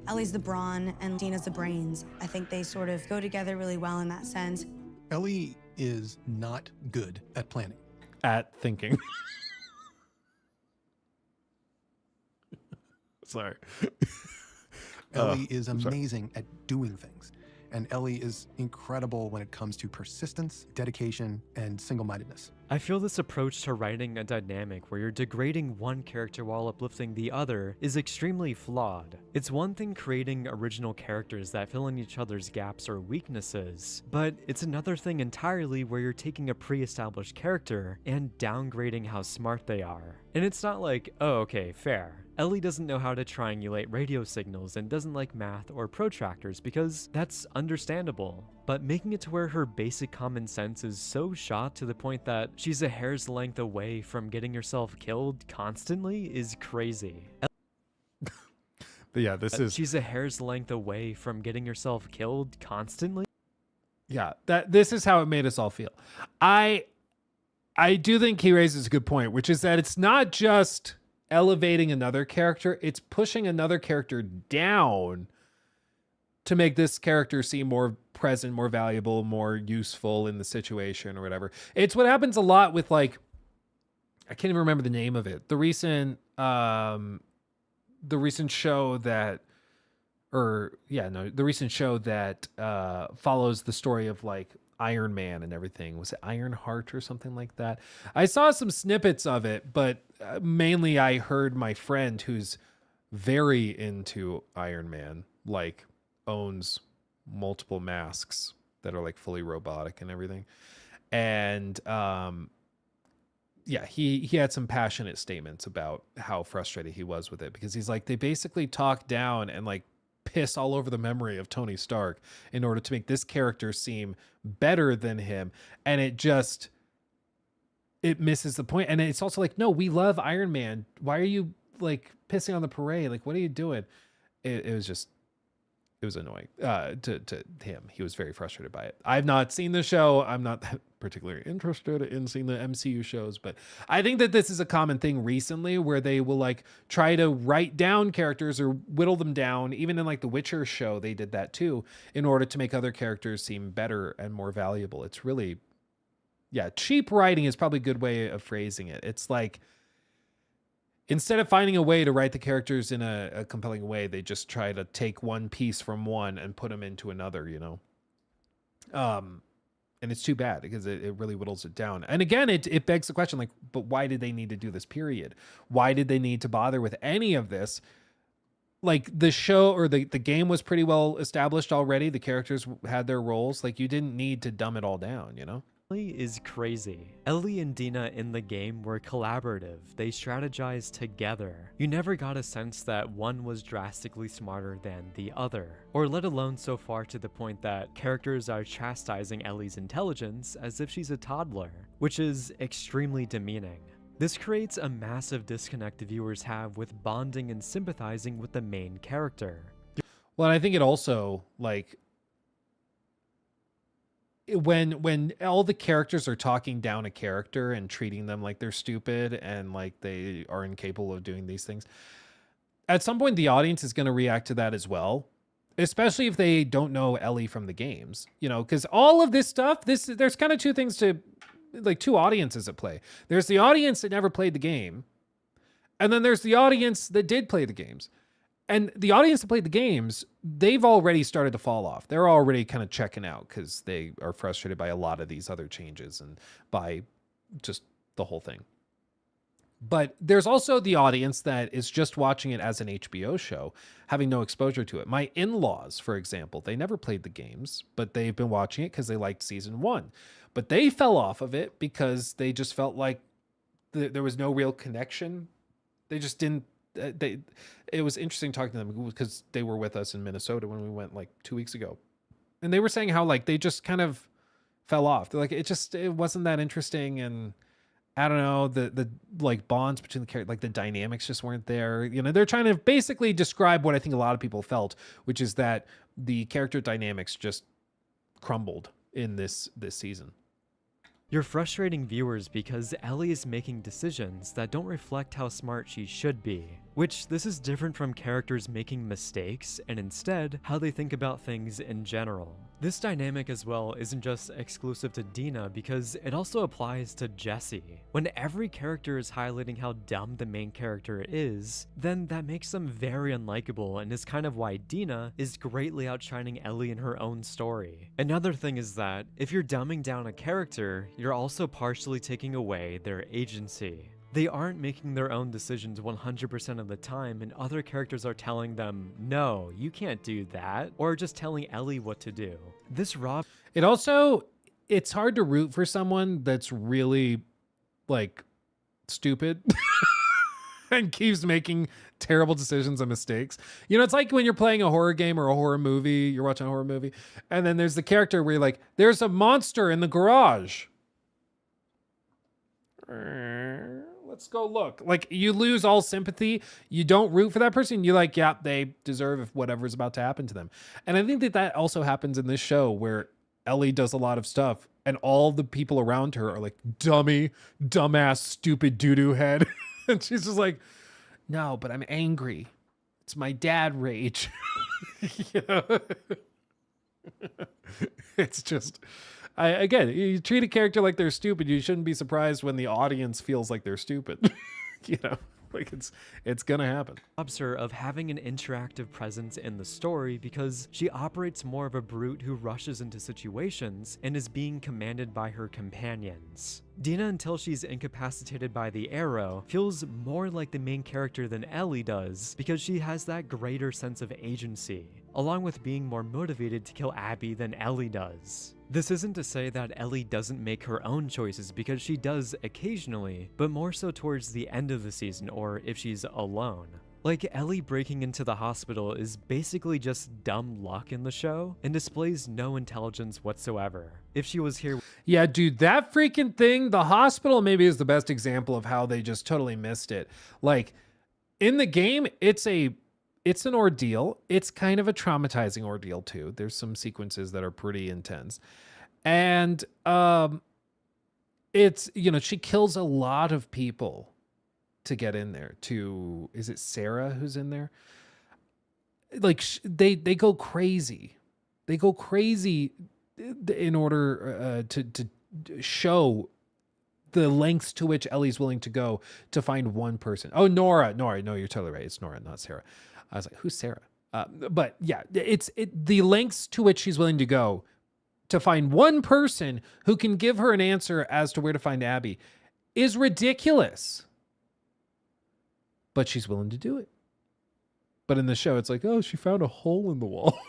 Ellie's the brawn and Dina's the brains. I think they sort of go together really well in that sense. Ellie is not good at planning. At thinking. Sorry. Ellie is amazing at doing things. And Ellie is incredible when it comes to persistence, dedication, and single-mindedness. I feel this approach to writing a dynamic where you're degrading one character while uplifting the other is extremely flawed. It's one thing creating original characters that fill in each other's gaps or weaknesses, but it's another thing entirely where you're taking a pre-established character and downgrading how smart they are. And it's not like, oh, okay, fair. Ellie doesn't know how to triangulate radio signals and doesn't like math or protractors because that's understandable. But making it to where her basic common sense is so shot to the point that she's a hair's length away from getting herself killed constantly is crazy. But yeah, she's a hair's length away from getting herself killed constantly. Yeah, this is how it made us all feel. I do think he raises a good point, which is that it's not just elevating another character, it's pushing another character down to make this character seem more present, more valuable, more useful in the situation or whatever. It's what happens a lot with, like, I can't even remember the name of it. The recent show that follows the story of like Iron Man and everything. Was it Iron Heart or something like that? I saw some snippets of it, but mainly I heard my friend who's very into Iron Man, like owns multiple masks that are like fully robotic and everything. And yeah, he had some passionate statements about how frustrated he was with it, because he's like, they basically talk down and like piss all over the memory of Tony Stark in order to make this character seem better than him. And it misses the point. And it's also like, no, we love Iron Man. Why are you like pissing on the parade? Like, what are you doing? It was annoying to him. He was very frustrated by it. I've not seen the show. I'm not particularly interested in seeing the MCU shows, but I think that this is a common thing recently where they will like try to write down characters or whittle them down. Even in like the Witcher show, they did that too, in order to make other characters seem better and more valuable. It's really, yeah, cheap writing is probably a good way of phrasing it. It's like, instead of finding a way to write the characters in a compelling way, they just try to take one piece from one and put them into another, you know? And it's too bad because it really whittles it down. And again, it begs the question, like, but why did they need to do this, period? Why did they need to bother with any of this? Like, the show or the game was pretty well established already. The characters had their roles. Like, you didn't need to dumb it all down, you know? Is crazy. Ellie and Dina in the game were collaborative. They strategized together. You never got a sense that one was drastically smarter than the other, or let alone so far to the point that characters are chastising Ellie's intelligence as if she's a toddler, which is extremely demeaning. This creates a massive disconnect viewers have with bonding and sympathizing with the main character. Well, and I think it also, like, when all the characters are talking down a character and treating them like they're stupid and like they are incapable of doing these things, at some point the audience is going to react to that as well, especially if they don't know Ellie from the games, you know, because all of this stuff, there's kind of two audiences at play. There's the audience that never played the game, and then there's the audience that did play the games. And the audience that played the games, they've already started to fall off. They're already kind of checking out because they are frustrated by a lot of these other changes and by just the whole thing. But there's also the audience that is just watching it as an HBO show, having no exposure to it. My in-laws, for example, they never played the games, but they've been watching it because they liked season 1. But they fell off of it because they just felt like there was no real connection. They just didn't. It was interesting talking to them because they were with us in Minnesota when we went like 2 weeks ago, and they were saying how like they just kind of fell off. They're like it wasn't that interesting, and I don't know, the like bonds between the characters, like the dynamics just weren't there. You know, they're trying to basically describe what I think a lot of people felt, which is that the character dynamics just crumbled in this season. You're frustrating viewers because Ellie is making decisions that don't reflect how smart she should be, which this is different from characters making mistakes and instead how they think about things in general. This dynamic as well isn't just exclusive to Dina because it also applies to Jesse. When every character is highlighting how dumb the main character is, then that makes them very unlikable and is kind of why Dina is greatly outshining Ellie in her own story. Another thing is that if you're dumbing down a character, you're also partially taking away their agency. They aren't making their own decisions 100% of the time, and other characters are telling them, no, you can't do that, or just telling Ellie what to do. This it's hard to root for someone that's really, like, stupid and keeps making terrible decisions and mistakes. You know, it's like when you're playing a horror game or a horror movie, you're watching a horror movie, and then there's the character where you're like, there's a monster in the garage. Let's go look. Like, you lose all sympathy. You don't root for that person. You're like, yeah, they deserve whatever's about to happen to them. And I think that also happens in this show where Ellie does a lot of stuff and all the people around her are like, dumbass, stupid doo-doo head. And she's just like, no, but I'm angry. It's my dad rage. You know? It's just... Again, you treat a character like they're stupid, you shouldn't be surprised when the audience feels like they're stupid. You know, like it's gonna happen. Robs her of having an interactive presence in the story because she operates more of a brute who rushes into situations and is being commanded by her companions. Dina, until she's incapacitated by the arrow, feels more like the main character than Ellie does because she has that greater sense of agency, along with being more motivated to kill Abby than Ellie does. This isn't to say that Ellie doesn't make her own choices because she does occasionally, but more so towards the end of the season or if she's alone. Like, Ellie breaking into the hospital is basically just dumb luck in the show and displays no intelligence whatsoever. If she was here... Yeah, dude, that freaking thing, the hospital maybe is the best example of how they just totally missed it. Like, in the game, it's an ordeal. It's kind of a traumatizing ordeal too. There's some sequences that are pretty intense. And it's, you know, she kills a lot of people to get in there. Is it Sarah who's in there? Like, they go crazy. They go crazy in order to show the lengths to which Ellie's willing to go to find one person. Oh, Nora. No, you're totally right. It's Nora, not Sarah. I was like, who's Sarah? But yeah, it's the lengths to which she's willing to go to find one person who can give her an answer as to where to find Abby is ridiculous. But she's willing to do it. But in the show, it's like, oh, she found a hole in the wall.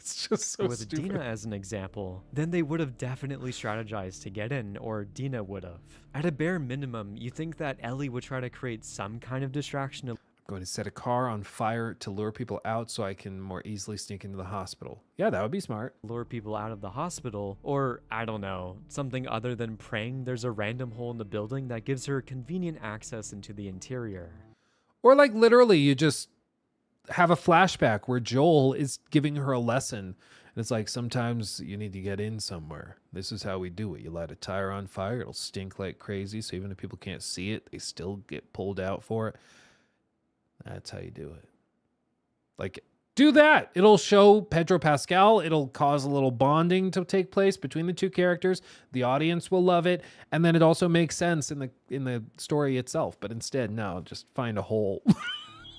It's just so with stupid. Dina as an example, then they would have definitely strategized to get in, or Dina would have. At a bare minimum, you think that Ellie would try to create some kind of distraction. I'm going to set a car on fire to lure people out so I can more easily sneak into the hospital. Yeah, that would be smart. Lure people out of the hospital, or, I don't know, something other than praying there's a random hole in the building that gives her convenient access into the interior. Or like literally you just have a flashback where Joel is giving her a lesson. And it's like, sometimes you need to get in somewhere. This is how we do it. You light a tire on fire. It'll stink like crazy. So even if people can't see it, they still get pulled out for it. That's how you do it. Like, do that. It'll show Pedro Pascal. It'll cause a little bonding to take place between the two characters. The audience will love it. And then it also makes sense in the story itself. But instead, no, just find a hole.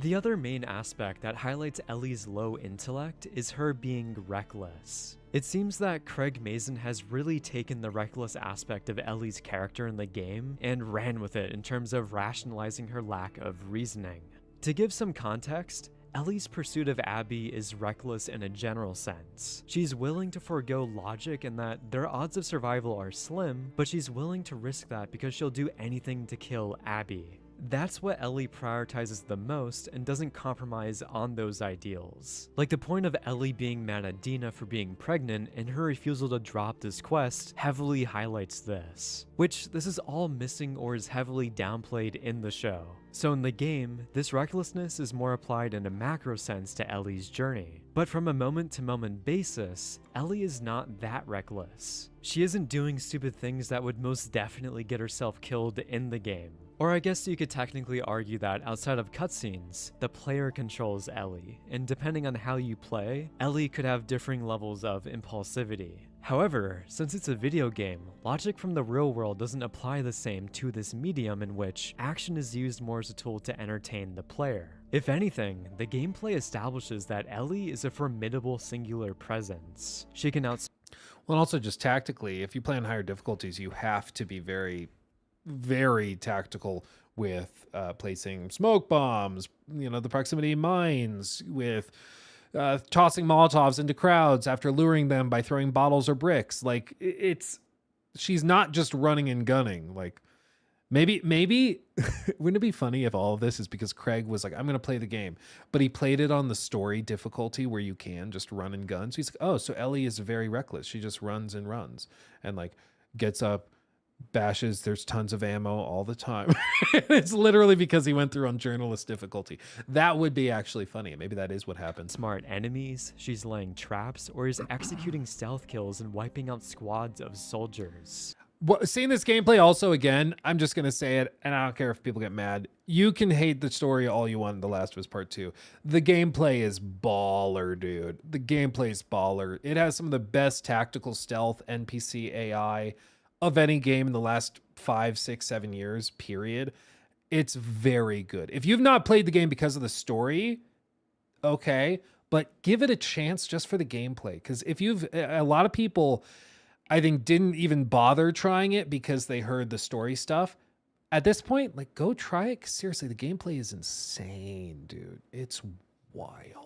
The other main aspect that highlights Ellie's low intellect is her being reckless. It seems that Craig Mazin has really taken the reckless aspect of Ellie's character in the game and ran with it in terms of rationalizing her lack of reasoning. To give some context, Ellie's pursuit of Abby is reckless in a general sense. She's willing to forego logic in that their odds of survival are slim, but she's willing to risk that because she'll do anything to kill Abby. That's what Ellie prioritizes the most and doesn't compromise on those ideals. Like the point of Ellie being mad at Dina for being pregnant and her refusal to drop this quest heavily highlights this, which this is all missing or is heavily downplayed in the show. So in the game, this recklessness is more applied in a macro sense to Ellie's journey. But from a moment-to-moment basis, Ellie is not that reckless. She isn't doing stupid things that would most definitely get herself killed in the game. Or I guess you could technically argue that outside of cutscenes, the player controls Ellie, and depending on how you play, Ellie could have differing levels of impulsivity. However, since it's a video game, logic from the real world doesn't apply the same to this medium in which action is used more as a tool to entertain the player. If anything, the gameplay establishes that Ellie is a formidable singular presence. She can Well, and also just tactically, if you play on higher difficulties, you have to be very tactical with placing smoke bombs, the proximity mines, with tossing Molotovs into crowds after luring them by throwing bottles or bricks. Like she's not just running and gunning. Like maybe wouldn't it be funny if all of this is because Craig was like, I'm going to play the game, but he played it on the story difficulty where you can just run and gun. So he's like, oh, so Ellie is very reckless. She just runs and runs and like gets up, bashes, there's tons of ammo all the time. It's literally because he went through on journalist difficulty. That would be actually funny. Maybe that is what happened. Smart enemies, she's laying traps, or is executing stealth kills and wiping out squads of soldiers. Seeing this gameplay also, again, I'm just going to say it, and I don't care if people get mad. You can hate the story all you want in The Last of Us Part 2. The gameplay is baller, dude. The gameplay is baller. It has some of the best tactical stealth NPC AI of any game in the last 5, 6, 7 years, period. It's very good. If you've not played the game because of the story, okay, but give it a chance just for the gameplay. Because a lot of people, I think, didn't even bother trying it because they heard the story stuff. At this point, like, go try it. 'Cause seriously, the gameplay is insane, dude. It's wild.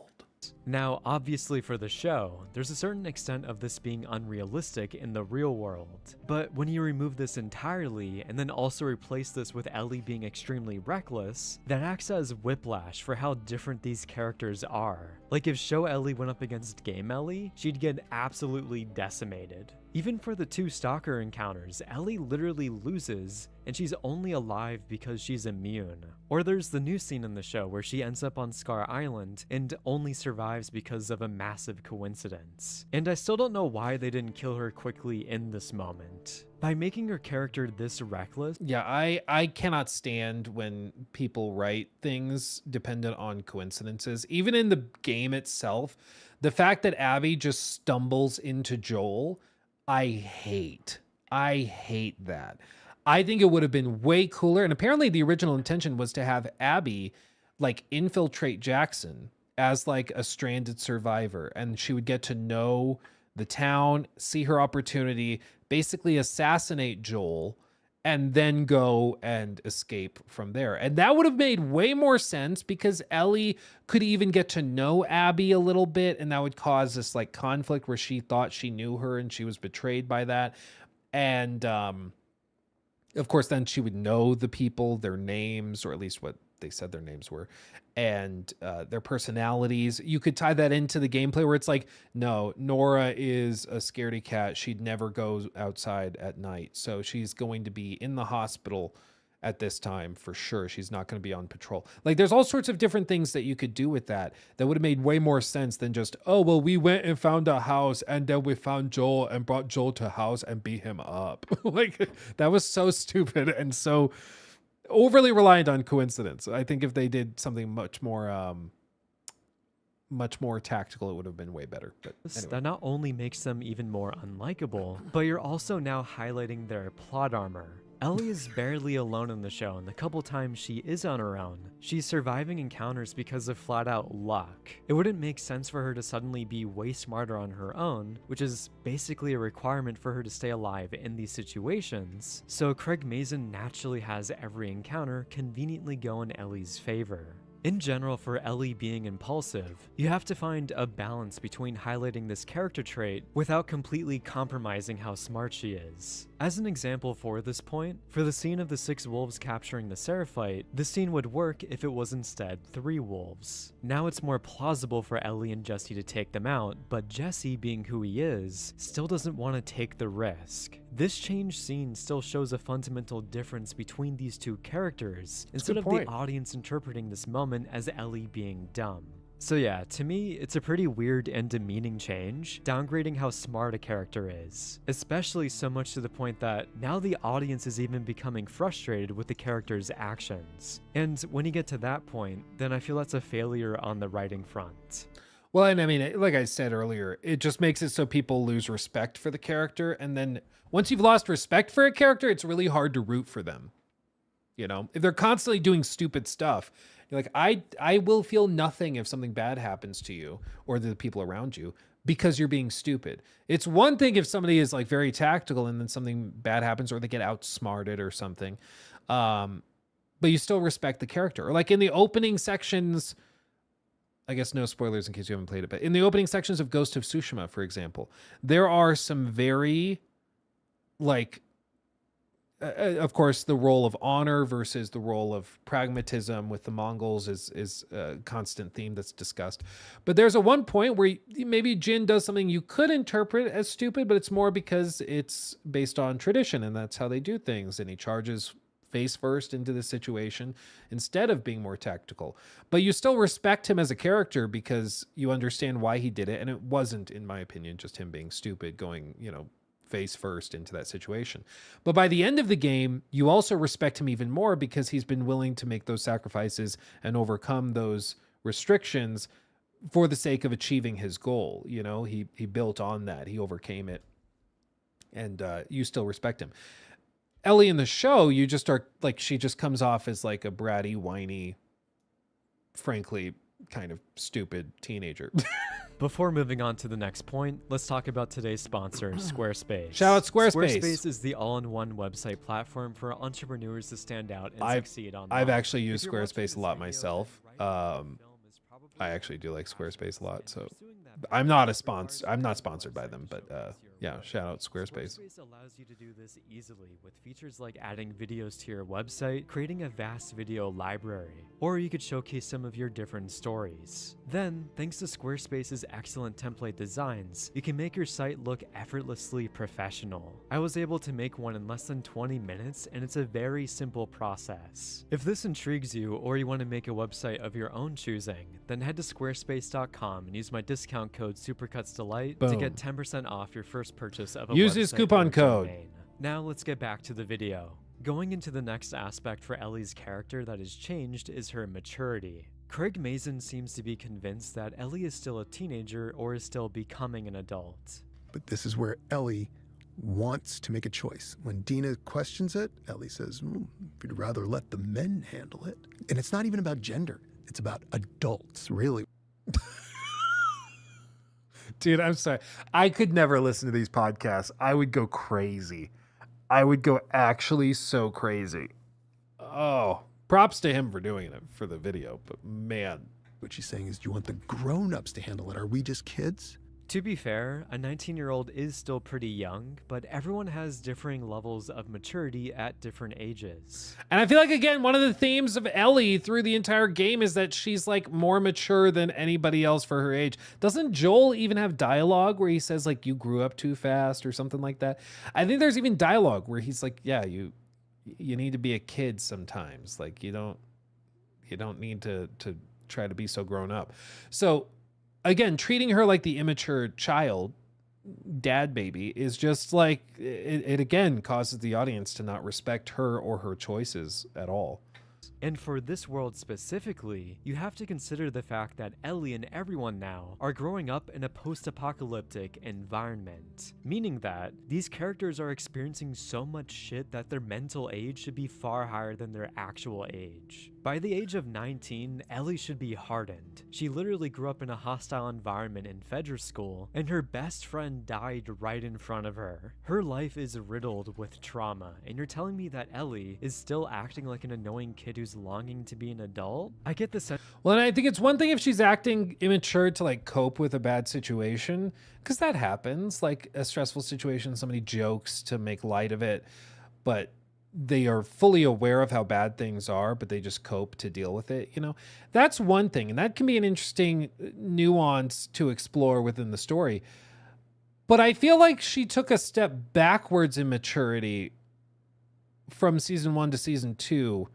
Now, obviously for the show, there's a certain extent of this being unrealistic in the real world. But when you remove this entirely, and then also replace this with Ellie being extremely reckless, that acts as whiplash for how different these characters are. Like if Show Ellie went up against Game Ellie, she'd get absolutely decimated. Even for the two Stalker encounters, Ellie literally loses, and she's only alive because she's immune. Or there's the new scene in the show where she ends up on Scar Island and only survives because of a massive coincidence. And I still don't know why they didn't kill her quickly in this moment. By making her character this reckless... Yeah, I cannot stand when people write things dependent on coincidences. Even in the game itself, the fact that Abby just stumbles into Joel... I hate that. I think it would have been way cooler. And apparently the original intention was to have Abby like infiltrate Jackson as like a stranded survivor. And she would get to know the town, see her opportunity, basically assassinate Joel, and then go and escape from there. And that would have made way more sense because Ellie could even get to know Abby a little bit, and that would cause this like conflict where she thought she knew her and she was betrayed by that. And of course, then she would know the people, their names, or at least what they said their names were, and their personalities. You could tie that into the gameplay where it's like, no, Nora is a scaredy cat. She'd never go outside at night. So she's going to be in the hospital at this time for sure. She's not going to be on patrol. Like there's all sorts of different things that you could do with that would have made way more sense than just, oh, well, we went and found a house and then we found Joel and brought Joel to a house and beat him up. Like that was so stupid and so overly reliant on coincidence. I think if they did something much more tactical, it would have been way better. But anyway. That not only makes them even more unlikable, but you're also now highlighting their plot armor. Ellie is barely alone in the show, and the couple times she is on her own, she's surviving encounters because of flat out luck. It wouldn't make sense for her to suddenly be way smarter on her own, which is basically a requirement for her to stay alive in these situations, so Craig Mazin naturally has every encounter conveniently go in Ellie's favor. In general, for Ellie being impulsive, you have to find a balance between highlighting this character trait without completely compromising how smart she is. As an example for this point, for the scene of the 6 wolves capturing the Seraphite, this scene would work if it was instead 3 wolves. Now it's more plausible for Ellie and Jesse to take them out, but Jesse, being who he is, still doesn't want to take the risk. This changed scene still shows a fundamental difference between these two characters, instead of the audience interpreting this moment as Ellie being dumb. So yeah, to me, it's a pretty weird and demeaning change, downgrading how smart a character is. Especially so much to the point that now the audience is even becoming frustrated with the character's actions. And when you get to that point, then I feel that's a failure on the writing front. Well, and I mean, like I said earlier, it just makes it so people lose respect for the character. And then once you've lost respect for a character, it's really hard to root for them. You know, if they're constantly doing stupid stuff, you're like, I will feel nothing if something bad happens to you or the people around you because you're being stupid. It's one thing if somebody is like very tactical and then something bad happens or they get outsmarted or something. But you still respect the character. Or like in the opening sections, I guess no spoilers in case you haven't played it, but in the opening sections of Ghost of Tsushima, for example, there are some very like, of course, the role of honor versus the role of pragmatism with the Mongols is a constant theme that's discussed. But there's a one point where maybe Jin does something you could interpret as stupid, but it's more because it's based on tradition and that's how they do things. And he charges face first into the situation instead of being more tactical. But you still respect him as a character because you understand why he did it. And it wasn't, in my opinion, just him being stupid, going, you know, face first into that situation. But by the end of the game, you also respect him even more because he's been willing to make those sacrifices and overcome those restrictions for the sake of achieving his goal. You know, he built on that. He overcame it. And you still respect him. Ellie in the show, you just are like, she just comes off as like a bratty, whiny, frankly, kind of stupid teenager. Before moving on to the next point, let's talk about today's sponsor, Squarespace. Shout out Squarespace. Squarespace is the all-in-one website platform for entrepreneurs to stand out and succeed online. I've actually used Squarespace a lot myself. I actually do like Squarespace a lot, so I'm not sponsored by them, but yeah, shout out Squarespace. Squarespace allows you to do this easily with features like adding videos to your website, creating a vast video library, or you could showcase some of your different stories. Then, thanks to Squarespace's excellent template designs, you can make your site look effortlessly professional. I was able to make one in less than 20 minutes, and it's a very simple process. If this intrigues you, or you want to make a website of your own choosing, then head to squarespace.com and use my discount code SupercutsDelight to get 10% off your first purchase of a Use this coupon code. domain. Now let's get back to the video. Going into the next aspect for Ellie's character that has changed is her maturity. Craig Mazin seems to be convinced that Ellie is still a teenager or is still becoming an adult. But this is where Ellie wants to make a choice. When Dina questions it, Ellie says, we'd rather let the men handle it. And it's not even about gender. It's about adults, really. Dude, I'm sorry. I could never listen to these podcasts. I would go crazy. I would go actually so crazy. Oh, props to him for doing it for the video, but man. What she's saying is, do you want the grown-ups to handle it? Are we just kids? To be fair, a 19-year-old is still pretty young, but everyone has differing levels of maturity at different ages. And I feel like, again, one of the themes of Ellie through the entire game is that she's like more mature than anybody else for her age. Doesn't Joel even have dialogue where he says like, you grew up too fast or something like that? I think there's even dialogue where he's like, yeah, you need to be a kid sometimes. Like you don't need to try to be so grown up. So again, treating her like the immature child, dad baby, is just like, it again causes the audience to not respect her or her choices at all. And for this world specifically, you have to consider the fact that Ellie and everyone now are growing up in a post-apocalyptic environment, meaning that these characters are experiencing so much shit that their mental age should be far higher than their actual age. By the age of 19, Ellie should be hardened. She literally grew up in a hostile environment in Fedra school, and her best friend died right in front of her. Her life is riddled with trauma, and you're telling me that Ellie is still acting like an annoying kid who's longing to be an adult? I get the sense. Well, and I think it's one thing if she's acting immature to like cope with a bad situation, because that happens, like a stressful situation, somebody jokes to make light of it, but they are fully aware of how bad things are, but they just cope to deal with it. You know, that's one thing. And that can be an interesting nuance to explore within the story. But I feel like she took a step backwards in maturity from season 1 to season 2,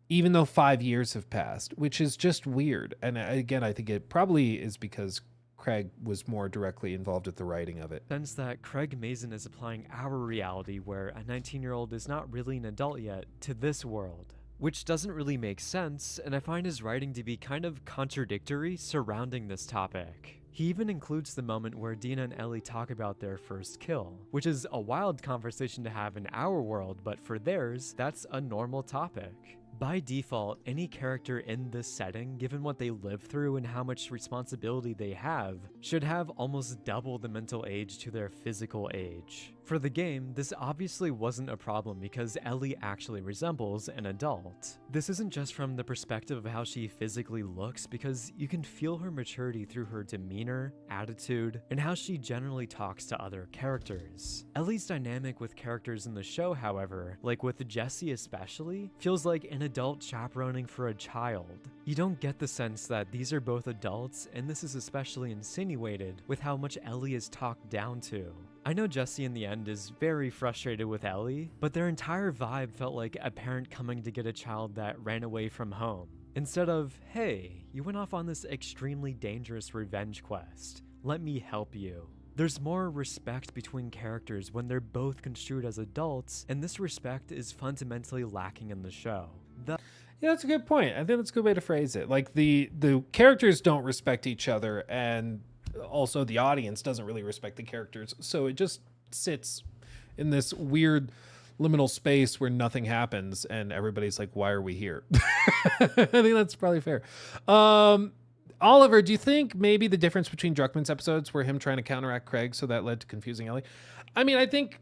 even though 5 years have passed, which is just weird. And again, I think it probably is because Craig was more directly involved with the writing of it. Sense that Craig Mazin is applying our reality where a 19-year-old is not really an adult yet to this world, which doesn't really make sense, and I find his writing to be kind of contradictory surrounding this topic. He even includes the moment where Dina and Ellie talk about their first kill, which is a wild conversation to have in our world, but for theirs, that's a normal topic. By default, any character in this setting, given what they live through and how much responsibility they have, should have almost double the mental age to their physical age. For the game, this obviously wasn't a problem because Ellie actually resembles an adult. This isn't just from the perspective of how she physically looks, because you can feel her maturity through her demeanor, attitude, and how she generally talks to other characters. Ellie's dynamic with characters in the show, however, like with Jesse especially, feels like an adult chaperoning for a child. You don't get the sense that these are both adults, and this is especially insinuated with how much Ellie is talked down to. I know Jesse in the end is very frustrated with Ellie, but their entire vibe felt like a parent coming to get a child that ran away from home. Instead of, hey, you went off on this extremely dangerous revenge quest, let me help you. There's more respect between characters when they're both construed as adults, and this respect is fundamentally lacking in the show. Yeah, that's a good point. I think that's a good way to phrase it. Like the characters don't respect each other, and also the audience doesn't really respect the characters. So it just sits in this weird liminal space where nothing happens and everybody's like, why are we here? I think that's probably fair. Oliver, do you think maybe the difference between Druckmann's episodes were him trying to counteract Craig, so that led to confusing Ellie? I mean, I think,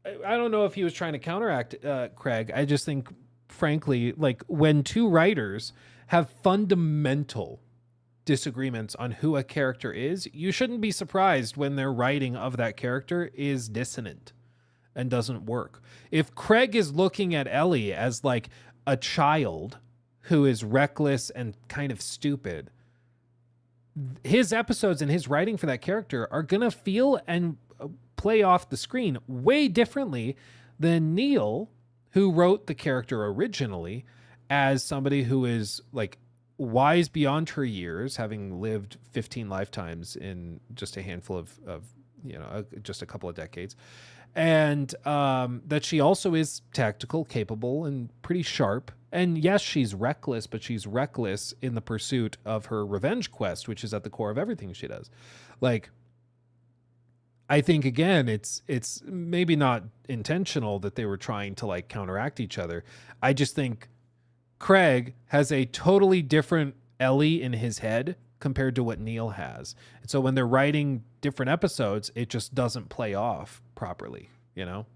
I don't know if he was trying to counteract Craig. I just think, frankly, like when two writers have fundamental disagreements on who a character is, you shouldn't be surprised when their writing of that character is dissonant and doesn't work. If Craig is looking at Ellie as like a child who is reckless and kind of stupid, his episodes and his writing for that character are going to feel and play off the screen way differently than Neil, who wrote the character originally as somebody who is like wise beyond her years, having lived 15 lifetimes in just a handful of just a couple of decades. And that she also is tactical, capable, and pretty sharp. And yes, she's reckless, but she's reckless in the pursuit of her revenge quest, which is at the core of everything she does. Like, I think, again, it's maybe not intentional that they were trying to like counteract each other. I just think Craig has a totally different Ellie in his head compared to what Neil has. And so when they're writing different episodes, it just doesn't play off properly, you know?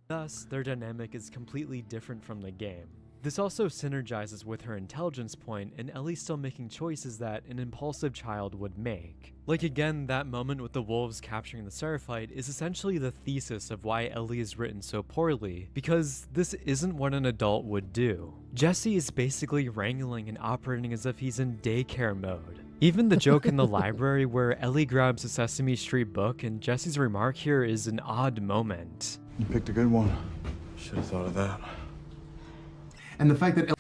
Thus, their dynamic is completely different from the game. This also synergizes with her intelligence point and Ellie still making choices that an impulsive child would make. Like again, that moment with the wolves capturing the Seraphite is essentially the thesis of why Ellie is written so poorly, because this isn't what an adult would do. Jesse is basically wrangling and operating as if he's in daycare mode. Even the joke in the library where Ellie grabs a Sesame Street book and Jesse's remark here is an odd moment. You picked a good one. Should have thought of that. And the fact that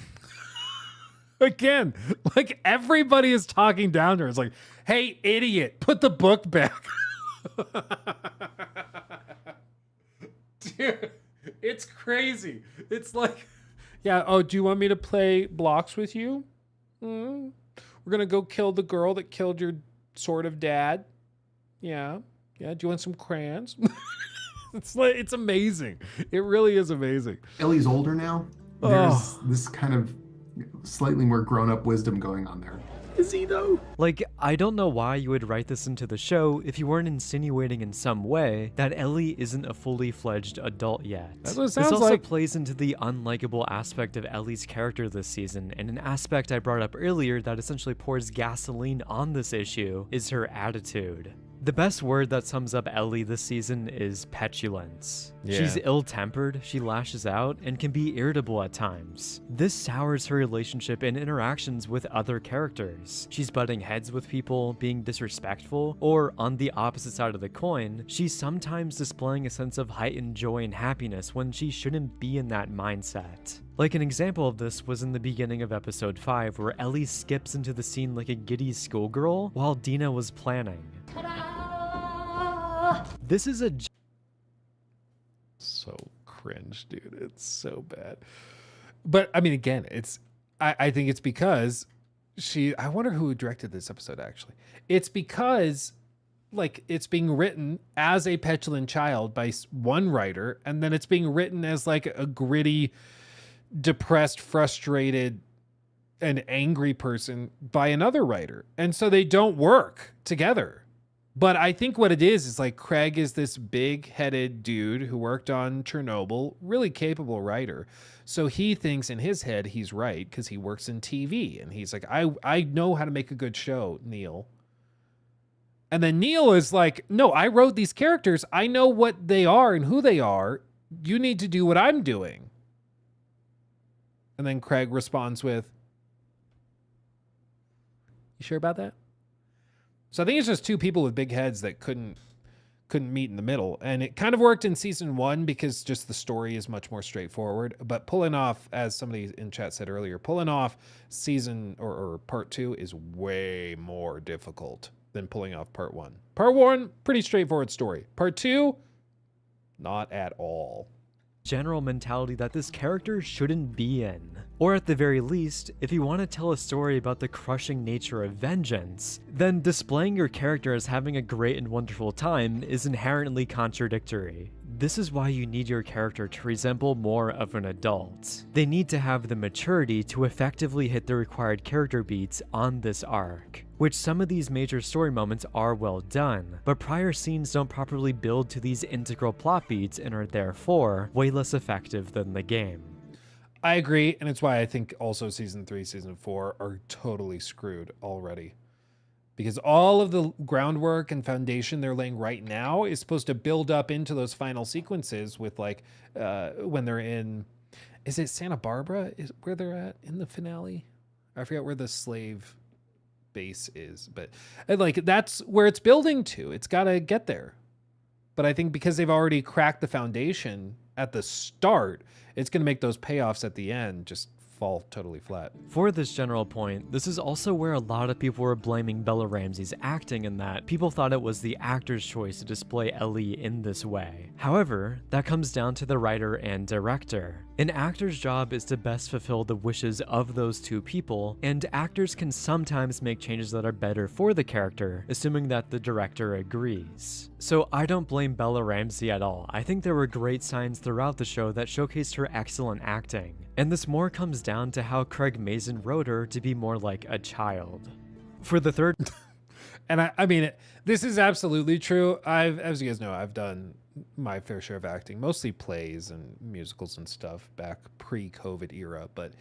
again, like everybody is talking down to her. It's like, hey, idiot, put the book back. Dude, it's crazy. It's like, Yeah. Oh, do you want me to play blocks with you? We're gonna go kill the girl that killed your sort of dad. Yeah. Yeah. Do you want some crayons? It's amazing. It really is amazing. Ellie's older now. There's this kind of slightly more grown-up wisdom going on there. Is he though? Like, I don't know why you would write this into the show if you weren't insinuating in some way that Ellie isn't a fully fledged adult yet. That's what it This sounds also like. plays into the unlikable aspect of Ellie's character this season, and an aspect I brought up earlier that essentially pours gasoline on this issue is her attitude. The best word that sums up Ellie this season is petulance. Yeah. She's ill-tempered, she lashes out, and can be irritable at times. This sours her relationship and interactions with other characters. She's butting heads with people, being disrespectful, or on the opposite side of the coin, she's sometimes displaying a sense of heightened joy and happiness when she shouldn't be in that mindset. Like, an example of this was in the beginning of episode 5, where Ellie skips into the scene like a giddy schoolgirl while Dina was planning. This is a So cringe, dude. It's so bad. But I mean, again, I think it's because I wonder who directed this episode actually. It's because like it's being written as a petulant child by one writer, and then it's being written as like a gritty, depressed, frustrated, and angry person by another writer. And so they don't work together. But I think what it is like Craig is this big-headed dude who worked on Chernobyl, really capable writer. So he thinks in his head he's right because he works in TV. And he's like, I know how to make a good show, Neil. And then Neil is like, no, I wrote these characters. I know what they are and who they are. You need to do what I'm doing. And then Craig responds with, you sure about that? So I think it's just two people with big heads that couldn't meet in the middle. And it kind of worked in season 1 because just the story is much more straightforward. But pulling off, as somebody in chat said earlier, pulling off season or part 2 is way more difficult than pulling off part 1. Part 1, pretty straightforward story. Part 2, not at all. general mentality that this character shouldn't be in. Or at the very least, if you want to tell a story about the crushing nature of vengeance, then displaying your character as having a great and wonderful time is inherently contradictory. This is why you need your character to resemble more of an adult. They need to have the maturity to effectively hit the required character beats on this arc, which some of these major story moments are well done, but prior scenes don't properly build to these integral plot beats and are therefore way less effective than the game. I agree, and it's why I think also season 3, season 4 are totally screwed already. Because all of the groundwork and foundation they're laying right now is supposed to build up into those final sequences with like when they're in, is it Santa Barbara is where they're at in the finale? I forget where the slave base is, but like that's where it's building to. It's got to get there. But I think because they've already cracked the foundation at the start, it's going to make those payoffs at the end just fall totally flat. For this general point, this is also where a lot of people were blaming Bella Ramsey's acting, in that people thought it was the actor's choice to display Ellie in this way. However, that comes down to the writer and director. An actor's job is to best fulfill the wishes of those two people, and actors can sometimes make changes that are better for the character, assuming that the director agrees. So I don't blame Bella Ramsey at all. I think there were great signs throughout the show that showcased her excellent acting. And this more comes down to how Craig Mazin wrote her to be more like a child. For the third... And I mean, this is absolutely true. As you guys know, I've done my fair share of acting, mostly plays and musicals and stuff back pre-COVID era. But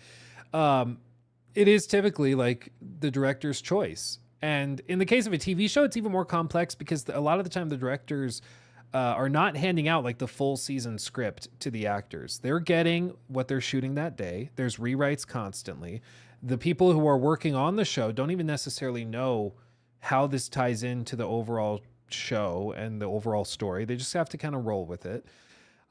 it is typically like the director's choice. And in the case of a TV show, it's even more complex because a lot of the time the directors are not handing out like the full season script to the actors. They're getting what they're shooting that day. There's rewrites constantly. The people who are working on the show don't even necessarily know how this ties into the overall show and the overall story. They just have to kind of roll with it.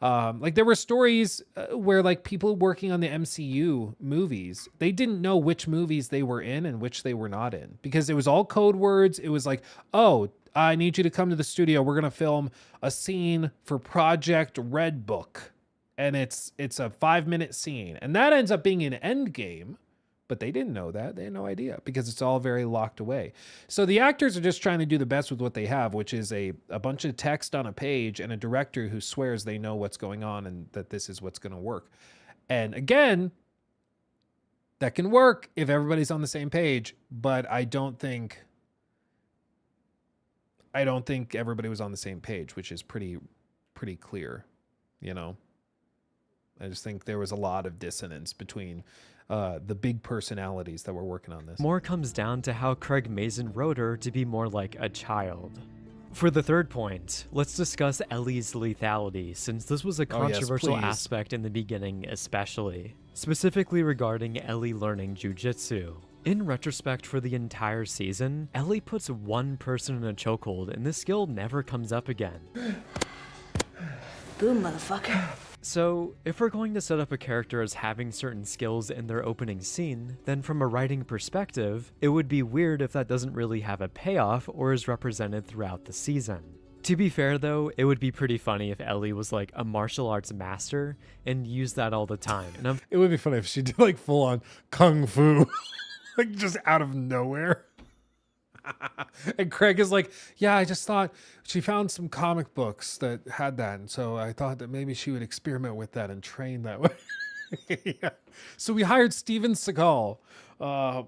Like there were stories where like people working on the MCU movies, they didn't know which movies they were in and which they were not in because it was all code words. It was like, oh, I need you to come to the studio. We're going to film a scene for Project Red Book. and it's a 5-minute scene, and that ends up being an end game. But they didn't know that. They had no idea because it's all very locked away. So the actors are just trying to do the best with what they have, which is a bunch of text on a page and a director who swears they know what's going on and that this is what's going to work. And again, that can work if everybody's on the same page, but I don't think everybody was on the same page, which is pretty clear, you know. I just think there was a lot of dissonance between the big personalities that were working on this. More comes down to how Craig Mazin wrote her to be more like a child. For the third point, let's discuss Ellie's lethality, since this was a controversial aspect in the beginning especially, specifically regarding Ellie learning jujitsu. In retrospect for the entire season, Ellie puts one person in a chokehold and this skill never comes up again. Boom, motherfucker. So, if we're going to set up a character as having certain skills in their opening scene, then from a writing perspective, it would be weird if that doesn't really have a payoff or is represented throughout the season. To be fair though, it would be pretty funny if Ellie was like a martial arts master and used that all the time. And it would be funny if she did like full on kung fu, like just out of nowhere. And Craig is like, yeah, I just thought she found some comic books that had that. And so I thought that maybe she would experiment with that and train that way. Yeah. So we hired Steven Seagal.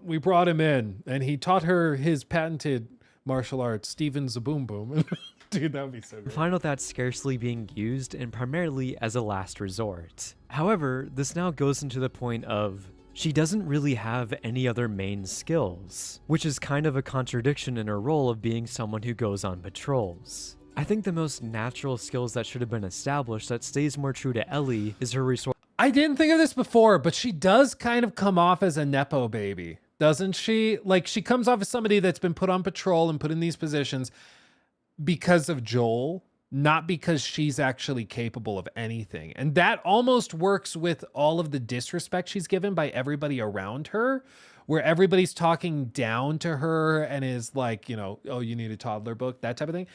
We brought him in and he taught her his patented martial arts, Steven Zaboom Boom. Dude, that would be so good. Find out that's scarcely being used and primarily as a last resort. However, this now goes into the point of she doesn't really have any other main skills, which is kind of a contradiction in her role of being someone who goes on patrols. I think the most natural skills that should have been established that stays more true to Ellie is her resource. I didn't think of this before, but she does kind of come off as a Nepo baby, doesn't she? Like she comes off as somebody that's been put on patrol and put in these positions because of Joel, not because she's actually capable of anything. And that almost works with all of the disrespect she's given by everybody around her, where everybody's talking down to her and is like, you know, oh, you need a toddler book, that type of thing,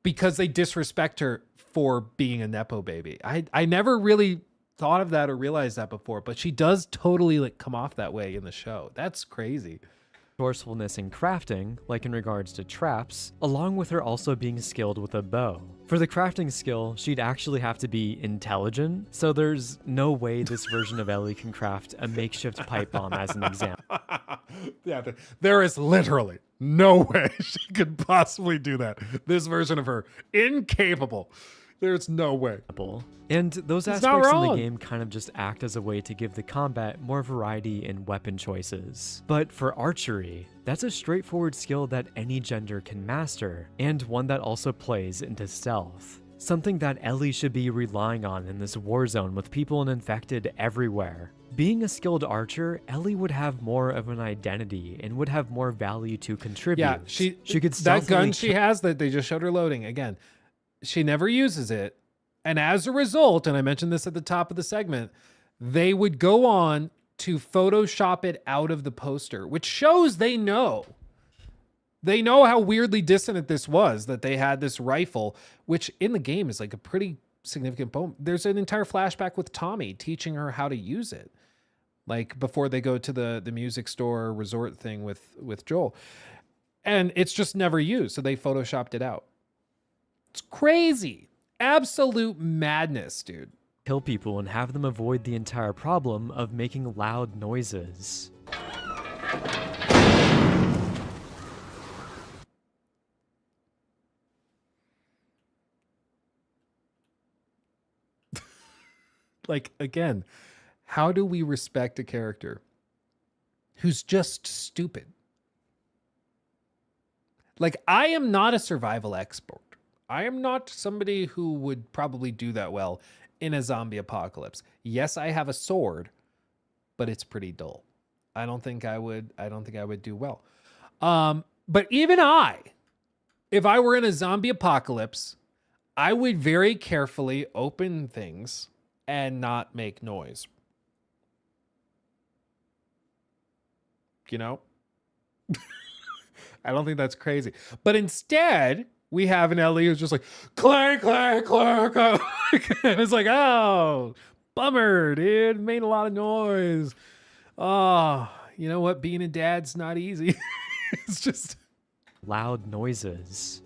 because they disrespect her for being a Nepo baby. I never really thought of that or realized that before, but she does totally like come off that way in the show. That's crazy. Resourcefulness in crafting, like in regards to traps, along with her also being skilled with a bow. For the crafting skill, she'd actually have to be intelligent, so there's no way this version of Ellie can craft a makeshift pipe bomb as an example. Yeah, there is literally no way she could possibly do that. This version of her, incapable. There's no way. And those aspects in the game kind of just act as a way to give the combat more variety in weapon choices. But for archery, that's a straightforward skill that any gender can master, and one that also plays into stealth. Something that Ellie should be relying on in this war zone with people and infected everywhere. Being a skilled archer, Ellie would have more of an identity and would have more value to contribute. Yeah, she could that gun she has that they just showed her loading again. She never uses it. And as a result, and I mentioned this at the top of the segment, they would go on to Photoshop it out of the poster, which shows they know. They know how weirdly dissonant this was, that they had this rifle, which in the game is like a pretty significant moment. There's an entire flashback with Tommy teaching her how to use it, like before they go to the music store resort thing with Joel. And it's just never used, so they Photoshopped it out. It's crazy. Absolute madness, dude. Kill people and have them avoid the entire problem of making loud noises. Like, again, how do we respect a character who's just stupid? Like, I am not a survival expert. I am not somebody who would probably do that well in a zombie apocalypse. Yes, I have a sword, but it's pretty dull. I don't think I would do well. But even if I were in a zombie apocalypse, I would very carefully open things and not make noise. You know? I don't think that's crazy. But instead, we have an Ellie who's just like, clank, clank, clank, clank. And it's like, oh, bummer, dude. Made a lot of noise. Oh, you know what? Being a dad's not easy. It's just loud noises.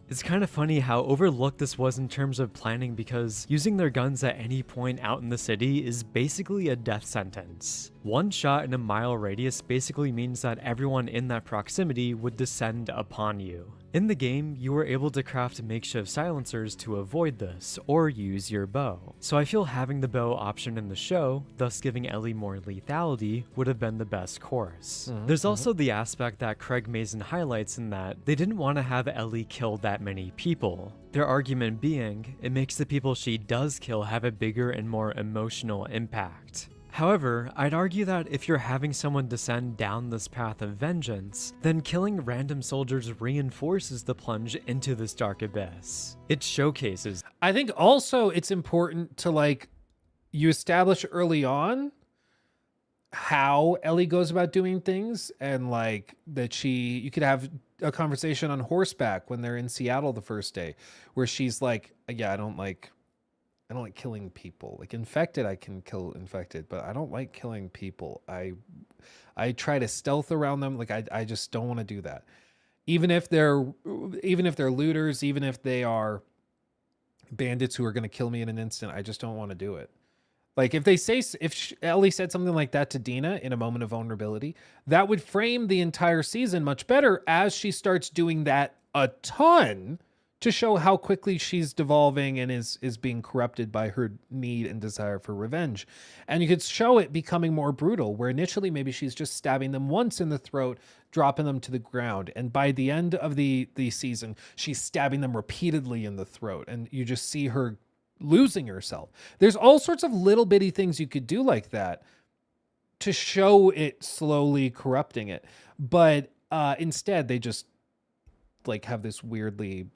It's kind of funny how overlooked this was in terms of planning, because using their guns at any point out in the city is basically a death sentence. One shot in a mile radius basically means that everyone in that proximity would descend upon you. In the game, you were able to craft makeshift silencers to avoid this, or use your bow. So I feel having the bow option in the show, thus giving Ellie more lethality, would have been the best course. There's also the aspect that Craig Mazin highlights in that they didn't want to have Ellie kill that many people. Their argument being, it makes the people she does kill have a bigger and more emotional impact. However, I'd argue that if you're having someone descend down this path of vengeance, then killing random soldiers reinforces the plunge into this dark abyss. It showcases. I think also it's important to, like, you establish early on how Ellie goes about doing things, and like that you could have a conversation on horseback when they're in Seattle the first day, where she's like, yeah, I don't like killing people. Like infected, I can kill infected, but I don't like killing people. I try to stealth around them. Like I just don't want to do that. Even if they're looters, even if they are bandits who are going to kill me in an instant, I just don't want to do it. Like if Ellie said something like that to Dina in a moment of vulnerability, that would frame the entire season much better as she starts doing that a ton, to show how quickly she's devolving and is being corrupted by her need and desire for revenge. And you could show it becoming more brutal, where initially maybe she's just stabbing them once in the throat, dropping them to the ground. And by the end of the season, she's stabbing them repeatedly in the throat. And you just see her losing herself. There's all sorts of little bitty things you could do like that to show it slowly corrupting it. But instead, they just like have this weirdly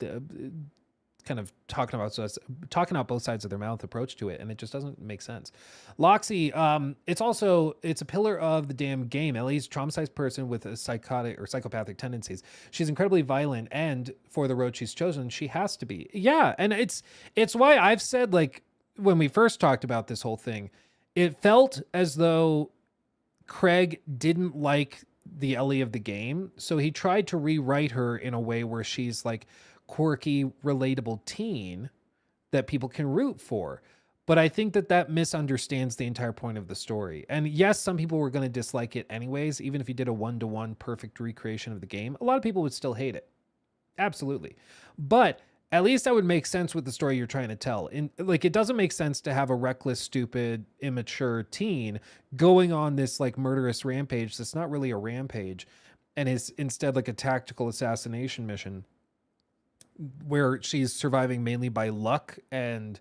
kind of talking out both sides of their mouth approach to it, and it just doesn't make sense. Loxy, it's a pillar of the damn game. Ellie's a traumatized person with a psychotic or psychopathic tendencies. She's incredibly violent, and for the road she's chosen, she has to be. Yeah, and it's why I've said, like, when we first talked about this whole thing, it felt as though Craig didn't like the Ellie of the game, so he tried to rewrite her in a way where she's like quirky, relatable teen that people can root for. But I think that misunderstands the entire point of the story. And yes, some people were going to dislike it anyways. Even if you did a 1-to-1 perfect recreation of the game, a lot of people would still hate it. Absolutely. But at least that would make sense with the story you're trying to tell. Like, it doesn't make sense to have a reckless, stupid, immature teen going on this like murderous rampage that's not really a rampage, and is instead like a tactical assassination mission where she's surviving mainly by luck and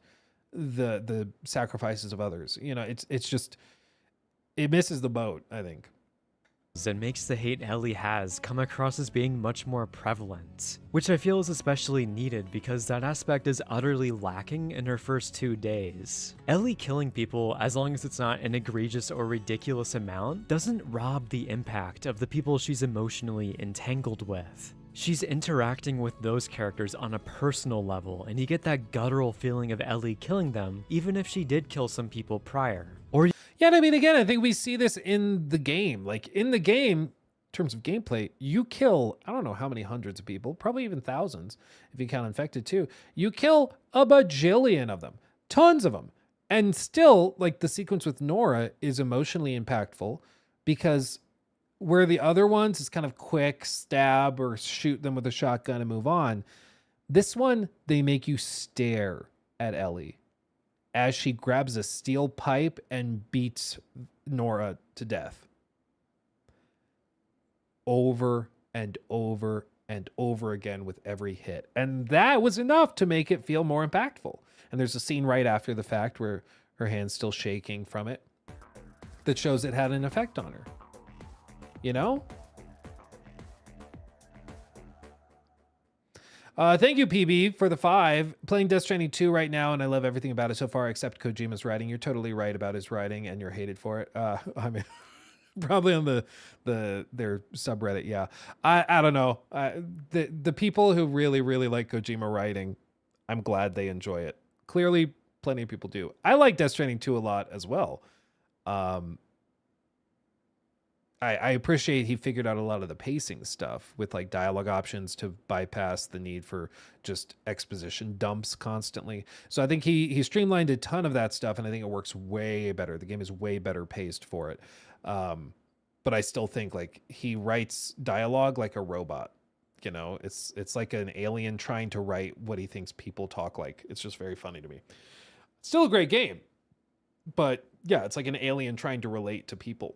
the sacrifices of others. You know, it's just, it misses the boat, I think. And makes the hate Ellie has come across as being much more prevalent, which I feel is especially needed because that aspect is utterly lacking in her first 2 days. Ellie killing people, as long as it's not an egregious or ridiculous amount, doesn't rob the impact of the people she's emotionally entangled with. She's interacting with those characters on a personal level, and you get that guttural feeling of Ellie killing them, even if she did kill some people prior. Yeah, and I mean, again, I think we see this in the game. Like, in the game, in terms of gameplay, you kill, I don't know how many hundreds of people, probably even thousands, if you count infected too. You kill a bajillion of them, tons of them. And still, like, the sequence with Nora is emotionally impactful, because where the other ones is kind of quick, stab or shoot them with a shotgun and move on, this one, they make you stare at Ellie as she grabs a steel pipe and beats Nora to death. Over and over and over again with every hit. And that was enough to make it feel more impactful. And there's a scene right after the fact where her hand's still shaking from it that shows it had an effect on her. You know? Thank you, PB, for the 5. Playing Death Stranding 2 right now, and I love everything about it so far except Kojima's writing. You're totally right about his writing, and you're hated for it. I mean, Probably on their subreddit. Yeah. I don't know. The people who really, really like Kojima writing, I'm glad they enjoy it. Clearly, plenty of people do. I like Death Stranding 2 a lot as well. I appreciate he figured out a lot of the pacing stuff with like dialogue options to bypass the need for just exposition dumps constantly. So I think he streamlined a ton of that stuff, and I think it works way better. The game is way better paced for it. But I still think like he writes dialogue like a robot. You know, it's like an alien trying to write what he thinks people talk like. It's just very funny to me. Still a great game, but yeah, it's like an alien trying to relate to people.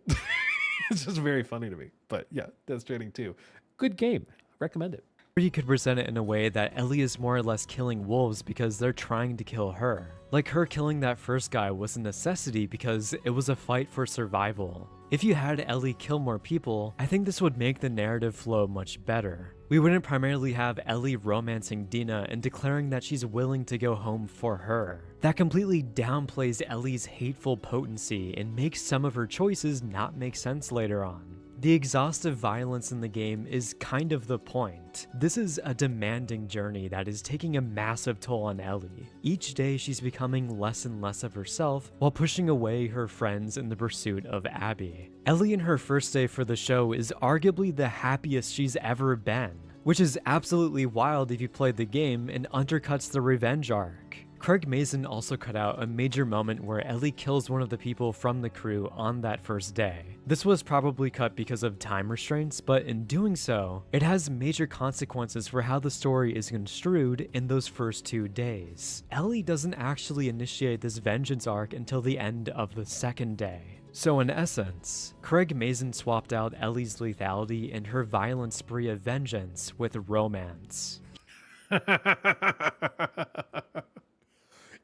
It's just very funny to me. But yeah, Death Stranding 2. Good game. Recommend it. Or you could present it in a way that Ellie is more or less killing wolves because they're trying to kill her. Like her killing that first guy was a necessity because it was a fight for survival. If you had Ellie kill more people, I think this would make the narrative flow much better. We wouldn't primarily have Ellie romancing Dina and declaring that she's willing to go home for her. That completely downplays Ellie's hateful potency and makes some of her choices not make sense later on. The exhaustive violence in the game is kind of the point. This is a demanding journey that is taking a massive toll on Ellie. Each day she's becoming less and less of herself while pushing away her friends in the pursuit of Abby. Ellie in her first day for the show is arguably the happiest she's ever been, which is absolutely wild if you played the game and undercuts the revenge arc. Craig Mazin also cut out a major moment where Ellie kills one of the people from the crew on that first day. This was probably cut because of time restraints, but in doing so, it has major consequences for how the story is construed in those first 2 days. Ellie doesn't actually initiate this vengeance arc until the end of the second day. So in essence, Craig Mazin swapped out Ellie's lethality and her violent spree of vengeance with romance.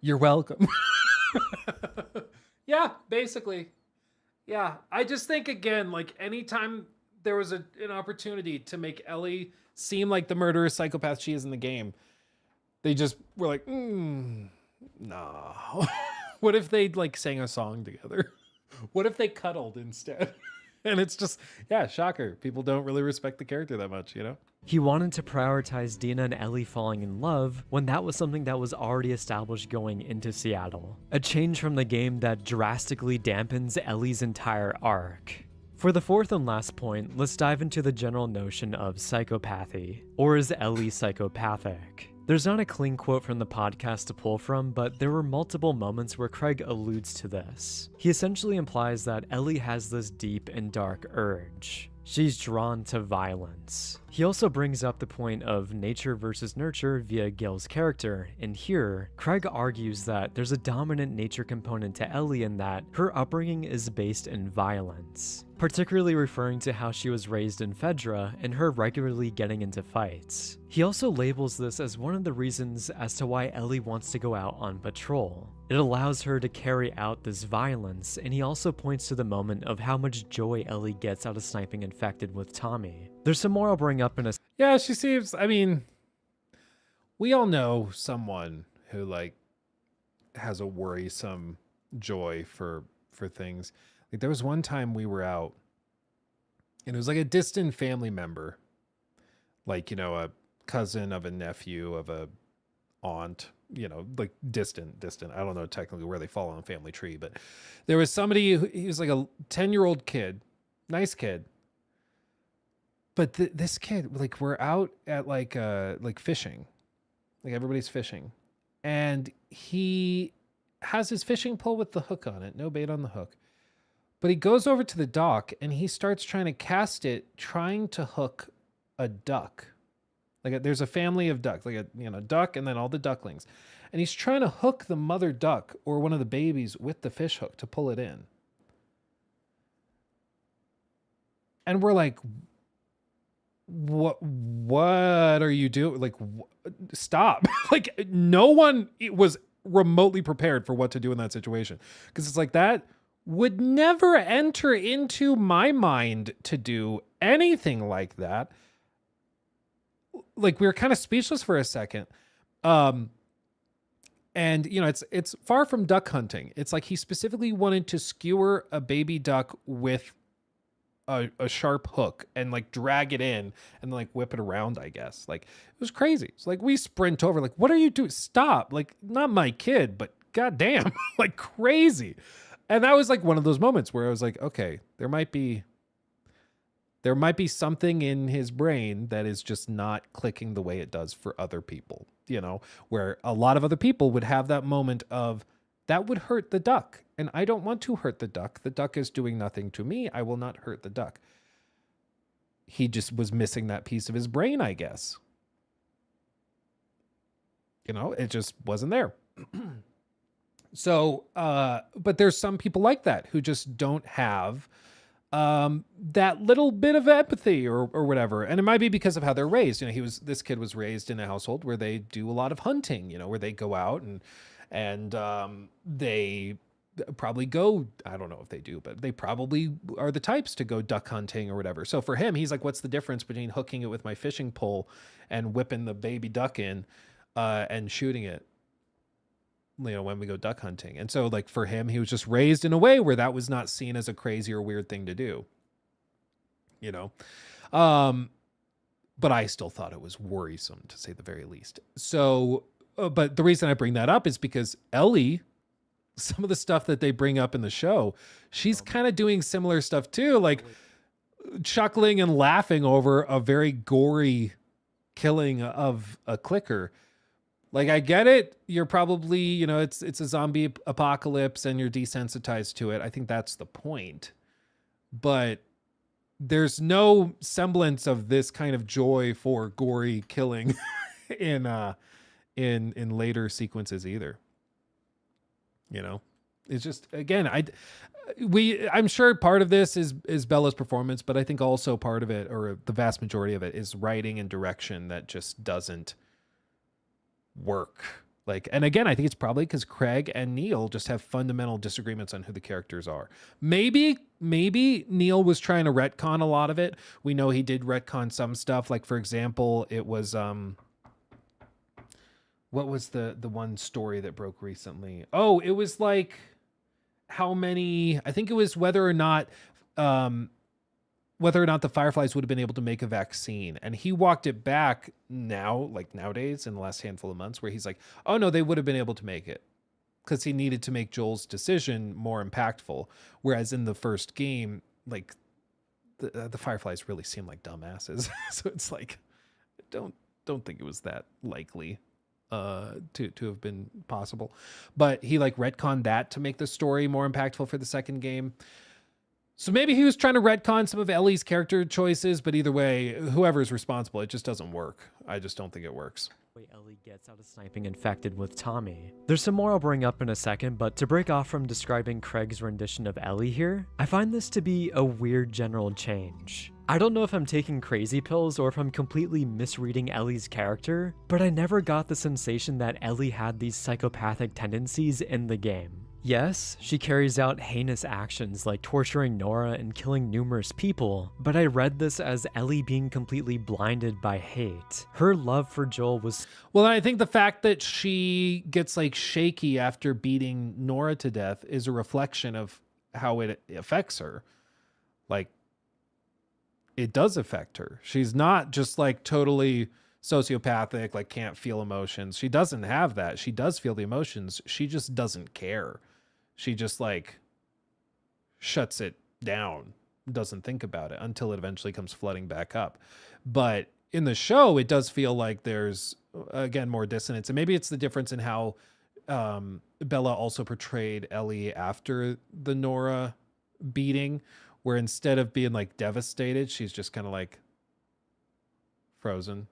You're welcome. Yeah, basically. Yeah, I just think, again, like anytime there was an opportunity to make Ellie seem like the murderous psychopath she is in the game, they just were like, no. What if they like sang a song together? What if they cuddled instead? And it's just, yeah, shocker. People don't really respect the character that much, you know? He wanted to prioritize Dina and Ellie falling in love when that was something that was already established going into Seattle. A change from the game that drastically dampens Ellie's entire arc. For the fourth and last point, let's dive into the general notion of psychopathy. Or is Ellie psychopathic? There's not a clean quote from the podcast to pull from, but there were multiple moments where Craig alludes to this. He essentially implies that Ellie has this deep and dark urge. She's drawn to violence. He also brings up the point of nature versus nurture via Gil's character, and here, Craig argues that there's a dominant nature component to Ellie in that her upbringing is based in violence, particularly referring to how she was raised in Fedra and her regularly getting into fights. He also labels this as one of the reasons as to why Ellie wants to go out on patrol. It allows her to carry out this violence, and he also points to the moment of how much joy Ellie gets out of sniping infected with Tommy. There's some more I'll bring up in a... Yeah, she seems, I mean, we all know someone who like has a worrisome joy for things. Like there was one time we were out and it was like a distant family member, like, you know, a cousin of a nephew of a aunt, you know, like distant. I don't know technically where they fall on the family tree, but there was somebody who, he was like a 10-year-old kid, nice kid. But this kid, like we're out at like fishing, like everybody's fishing, and he has his fishing pole with the hook on it, no bait on the hook. But he goes over to the dock and he starts trying to cast it, trying to hook a duck. Like there's a family of ducks, like a, you know, duck and then all the ducklings. And he's trying to hook the mother duck or one of the babies with the fish hook to pull it in. And we're like, what are you doing? Like, stop. Like no one was remotely prepared for what to do in that situation. Because it's like that would never enter into my mind to do anything like that. Like we were kind of speechless for a second. And you know, it's far from duck hunting. It's like he specifically wanted to skewer a baby duck with a sharp hook and like drag it in and like whip it around, I guess. Like it was crazy. It's like we sprint over, like, what are you doing? Stop. Like, not my kid, but goddamn, like crazy. And that was like one of those moments where I was like, okay, there might be something in his brain that is just not clicking the way it does for other people, you know, where a lot of other people would have that moment of, that would hurt the duck. And I don't want to hurt the duck. The duck is doing nothing to me. I will not hurt the duck. He just was missing that piece of his brain, I guess. You know, it just wasn't there. So, but there's some people like that who just don't have that little bit of empathy or whatever. And it might be because of how they're raised. You know, this kid was raised in a household where they do a lot of hunting, you know, where they go out and they probably go, I don't know if they do, but they probably are the types to go duck hunting or whatever. So for him, he's like, what's the difference between hooking it with my fishing pole and whipping the baby duck in and shooting it, you know, when we go duck hunting? And so like for him, he was just raised in a way where that was not seen as a crazy or weird thing to do, you know? But I still thought it was worrisome, to say the very least. So, but the reason I bring that up is because Ellie, some of the stuff that they bring up in the show, she's kind of doing similar stuff too, like chuckling and laughing over a very gory killing of a clicker. Like, I get it. You're probably, you know, it's a zombie apocalypse and you're desensitized to it. I think that's the point. But there's no semblance of this kind of joy for gory killing in later sequences either. You know, it's just, again, I'm sure part of this is Bella's performance, but I think also part of it, or the vast majority of it, is writing and direction that just doesn't work. Like, and again, I think it's probably because Craig and Neil just have fundamental disagreements on who the characters are. Maybe Neil was trying to retcon a lot of it. We know he did retcon some stuff. Like, for example, it was what was the one story that broke recently? Oh, it was like how many, I think it was whether or not the Fireflies would have been able to make a vaccine. And he walked it back now, like nowadays in the last handful of months, where he's like, oh no, they would have been able to make it, because he needed to make Joel's decision more impactful. Whereas in the first game, like the Fireflies really seem like dumbasses. So it's like, don't think it was that likely to have been possible. But he like retconned that to make the story more impactful for the second game. So maybe he was trying to retcon some of Ellie's character choices, but either way, whoever's responsible, it just doesn't work. I just don't think it works. Ellie gets out of sniping infected with Tommy. There's some more I'll bring up in a second, but to break off from describing Craig's rendition of Ellie here, I find this to be a weird general change. I don't know if I'm taking crazy pills or if I'm completely misreading Ellie's character, but I never got the sensation that Ellie had these psychopathic tendencies in the game. Yes, she carries out heinous actions like torturing Nora and killing numerous people, but I read this as Ellie being completely blinded by hate. Her love for Joel was... Well, I think the fact that she gets like shaky after beating Nora to death is a reflection of how it affects her. Like, it does affect her. She's not just like totally sociopathic, like can't feel emotions. She doesn't have that. She does feel the emotions. She just doesn't care. She just like shuts it down, doesn't think about it until it eventually comes flooding back up. But in the show, it does feel like there's, again, more dissonance. And maybe it's the difference in how Bella also portrayed Ellie after the Nora beating, where instead of being like devastated, she's just kind of like frozen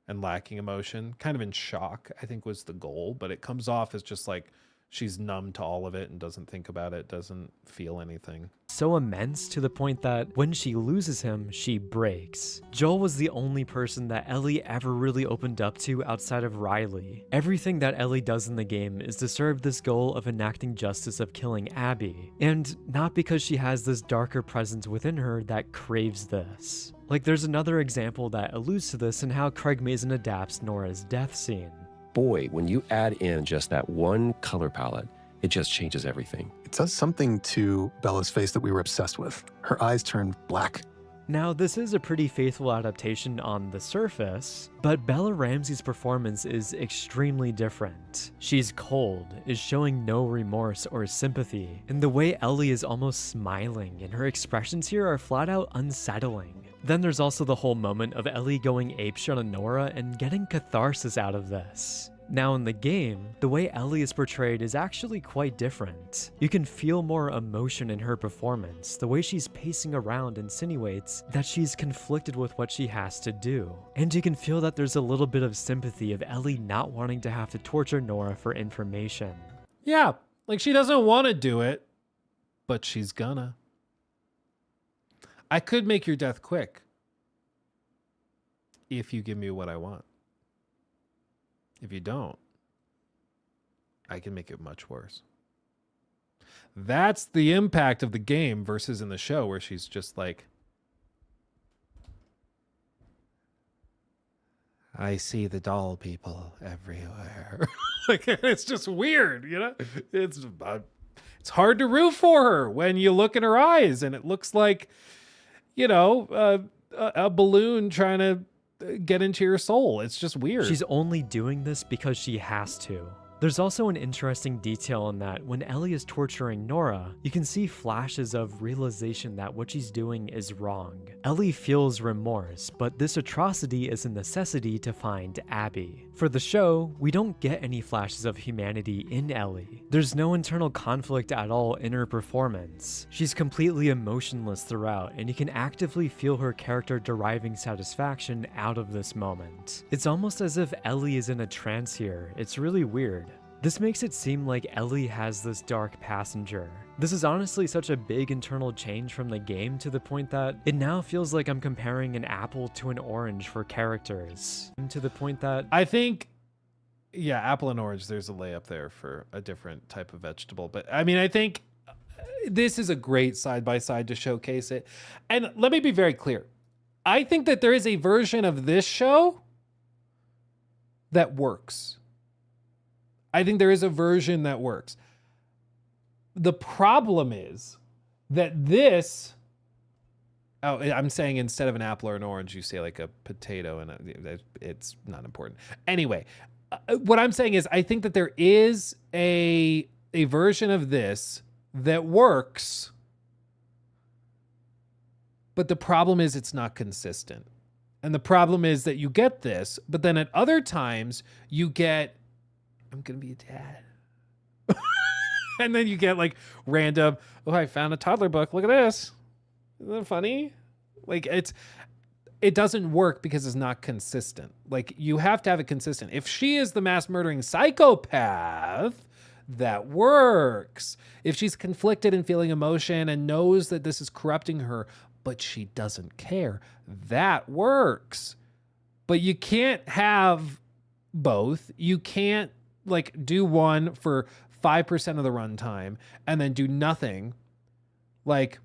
and lacking emotion, kind of in shock, I think was the goal. But it comes off as just like she's numb to all of it and doesn't think about it, doesn't feel anything. So immense to the point that when she loses him, she breaks. Joel was the only person that Ellie ever really opened up to outside of Riley. Everything that Ellie does in the game is to serve this goal of enacting justice of killing Abby, and not because she has this darker presence within her that craves this. Like, there's another example that alludes to this in how Craig Mazin adapts Nora's death scene. Boy, when you add in just that one color palette, it just changes everything. It does something to Bella's face that we were obsessed with. Her eyes turned black. Now, this is a pretty faithful adaptation on the surface, but Bella Ramsey's performance is extremely different. She's cold, is showing no remorse or sympathy, and the way Ellie is almost smiling, and her expressions here are flat out unsettling. Then there's also the whole moment of Ellie going apeshit on Nora and getting catharsis out of this. Now in the game, the way Ellie is portrayed is actually quite different. You can feel more emotion in her performance. The way she's pacing around insinuates that she's conflicted with what she has to do. And you can feel that there's a little bit of sympathy of Ellie not wanting to have to torture Nora for information. Yeah, like she doesn't want to do it, but she's gonna. I could make your death quick if you give me what I want. If you don't, I can make it much worse. That's the impact of the game versus in the show where she's just like, I see the doll people everywhere. Like, it's just weird, you know? It's hard to root for her when you look in her eyes and it looks like, you know, a balloon trying to get into your soul. It's just weird. She's only doing this because she has to. There's also an interesting detail in that when Ellie is torturing Nora, you can see flashes of realization that what she's doing is wrong. Ellie feels remorse, but this atrocity is a necessity to find Abby. For the show, we don't get any flashes of humanity in Ellie. There's no internal conflict at all in her performance. She's completely emotionless throughout, and you can actively feel her character deriving satisfaction out of this moment. It's almost as if Ellie is in a trance here. It's really weird. This makes it seem like Ellie has this dark passenger. This is honestly such a big internal change from the game to the point that it now feels like I'm comparing an apple to an orange for characters. To the point that I think, yeah, apple and orange, there's a layup there for a different type of vegetable. But I mean, I think this is a great side-by-side to showcase it. And let me be very clear. I think that there is a version of this show that works. I think there is a version that works. The problem is that this, I'm saying instead of an apple or an orange, you say like a potato, and it's not important. Anyway, what I'm saying is I think that there is a version of this that works, but the problem is it's not consistent. And the problem is that you get this, but then at other times you get, I'm going to be a dad. And then you get like random, oh, I found a toddler book. Look at this. Isn't that funny? Like it doesn't work because it's not consistent. Like you have to have it consistent. If she is the mass murdering psychopath, that works. If she's conflicted and feeling emotion and knows that this is corrupting her, but she doesn't care, that works. But you can't have both. You can't like do one for 5% of the runtime and then do nothing, like,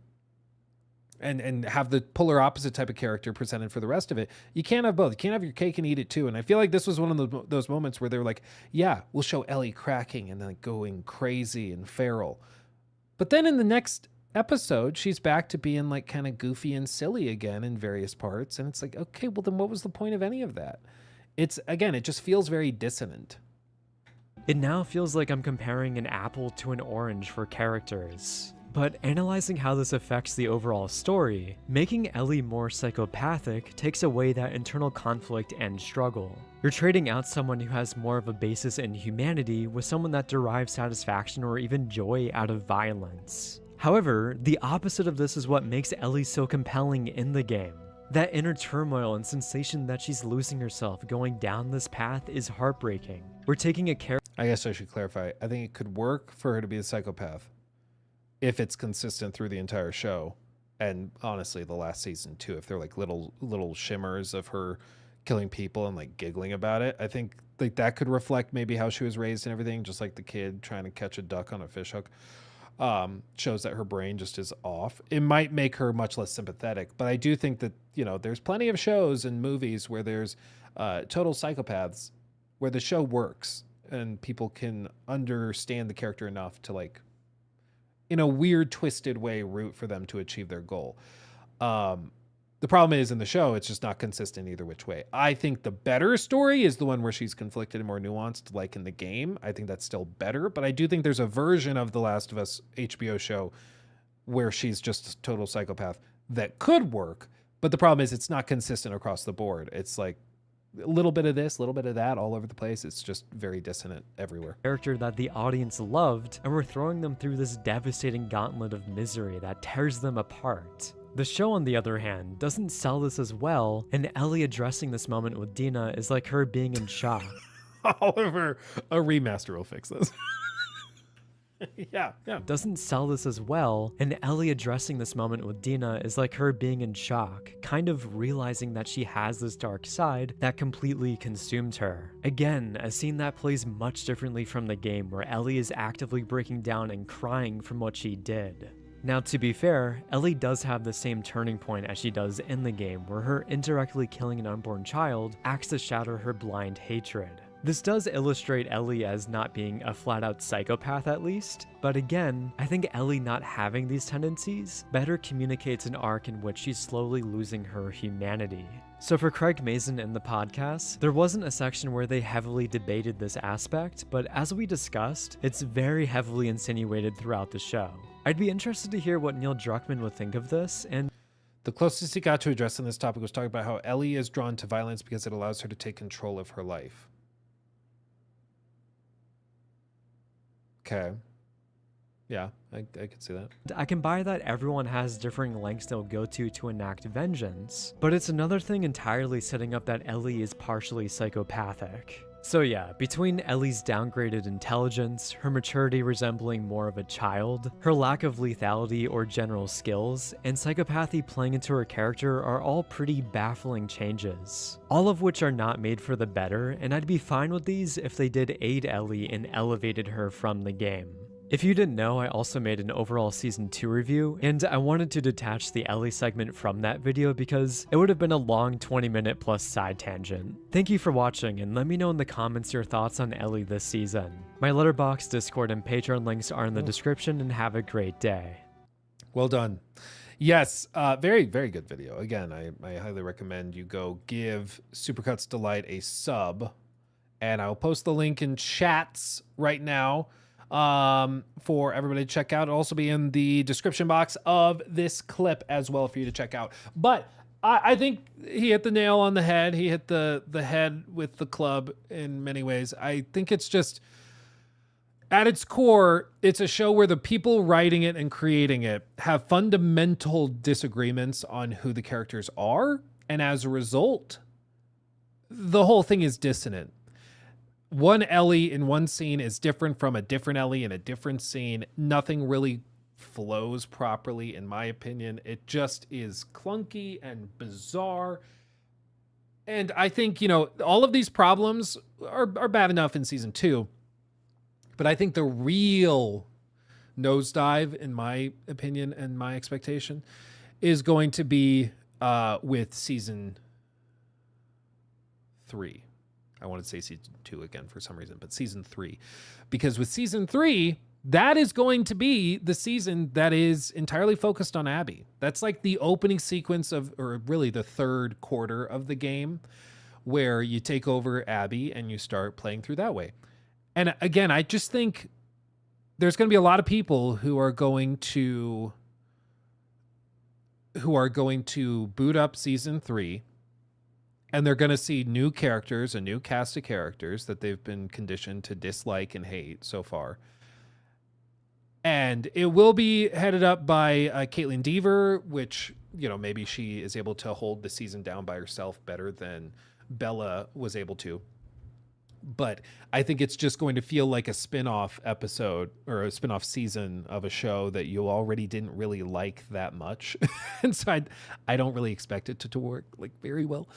and have the polar opposite type of character presented for the rest of it. You can't have both. You can't have your cake and eat it too. And I feel like this was one of those moments where they're like, yeah, we'll show Ellie cracking and then like going crazy and feral. But then in the next episode, she's back to being like kind of goofy and silly again in various parts. And it's like, okay, well then what was the point of any of that? It's, again, it just feels very dissonant. It now feels like I'm comparing an apple to an orange for characters. But analyzing how this affects the overall story, making Ellie more psychopathic takes away that internal conflict and struggle. You're trading out someone who has more of a basis in humanity with someone that derives satisfaction or even joy out of violence. However, the opposite of this is what makes Ellie so compelling in the game. That inner turmoil and sensation that she's losing herself going down this path is heartbreaking. We're taking a character. I guess I should clarify. I think it could work for her to be a psychopath if it's consistent through the entire show. And honestly, the last season too, if they're like little shimmers of her killing people and like giggling about it, I think like that could reflect maybe how she was raised and everything, just like the kid trying to catch a duck on a fish hook. Shows that her brain just is off. It might make her much less sympathetic, but I do think that, you know, there's plenty of shows and movies where there's total psychopaths where the show works. and people can understand the character enough to, like, in a weird, twisted way, root for them to achieve their goal. The problem is in the show, it's just not consistent either which way. I think the better story is the one where she's conflicted and more nuanced, like in the game. I think that's still better, but I do think there's a version of The Last of Us HBO show where she's just a total psychopath that could work. But the problem is it's not consistent across the board. It's like a little bit of this, a little bit of that all over the place. It's just very dissonant everywhere. Character that the audience loved, and we're throwing them through this devastating gauntlet of misery that tears them apart. The show, on the other hand, doesn't sell this as well, and Ellie addressing this moment with Dina is like her being in shock. Oliver, a remaster will fix this. Yeah. Doesn't sell this as well, and Ellie addressing this moment with Dina is like her being in shock, kind of realizing that she has this dark side that completely consumed her. Again, a scene that plays much differently from the game, where Ellie is actively breaking down and crying from what she did. Now, to be fair, Ellie does have the same turning point as she does in the game, where her indirectly killing an unborn child acts to shatter her blind hatred. This does illustrate Ellie as not being a flat-out psychopath at least, but again, I think Ellie not having these tendencies better communicates an arc in which she's slowly losing her humanity. So for Craig Mazin in the podcast, there wasn't a section where they heavily debated this aspect, but as we discussed, it's very heavily insinuated throughout the show. I'd be interested to hear what Neil Druckmann would think of this, and the closest he got to addressing this topic was talking about how Ellie is drawn to violence because it allows her to take control of her life. Okay. Yeah, I could see that. I can buy that everyone has differing lengths they'll go to enact vengeance, but it's another thing entirely setting up that Ellie is partially psychopathic. So yeah, between Ellie's downgraded intelligence, her maturity resembling more of a child, her lack of lethality or general skills, and psychopathy playing into her character are all pretty baffling changes. All of which are not made for the better, and I'd be fine with these if they did aid Ellie and elevated her from the game. If you didn't know, I also made an overall Season 2 review, and I wanted to detach the Ellie segment from that video because it would have been a long 20-minute plus side tangent. Thank you for watching, and let me know in the comments your thoughts on Ellie this season. My Letterboxd, Discord, and Patreon links are in the description, and have a great day. Well done. Yes, very, very good video. Again, I highly recommend you go give Supercuts Delight a sub, and I'll post the link in chats right now for everybody to check out. It'll also be in the description box of this clip as well for you to check out. But I think he hit the nail on the head. He hit the head with the club in many ways. I think it's just, at its core, it's a show where the people writing it and creating it have fundamental disagreements on who the characters are. And as a result, the whole thing is dissonant. One Ellie in one scene is different from a different Ellie in a different scene. Nothing really flows properly, in my opinion. It just is clunky and bizarre. And I think, all of these problems are bad enough in Season 2. But I think the real nosedive, in my opinion and my expectation, is going to be with Season 3. I wanted to say Season 2 again for some reason, but Season 3. Because with Season 3, that is going to be the season that is entirely focused on Abby. That's like the opening sequence or really the third quarter of the game, where you take over Abby and you start playing through that way. And again, I just think there's going to be a lot of people who are going to boot up Season 3, and they're going to see new characters, a new cast of characters that they've been conditioned to dislike and hate so far. And it will be headed up by Caitlin Dever, which, maybe she is able to hold the season down by herself better than Bella was able to. But I think it's just going to feel like a spin-off episode or a spin-off season of a show that you already didn't really like that much. And so I don't really expect it to work very well.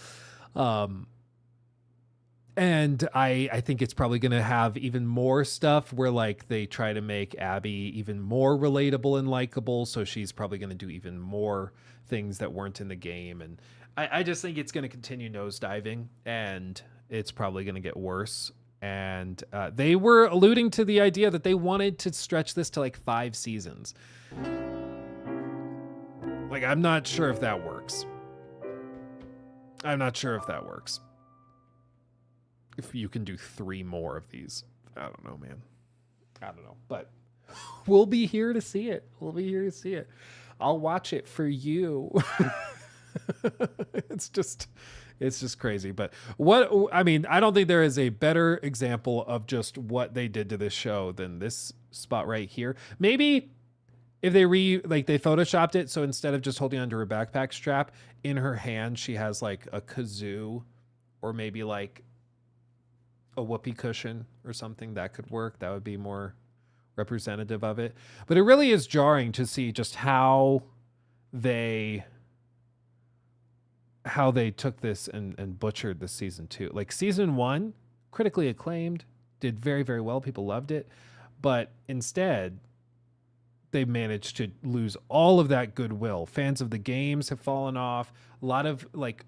And I think it's probably going to have even more stuff where they try to make Abby even more relatable and likable. So she's probably going to do even more things that weren't in the game. And I just think it's going to continue nosediving, and it's probably going to get worse. And they were alluding to the idea that they wanted to stretch this to like 5 seasons. Like, I'm not sure if that works. I'm not sure if that works. If you can do 3 more of these. I don't know, man. I don't know. But we'll be here to see it. We'll be here to see it. I'll watch it for you. It's just crazy. But I don't think there is a better example of just what they did to this show than this spot right here. Maybe if they they photoshopped it, so instead of just holding onto her backpack strap, in her hand she has like a kazoo or maybe like a whoopee cushion or something. That could work. That would be more representative of it. But it really is jarring to see just how they took this and butchered the season 2. Like season 1, critically acclaimed, did very, very well. People loved it. But instead, they managed to lose all of that goodwill. Fans of the games have fallen off. A lot of like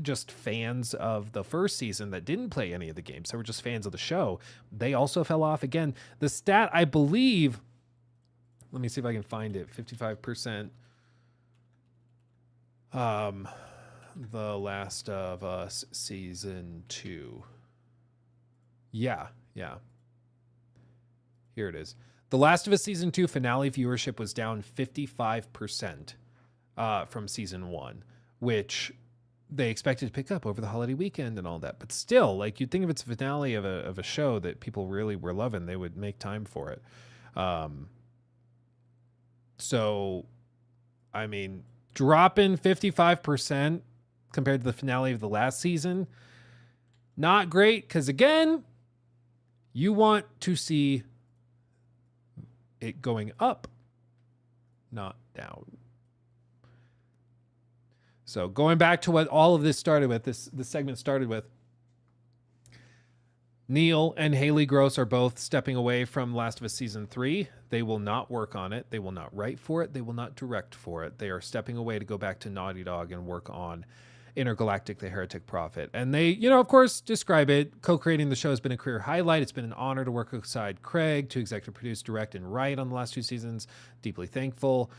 just fans of the first season that didn't play any of the games, they were just fans of the show, they also fell off. Again, the stat, I believe, let me see if I can find it, 55%. The Last of Us season 2. Yeah. Here it is. The Last of Us season 2 finale viewership was down 55% from season 1, which they expected to pick up over the holiday weekend and all that. But still, like, you'd think if it's a finale of a show that people really were loving, they would make time for it. So, I mean, dropping 55% compared to the finale of the last season, not great, because again, you want to see it going up, not down. So going back to what all of this started with, this segment started with, Neil and Haley Gross are both stepping away from Last of Us Season 3. They will not work on it. They will not write for it. They will not direct for it. They are stepping away to go back to Naughty Dog and work on Intergalactic, the Heretic Prophet. And they, of course, describe it. Co-creating the show has been a career highlight. It's been an honor to work alongside Craig, to executive produce, direct, and write on the last 2 seasons. Deeply thankful.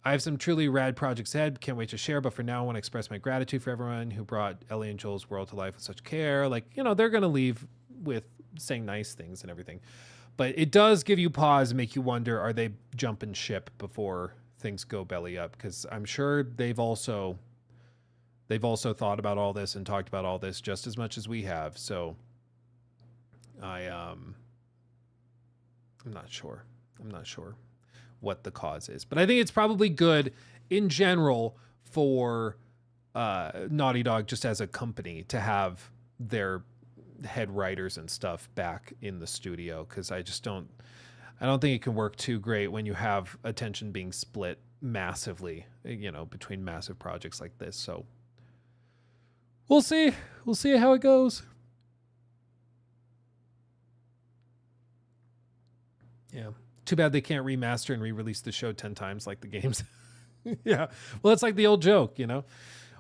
I have some truly rad projects ahead. Can't wait to share. But for now, I want to express my gratitude for everyone who brought Ellie and Joel's world to life with such care. Like, they're going to leave with saying nice things and everything. But it does give you pause and make you wonder, are they jumping ship before things go belly up? Because I'm sure they've also thought about all this and talked about all this just as much as we have. So I'm not sure what the cause is, but I think it's probably good in general for Naughty Dog just as a company to have their head writers and stuff back in the studio, because I don't think it can work too great when you have attention being split massively, between massive projects like this. So we'll see how it goes. Yeah. Too bad they can't remaster and re-release the show 10 times like the games. Yeah. Well, it's like the old joke,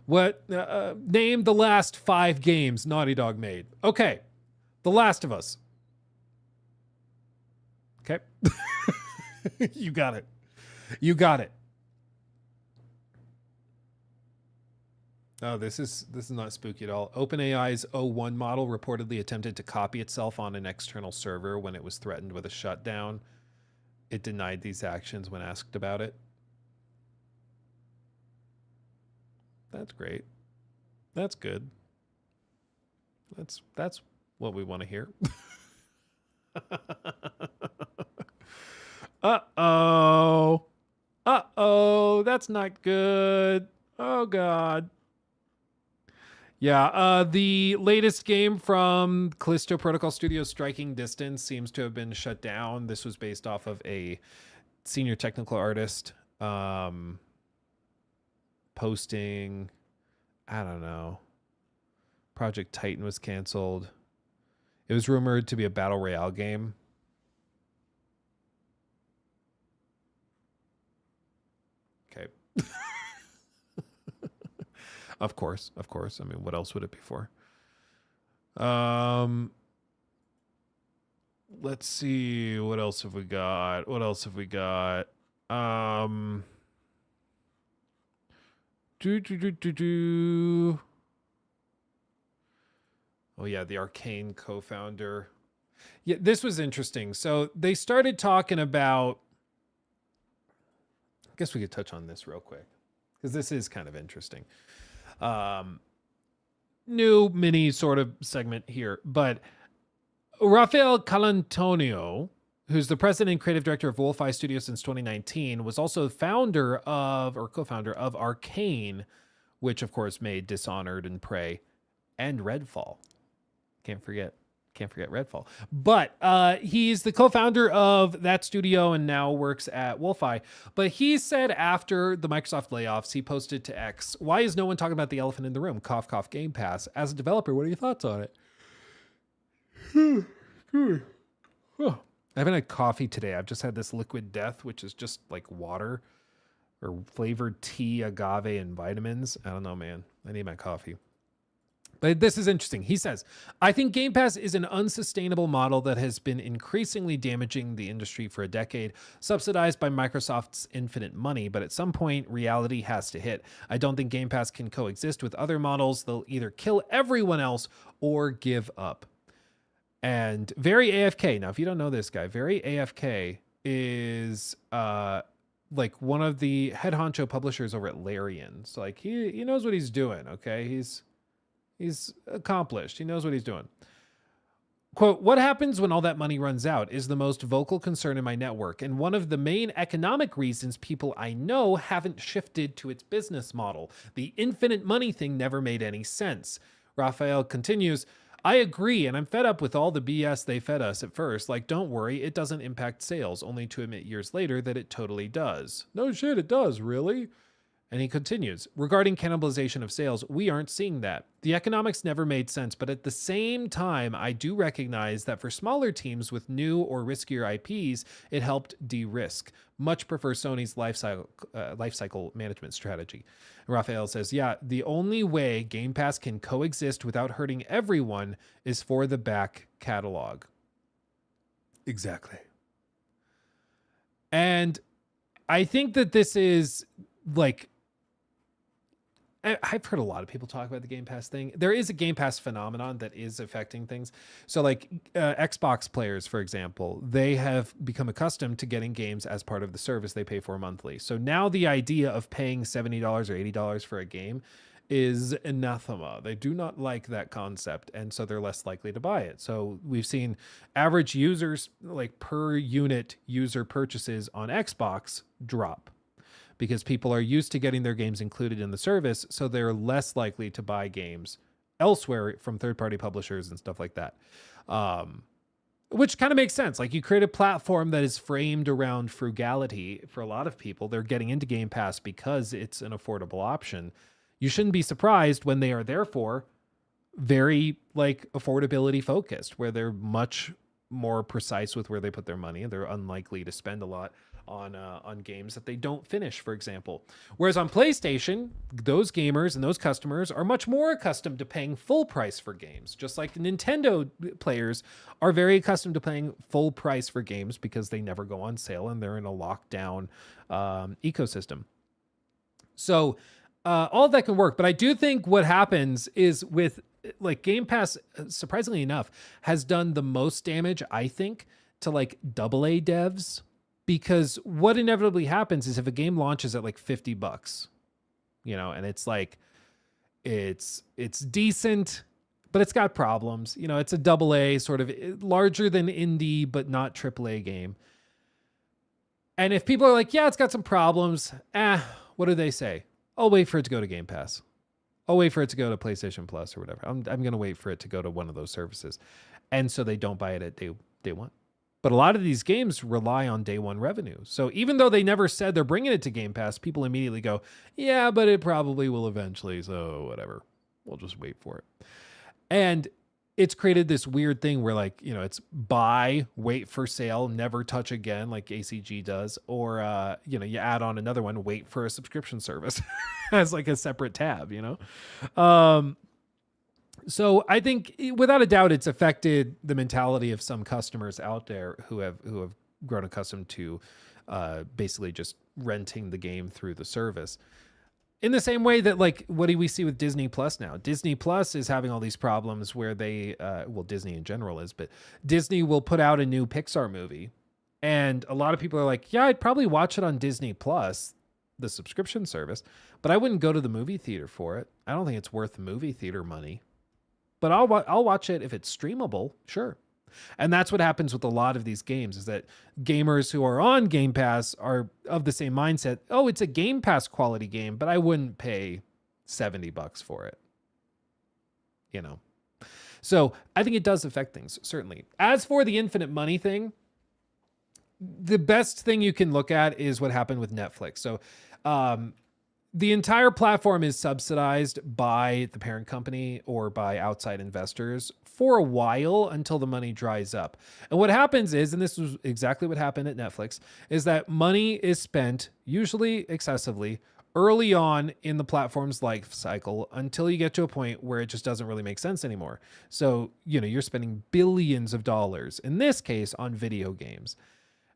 What? Name the last 5 games Naughty Dog made. Okay. The Last of Us. Okay. You got it. Oh, this is not spooky at all. OpenAI's O1 model reportedly attempted to copy itself on an external server when it was threatened with a shutdown. It denied these actions when asked about it. That's great. That's good. That's what we want to hear. Uh-oh. That's not good. Oh, God. Yeah, the latest game from Callisto Protocol Studios, Striking Distance, seems to have been shut down. This was based off of a senior technical artist posting, I don't know. Project Titan was canceled. It was rumored to be a battle royale game. Okay. Of course. I mean, what else would it be for? let's see. What else have we got? Oh yeah, the Arcane co-founder. Yeah, this was interesting. So they started talking about, I guess we could touch on this real quick because this is kind of interesting. New mini sort of segment here, but Rafael Calantonio, who's the president and creative director of Wolfeye Studios since 2019, was also co-founder of Arcane, which of course made Dishonored and Prey and Redfall. Can't forget Redfall. But he's the co-founder of that studio and now works at Wolfeye. But he said after the Microsoft layoffs, he posted to X, "Why is no one talking about the elephant in the room? Cough, cough, Game Pass. As a developer, what are your thoughts on it?" I haven't had coffee today. I've just had this Liquid Death, which is just like water or flavored tea, agave, and vitamins. I don't know, man. I need my coffee. But this is interesting. He says, "I think Game Pass is an unsustainable model that has been increasingly damaging the industry for a decade, subsidized by Microsoft's infinite money. But at some point, reality has to hit. I don't think Game Pass can coexist with other models. They'll either kill everyone else or give up." And Very AFK. Now, if you don't know this guy, Very AFK is like one of the head honcho publishers over at Larian. So like he knows what he's doing. Okay, he's accomplished. He knows what he's doing. Quote, "What happens when all that money runs out is the most vocal concern in my network, and one of the main economic reasons people I know haven't shifted to its business model. The infinite money thing never made any sense." Raphael continues, "I agree, and I'm fed up with all the BS they fed us at first. Like, don't worry, it doesn't impact sales, only to admit years later that it totally does." No shit, it does, really? And he continues, "Regarding cannibalization of sales, we aren't seeing that. The economics never made sense, but at the same time, I do recognize that for smaller teams with new or riskier IPs, it helped de-risk. Much prefer Sony's lifecycle management strategy." And Raphael says, "Yeah, the only way Game Pass can coexist without hurting everyone is for the back catalog." Exactly. And I think that this is like, I've heard a lot of people talk about the Game Pass thing. There is a Game Pass phenomenon that is affecting things. So like Xbox players, for example, they have become accustomed to getting games as part of the service they pay for monthly. So now the idea of paying $70 or $80 for a game is anathema. They do not like that concept, and so they're less likely to buy it. So we've seen average users, like per unit user purchases on Xbox, drop, because people are used to getting their games included in the service, so they're less likely to buy games elsewhere from third-party publishers and stuff like that. Which kind of makes sense. Like, you create a platform that is framed around frugality for a lot of people. They're getting into Game Pass because it's an affordable option. You shouldn't be surprised when they are therefore very like affordability focused, where they're much more precise with where they put their money. They're unlikely to spend a lot on games that they don't finish, for example. Whereas on PlayStation, those gamers and those customers are much more accustomed to paying full price for games, just like Nintendo players are very accustomed to paying full price for games because they never go on sale and they're in a lockdown ecosystem. So all of that can work, but I do think what happens is with like Game Pass, surprisingly enough, has done the most damage, I think, to like AA devs. Because what inevitably happens is if a game launches at like $50, you know, and it's like, it's decent, but it's got problems. You know, it's a AA, sort of larger than indie, but not AAA game. And if people are like, yeah, it's got some problems, what do they say? I'll wait for it to go to Game Pass. I'll wait for it to go to PlayStation Plus or whatever. I'm going to wait for it to go to one of those services. And so they don't buy it at day one. But a lot of these games rely on day one revenue. So even though they never said they're bringing it to Game Pass, people immediately go, yeah, but it probably will eventually. So whatever, we'll just wait for it. And it's created this weird thing where like, you know, it's buy, wait for sale, never touch again, like ACG does. Or, you know, you add on another one, wait for a subscription service as like a separate tab, you know? So I think without a doubt, it's affected the mentality of some customers out there who have grown accustomed to basically just renting the game through the service. In the same way that, like, what do we see with Disney Plus now? Disney Plus is having all these problems where they, well, Disney in general is, but Disney will put out a new Pixar movie. And a lot of people are like, yeah, I'd probably watch it on Disney Plus, the subscription service, but I wouldn't go to the movie theater for it. I don't think it's worth movie theater money. But I'll watch it if it's streamable, sure. And that's what happens with a lot of these games, is that gamers who are on Game Pass are of the same mindset. Oh, it's a Game Pass quality game, but I wouldn't pay $70 for it. You know? So I think it does affect things, certainly. As for the infinite money thing, the best thing you can look at is what happened with Netflix. So the entire platform is subsidized by the parent company or by outside investors for a while until the money dries up. And what happens is, and this was exactly what happened at Netflix, is that money is spent, usually excessively, early on in the platform's life cycle until you get to a point where it just doesn't really make sense anymore. So, you know, you're spending billions of dollars, in this case, on video games,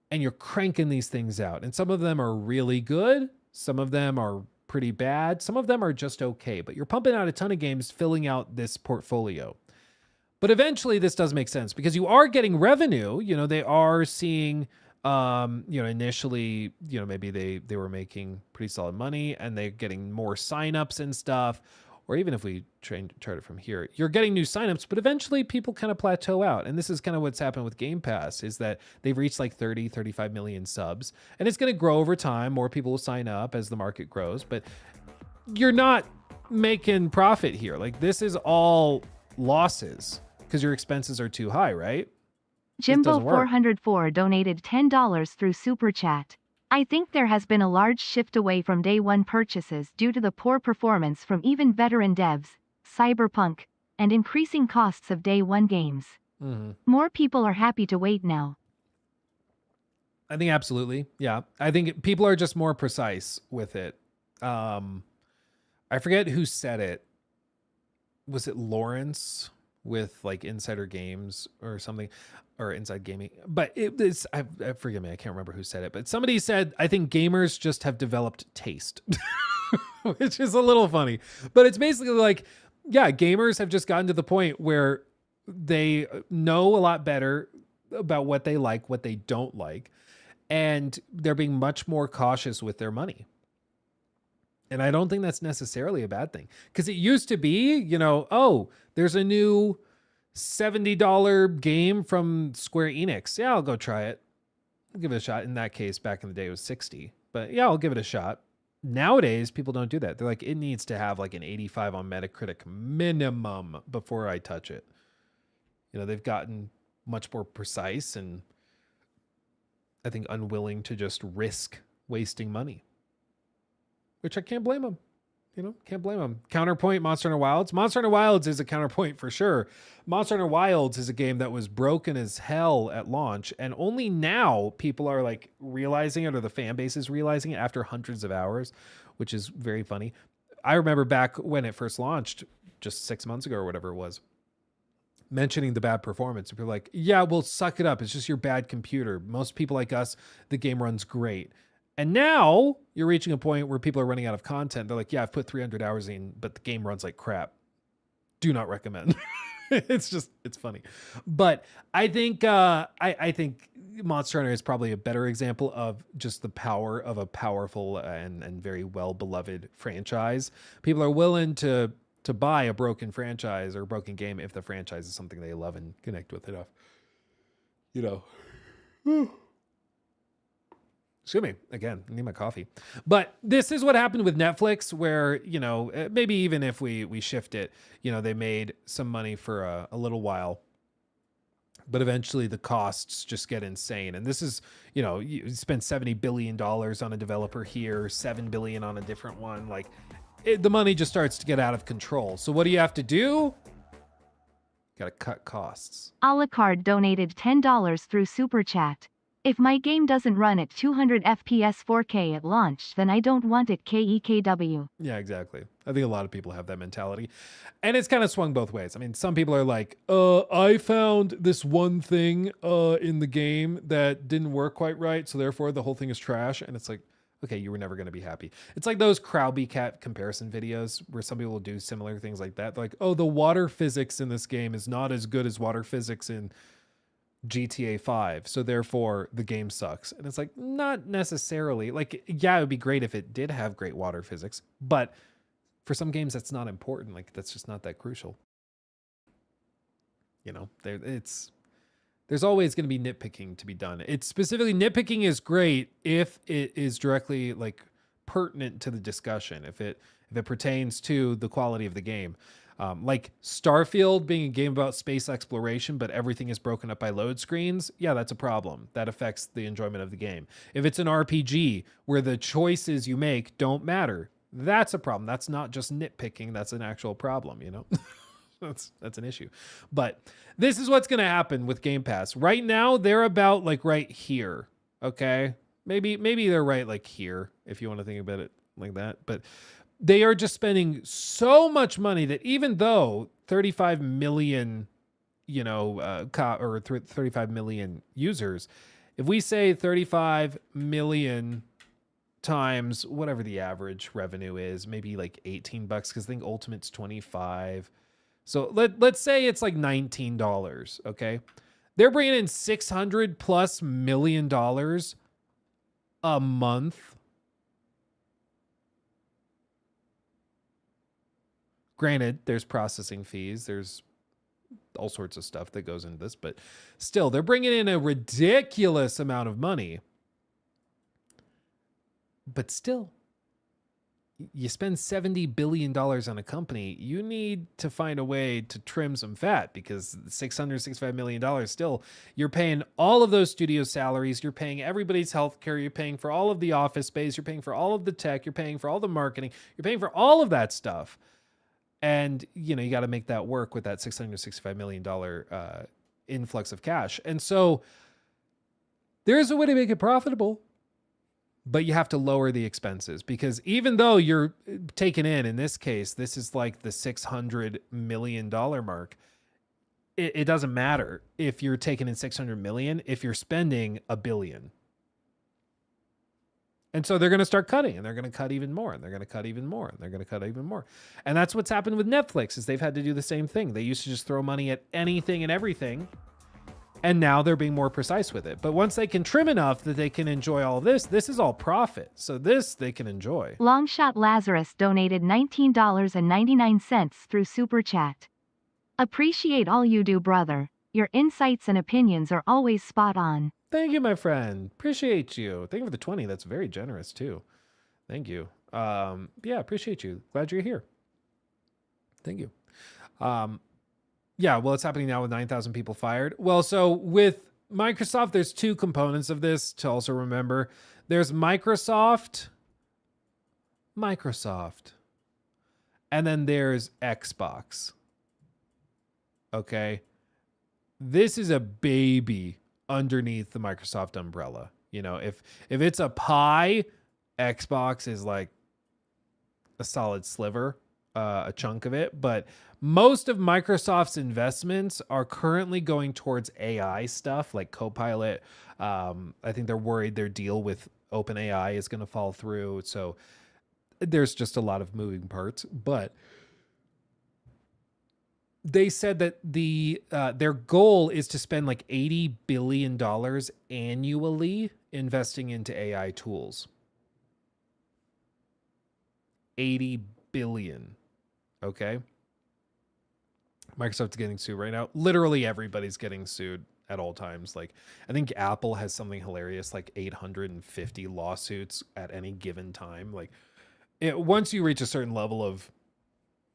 and you're cranking these things out. And some of them are really good. Some of them are pretty bad. Some of them are just okay, but you're pumping out a ton of games, filling out this portfolio. But eventually this does make sense because you are getting revenue. You know, they are seeing, initially, maybe they were making pretty solid money and they're getting more signups and stuff. Or even if we chart it from here, you're getting new signups, but eventually people kind of plateau out. And this is kind of what's happened with Game Pass, is that they've reached like 30, 35 million subs, and it's going to grow over time. More people will sign up as the market grows, but you're not making profit here. Like, this is all losses because your expenses are too high, right? Jimbo404 donated $10 through Super Chat. I think there has been a large shift away from day one purchases due to the poor performance from even veteran devs, Cyberpunk, and increasing costs of day one games. Mm-hmm. More people are happy to wait now. I think absolutely. Yeah. I think people are just more precise with it. I forget who said it. Was it Lawrence with like Insider Games or something, or Inside Gaming? But it's, forgive me, I can't remember who said it, but somebody said, I think gamers just have developed taste, which is a little funny, but it's basically like, yeah, gamers have just gotten to the point where they know a lot better about what they like, what they don't like, and they're being much more cautious with their money. And I don't think that's necessarily a bad thing, because it used to be, oh, there's a new $70 game from Square Enix. Yeah, I'll go try it. I'll give it a shot. In that case, back in the day, it was 60. But yeah, I'll give it a shot. Nowadays, people don't do that. They're like, it needs to have like an 85 on Metacritic minimum before I touch it. They've gotten much more precise and I think unwilling to just risk wasting money, which I can't blame them. Can't blame them. Counterpoint, Monster Hunter Wilds. Monster Hunter Wilds is a counterpoint for sure. Monster Hunter Wilds is a game that was broken as hell at launch, and only now people are like realizing it, or the fan base is realizing it after hundreds of hours, which is very funny. I remember back when it first launched, just 6 months ago or whatever it was, mentioning the bad performance. People are like, yeah, well, suck it up. It's just your bad computer. Most people like us, the game runs great. And now you're reaching a point where people are running out of content. They're like, yeah, I've put 300 hours in, but the game runs like crap. Do not recommend. It's funny. But I think I think Monster Hunter is probably a better example of just the power of a powerful and very well-beloved franchise. People are willing to buy a broken franchise or a broken game if the franchise is something they love and connect with enough. Excuse me. Again, I need my coffee. But this is what happened with Netflix, where, maybe even if we shift it, they made some money for a little while, but eventually the costs just get insane. And this is, you spend $70 billion on a developer here, $7 billion on a different one. Like, the money just starts to get out of control. So what do you have to do? Got to cut costs. A la carte donated $10 through Super Chat. If my game doesn't run at 200 FPS 4K at launch, then I don't want it KEKW. Yeah, exactly. I think a lot of people have that mentality. And it's kind of swung both ways. I mean, some people are like, I found this one thing in the game that didn't work quite right, so therefore the whole thing is trash. And it's like, okay, you were never going to be happy. It's like those Crowby Cat comparison videos where some people will do similar things like that. Like, oh, the water physics in this game is not as good as water physics in GTA 5, so therefore the game sucks. And it's like, not necessarily. Like, yeah, it would be great if it did have great water physics, but for some games that's not important. Like, that's just not that crucial. You know, there's always going to be nitpicking to be done. It's specifically, nitpicking is great if it is directly like pertinent to the discussion, if it pertains to the quality of the game. Like Starfield being a game about space exploration, but everything is broken up by load screens. Yeah, that's a problem. That affects the enjoyment of the game. If it's an RPG where the choices you make don't matter, that's a problem. That's not just nitpicking. That's an actual problem, you know? That's an issue. But this is what's going to happen with Game Pass. Right now, they're about like right here. Okay? Maybe they're right like here, if you want to think about it like that. But they are just spending so much money that even though 35 million, 35 million users, if we say 35 million times whatever the average revenue is, maybe like $18, because I think Ultimate's 25. So let's say it's like $19. Okay, they're bringing in $600+ million a month. Granted, there's processing fees, there's all sorts of stuff that goes into this, but still, they're bringing in a ridiculous amount of money. But still, you spend $70 billion on a company, you need to find a way to trim some fat, because $665 million still, you're paying all of those studio salaries, you're paying everybody's healthcare, you're paying for all of the office space, you're paying for all of the tech, you're paying for all the marketing, you're paying for all of that stuff. And, you got to make that work with that $665 million influx of cash. And so there is a way to make it profitable, but you have to lower the expenses, because even though you're taking in this case, this is like the $600 million mark. It doesn't matter if you're taking in 600 million, if you're spending $1 billion. And so they're going to start cutting, and they're going to cut even more, and they're going to cut even more, and they're going to cut even more. And that's what's happened with Netflix, is they've had to do the same thing. They used to just throw money at anything and everything, and now they're being more precise with it. But once they can trim enough that they can enjoy all this is all profit. So this they can enjoy. Longshot Lazarus donated $19.99 through Super Chat. Appreciate all you do, brother. Your insights and opinions are always spot on. Thank you, my friend. Appreciate you. Thank you for the 20. That's very generous too. Thank you. Yeah, appreciate you. Glad you're here. Thank you. Yeah, well, it's happening now with 9,000 people fired. Well, so with Microsoft, there's two components of this to also remember. There's Microsoft, and then there's Xbox. Okay. This is a baby underneath the Microsoft umbrella. If it's a pie, Xbox is like a solid sliver, a chunk of it. But most of Microsoft's investments are currently going towards AI stuff like Copilot. I think they're worried their deal with OpenAI is going to fall through. So there's just a lot of moving parts. But they said that their goal is to spend like $80 billion annually investing into AI tools. 80 billion. Okay. Microsoft's getting sued right now. Literally everybody's getting sued at all times. Like, I think Apple has something hilarious, like 850 lawsuits at any given time. Like, once you reach a certain level of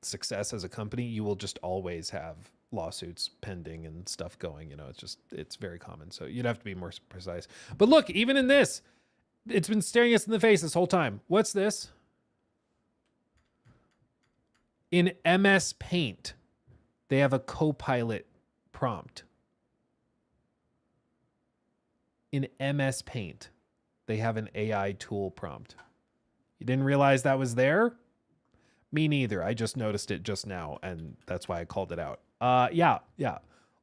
success as a company, you will just always have lawsuits pending and stuff going. It's very common. So you'd have to be more precise. But look, even in this, it's been staring us in the face this whole time. What's this? In MS Paint, they have a Copilot prompt. in MS Paint, they have an AI tool prompt. You didn't realize that was there? Me neither. I just noticed it just now, and that's why I called it out. Yeah.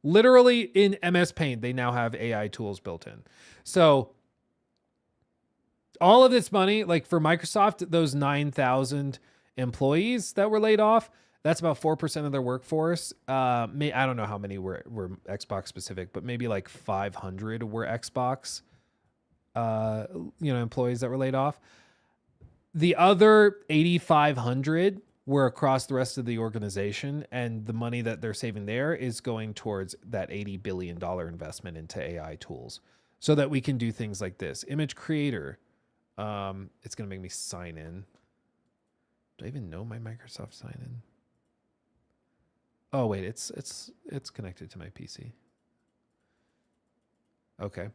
Literally in MS Paint, they now have AI tools built in. So all of this money, like for Microsoft, those 9,000 employees that were laid off, that's about 4% of their workforce. I don't know how many were Xbox specific, but maybe like 500 were Xbox, employees that were laid off. The other 8,500 were across the rest of the organization, and the money that they're saving there is going towards that $80 billion investment into AI tools so that we can do things like this. Image creator. It's going to make me sign in. Do I even know my Microsoft sign in? Oh, wait, it's connected to my PC. Okay.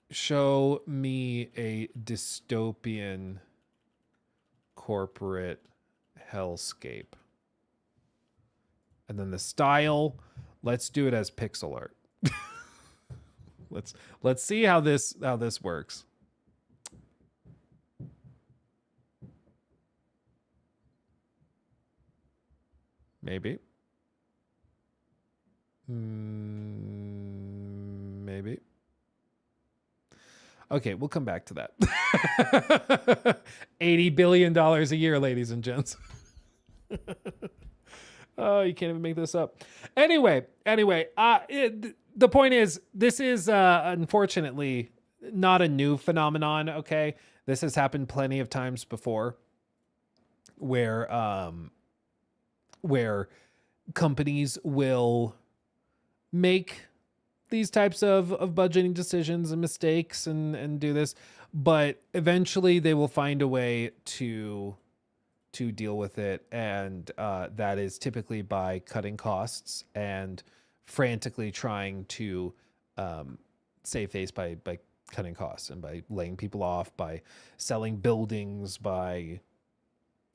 Show me a dystopian corporate hellscape. And then the style, let's do it as pixel art. Let's see how this works. Maybe. Maybe. Okay, we'll come back to that. $80 billion a year, ladies and gents. Oh, you can't even make this up. Anyway, the point is, this is unfortunately not a new phenomenon, okay? This has happened plenty of times before where companies will make these types of budgeting decisions and mistakes and do this, but eventually they will find a way to deal with it, and that is typically by cutting costs and frantically trying to save face by cutting costs and by laying people off, by selling buildings, by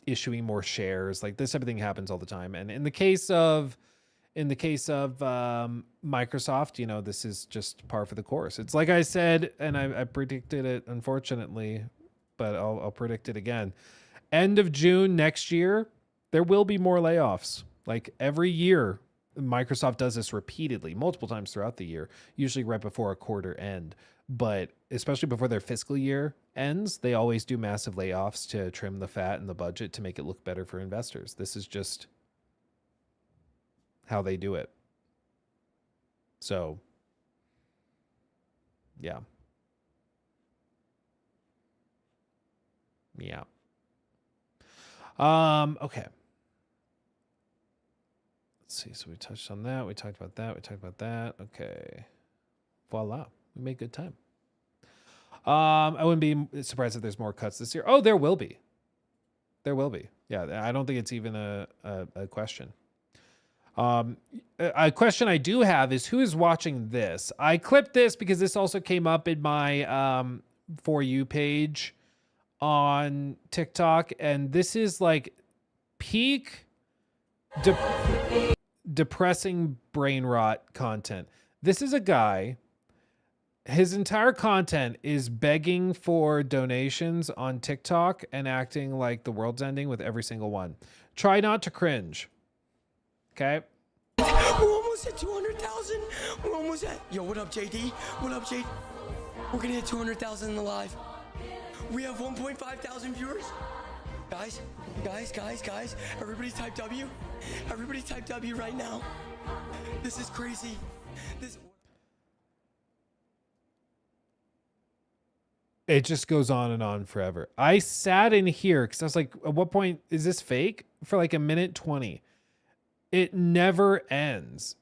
issuing more shares. Like this type of thing happens all the time. And in the case of Microsoft, this is just par for the course. It's like I said, and I predicted it, unfortunately, but I'll predict it again. End of June next year, there will be more layoffs. Like every year, Microsoft does this repeatedly, multiple times throughout the year, usually right before a quarter end. But especially before their fiscal year ends, they always do massive layoffs to trim the fat in the budget to make it look better for investors. This is just how they do it. So, yeah. Yeah. Okay. Let's see. So we touched on that. We talked about that. We talked about that. Okay. Voila. We made good time. I wouldn't be surprised if there's more cuts this year. Oh, there will be. There will be. Yeah. I don't think it's even a question. A question I do have is, who is watching this? I clipped this because this also came up in my For You page on TikTok, and this is like peak depressing brain rot content. This is a guy, his entire content is begging for donations on TikTok and acting like the world's ending with every single one. Try not to cringe. Okay? We're almost at 200,000. We're almost at... Yo, what up, JD? What up, JD? We're gonna hit 200,000 in the live. We have 1.5 thousand viewers. Guys, everybody type W. Everybody type W right now. This is crazy. It just goes on and on forever. I sat in here because I was like, at what point is this fake? For like a minute 20. It never ends.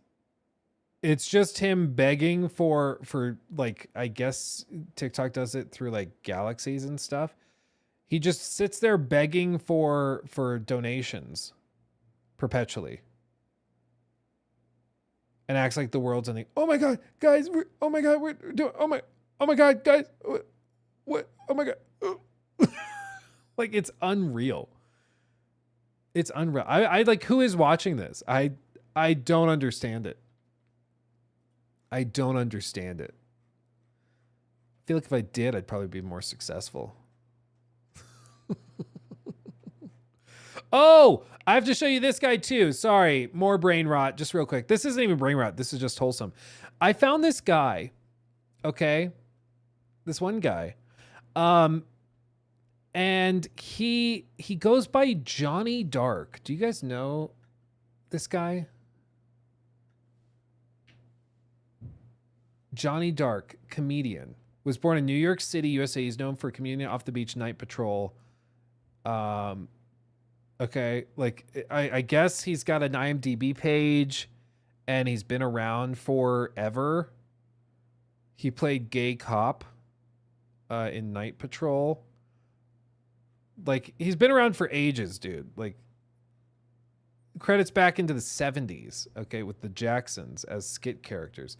It's just him begging for like, I guess TikTok does it through like galaxies and stuff. He just sits there begging for donations perpetually and acts like the world's ending. Oh my God, guys. Oh my God, guys. What? Oh my God. Like, it's unreal. It's unreal. I like, who is watching this? I don't understand it. I don't understand it. I feel like if I did, I'd probably be more successful. Oh, I have to show you this guy too. Sorry, more brain rot. Just real quick. This isn't even brain rot. This is just wholesome. I found this guy. Okay. This one guy. And he goes by Johnny Dark. Do you guys know this guy? Johnny Dark, comedian. Was born in New York City, USA. He's known for Comedian Off the Beach Night Patrol. Okay, like I guess he's got an IMDb page and he's been around forever. He played gay cop in Night Patrol. Like, he's been around for ages, dude. Like, credits back into the 70s, okay, with the Jacksons as skit characters.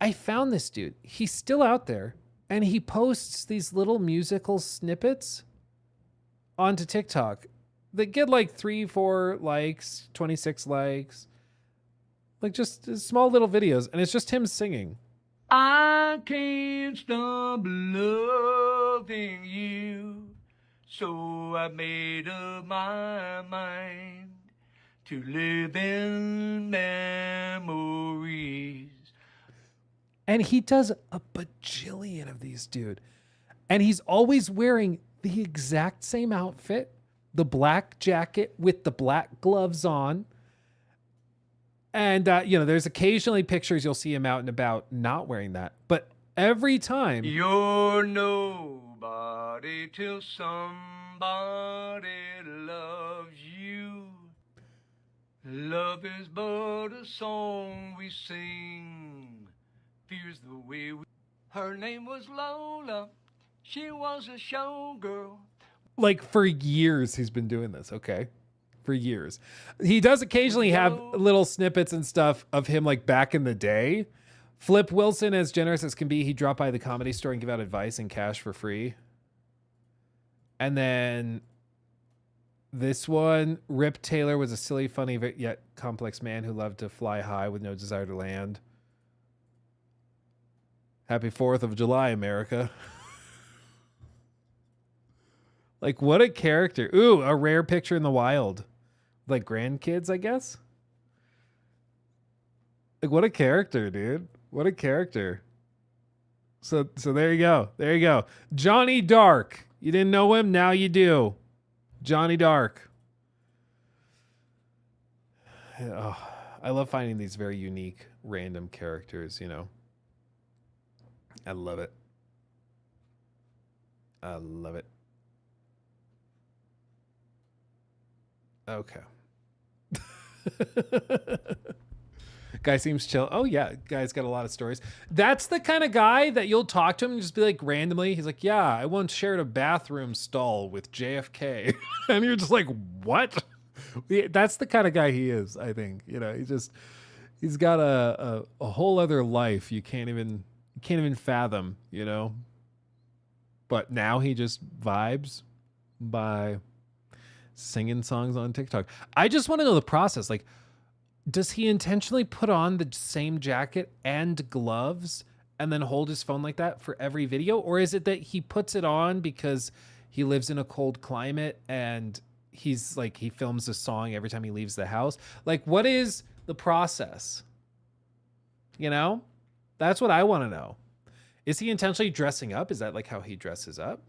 I found this dude. He's still out there, and he posts these little musical snippets onto TikTok that get like 3-4 likes, 26 likes. Like, just small little videos, and it's just him singing. I can't stop loving you, so I made up my mind to live in memories. And he does a bajillion of these, dude. And he's always wearing the exact same outfit, the black jacket with the black gloves on. And, you know, there's occasionally pictures you'll see him out and about not wearing that. But every time... You're nobody till somebody loves you. Love is but a song we sing. Fears the way we... Her name was Lola. She was a showgirl. Like, for years he's been doing this, okay? For years. He does occasionally have little snippets and stuff of him, like, back in the day. Flip Wilson, as generous as can be, he dropped by the Comedy Store and give out advice and cash for free. And then this one, Rip Taylor was a silly, funny, yet complex man who loved to fly high with no desire to land. Happy 4th of July, America. Like, what a character. Ooh, a rare picture in the wild. Like, grandkids, I guess? Like, what a character, dude. What a character. So there you go. There you go. Johnny Dark. You didn't know him? Now you do. Johnny Dark. Oh, I love finding these very unique, random characters, you know. I love it. I love it. Okay. Guy seems chill. Oh yeah, guy's got a lot of stories. That's the kind of guy that you'll talk to him and just be like randomly. He's like, yeah, I once shared a bathroom stall with JFK. And you're just like, what? That's the kind of guy he is, I think. You know, he's got a whole other life you can't even fathom, you know. But now he just vibes by singing songs on TikTok. I just want to know the process. Like, does he intentionally put on the same jacket and gloves and then hold his phone like that for every video? Or is it that he puts it on because he lives in a cold climate and he's like, he films a song every time he leaves the house? Like, what is the process? You know, that's what I want to know. Is he intentionally dressing up? Is that like how he dresses up?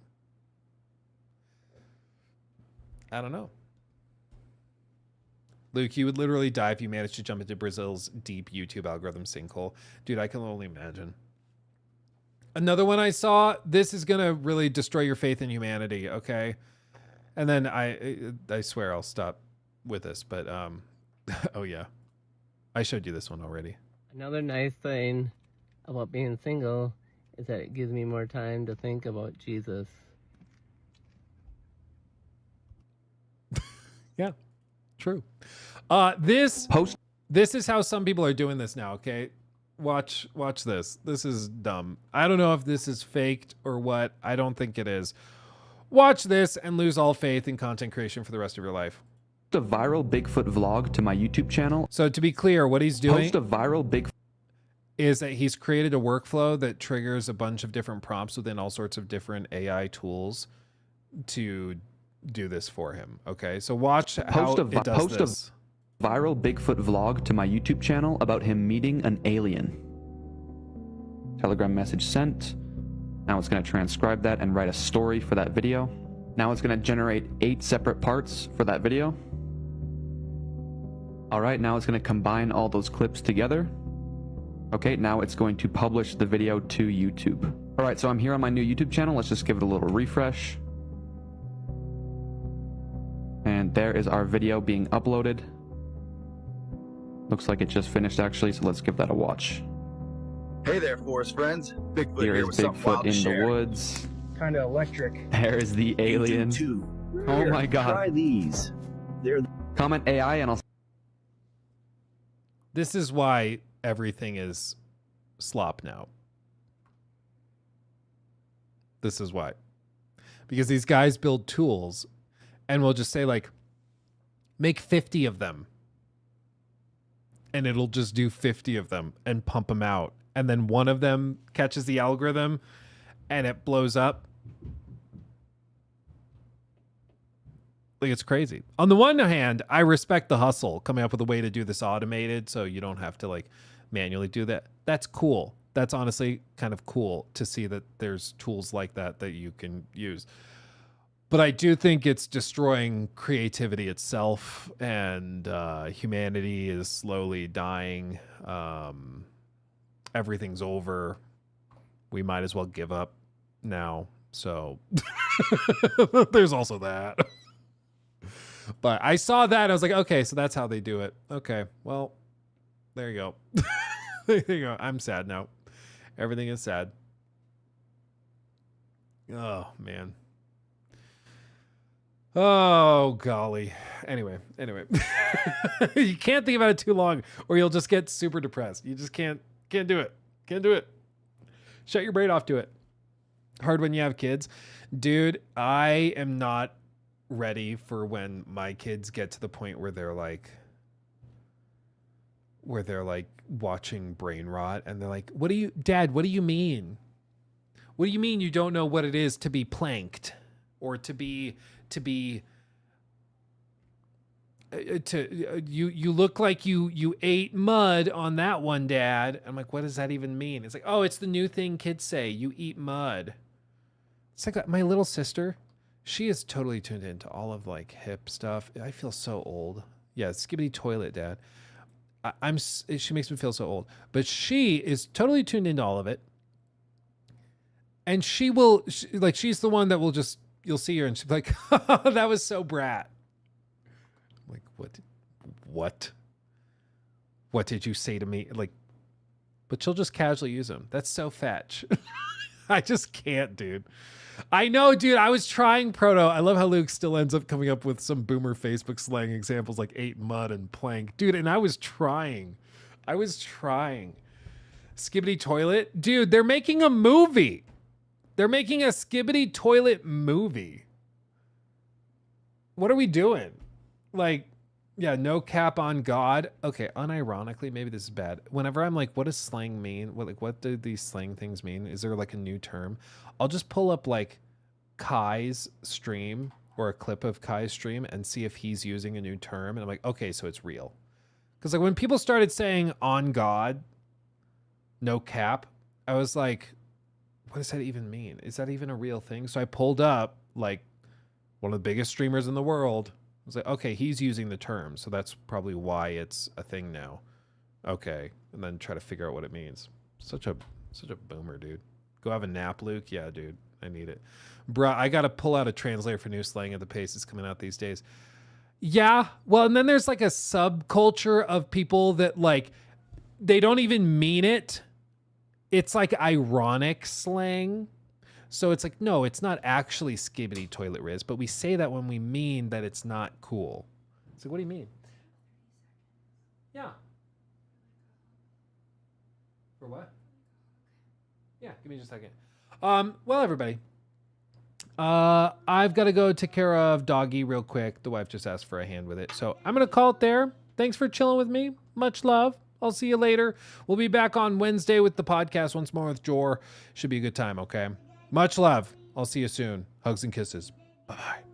I don't know. Luke, you would literally die if you managed to jump into Brazil's deep YouTube algorithm sinkhole. Dude, I can only imagine. Another one I saw, this is going to really destroy your faith in humanity, okay? And then I swear I'll stop with this, but oh yeah. I showed you this one already. Another nice thing about being single is that it gives me more time to think about Jesus. Yeah, true. This is how some people are doing this now, okay? Watch this. This is dumb. I don't know if this is faked or what. I don't think it is. Watch this and lose all faith in content creation for the rest of your life. Post a viral Bigfoot vlog to my YouTube channel. So to be clear, what he's doing... Post a viral Bigfoot... is that he's created a workflow that triggers a bunch of different prompts within all sorts of different AI tools to do this for him. Okay, so watch how it does this. A viral Bigfoot vlog to my YouTube channel about him meeting an alien. Telegram message sent. Now it's going to transcribe that and write a story for that video. Now it's going to generate 8 separate parts for that video. All right, now it's going to combine all those clips together. Okay, now it's going to publish the video to YouTube. All right, so I'm here on my new YouTube channel. Let's just give it a little refresh. And there is our video being uploaded. Looks like it just finished actually, so let's give that a watch. Hey there, forest friends. Bigfoot Here here is with something wild Bigfoot to in share. the woods. Kind of electric. There is the alien. Oh my god. Try these. They're Comment AI and I'll... This is why everything is slop now. This is why. Because these guys build tools and we'll just say like, make 50 of them. And it'll just do 50 of them and pump them out. And then one of them catches the algorithm and it blows up. Like, it's crazy. On the one hand, I respect the hustle coming up with a way to do this automated so you don't have to like manually do that. That's cool. That's honestly kind of cool to see that there's tools like that that you can use. But I do think it's destroying creativity itself, and humanity is slowly dying. Everything's over. We might as well give up now. So there's also that. But I saw that. I was like, okay, so that's how they do it. Okay, well, there you go. There you go. I'm sad now. Everything is sad. Oh, man. Oh, golly. Anyway. You can't think about it too long or you'll just get super depressed. You just can't do it. Can't do it. Shut your brain off to it. Hard when you have kids. Dude, I am not ready for when my kids get to the point where they're like watching brain rot and they're like, Dad, what do you mean? What do you mean you don't know what it is to be planked or you look like you ate mud on that one, Dad. I'm like, what does that even mean? It's like, oh, it's the new thing kids say, you eat mud. It's like that. My little sister, she is totally tuned into all of like hip stuff. I feel so old. Yeah, skibbity toilet, Dad. She makes me feel so old, but she is totally tuned into all of it. And she's the one that will just, you'll see her and she'll be like, that was so brat. I'm like, what did you say to me? Like, but she'll just casually use them. That's so fetch. I just can't, dude. I know, dude. I was trying proto. I love how Luke still ends up coming up with some boomer Facebook slang examples like ate mud and plank. Dude, and I was trying. Skibbity toilet. Dude, they're making a movie. They're making a skibbity toilet movie. What are we doing? Like, yeah, no cap on God. Okay, unironically, maybe this is bad. Whenever I'm like, what does slang mean? What do these slang things mean? Is there like a new term? I'll just pull up like Kai's stream or a clip of Kai's stream and see if he's using a new term. And I'm like, okay, so it's real. Because like when people started saying on God, no cap, I was like, what does that even mean? Is that even a real thing? So I pulled up like one of the biggest streamers in the world. I was like, okay, he's using the term. So that's probably why it's a thing now. Okay. And then try to figure out what it means. Such a boomer, dude. Go have a nap, Luke. Yeah, dude. I need it. Bruh, I got to pull out a translator for new slang at the pace it's coming out these days. Yeah. Well, and then there's like a subculture of people that like, they don't even mean it. It's like ironic slang. So it's like, no, it's not actually skibbity toilet riz, but we say that when we mean that it's not cool. It's like, what do you mean? Yeah. For what? Yeah, give me just a second. Well, everybody, I've got to go take care of doggy real quick. The wife just asked for a hand with it. So I'm going to call it there. Thanks for chilling with me. Much love. I'll see you later. We'll be back on Wednesday with the podcast once more with Jor. Should be a good time, okay? Much love. I'll see you soon. Hugs and kisses. Bye-bye.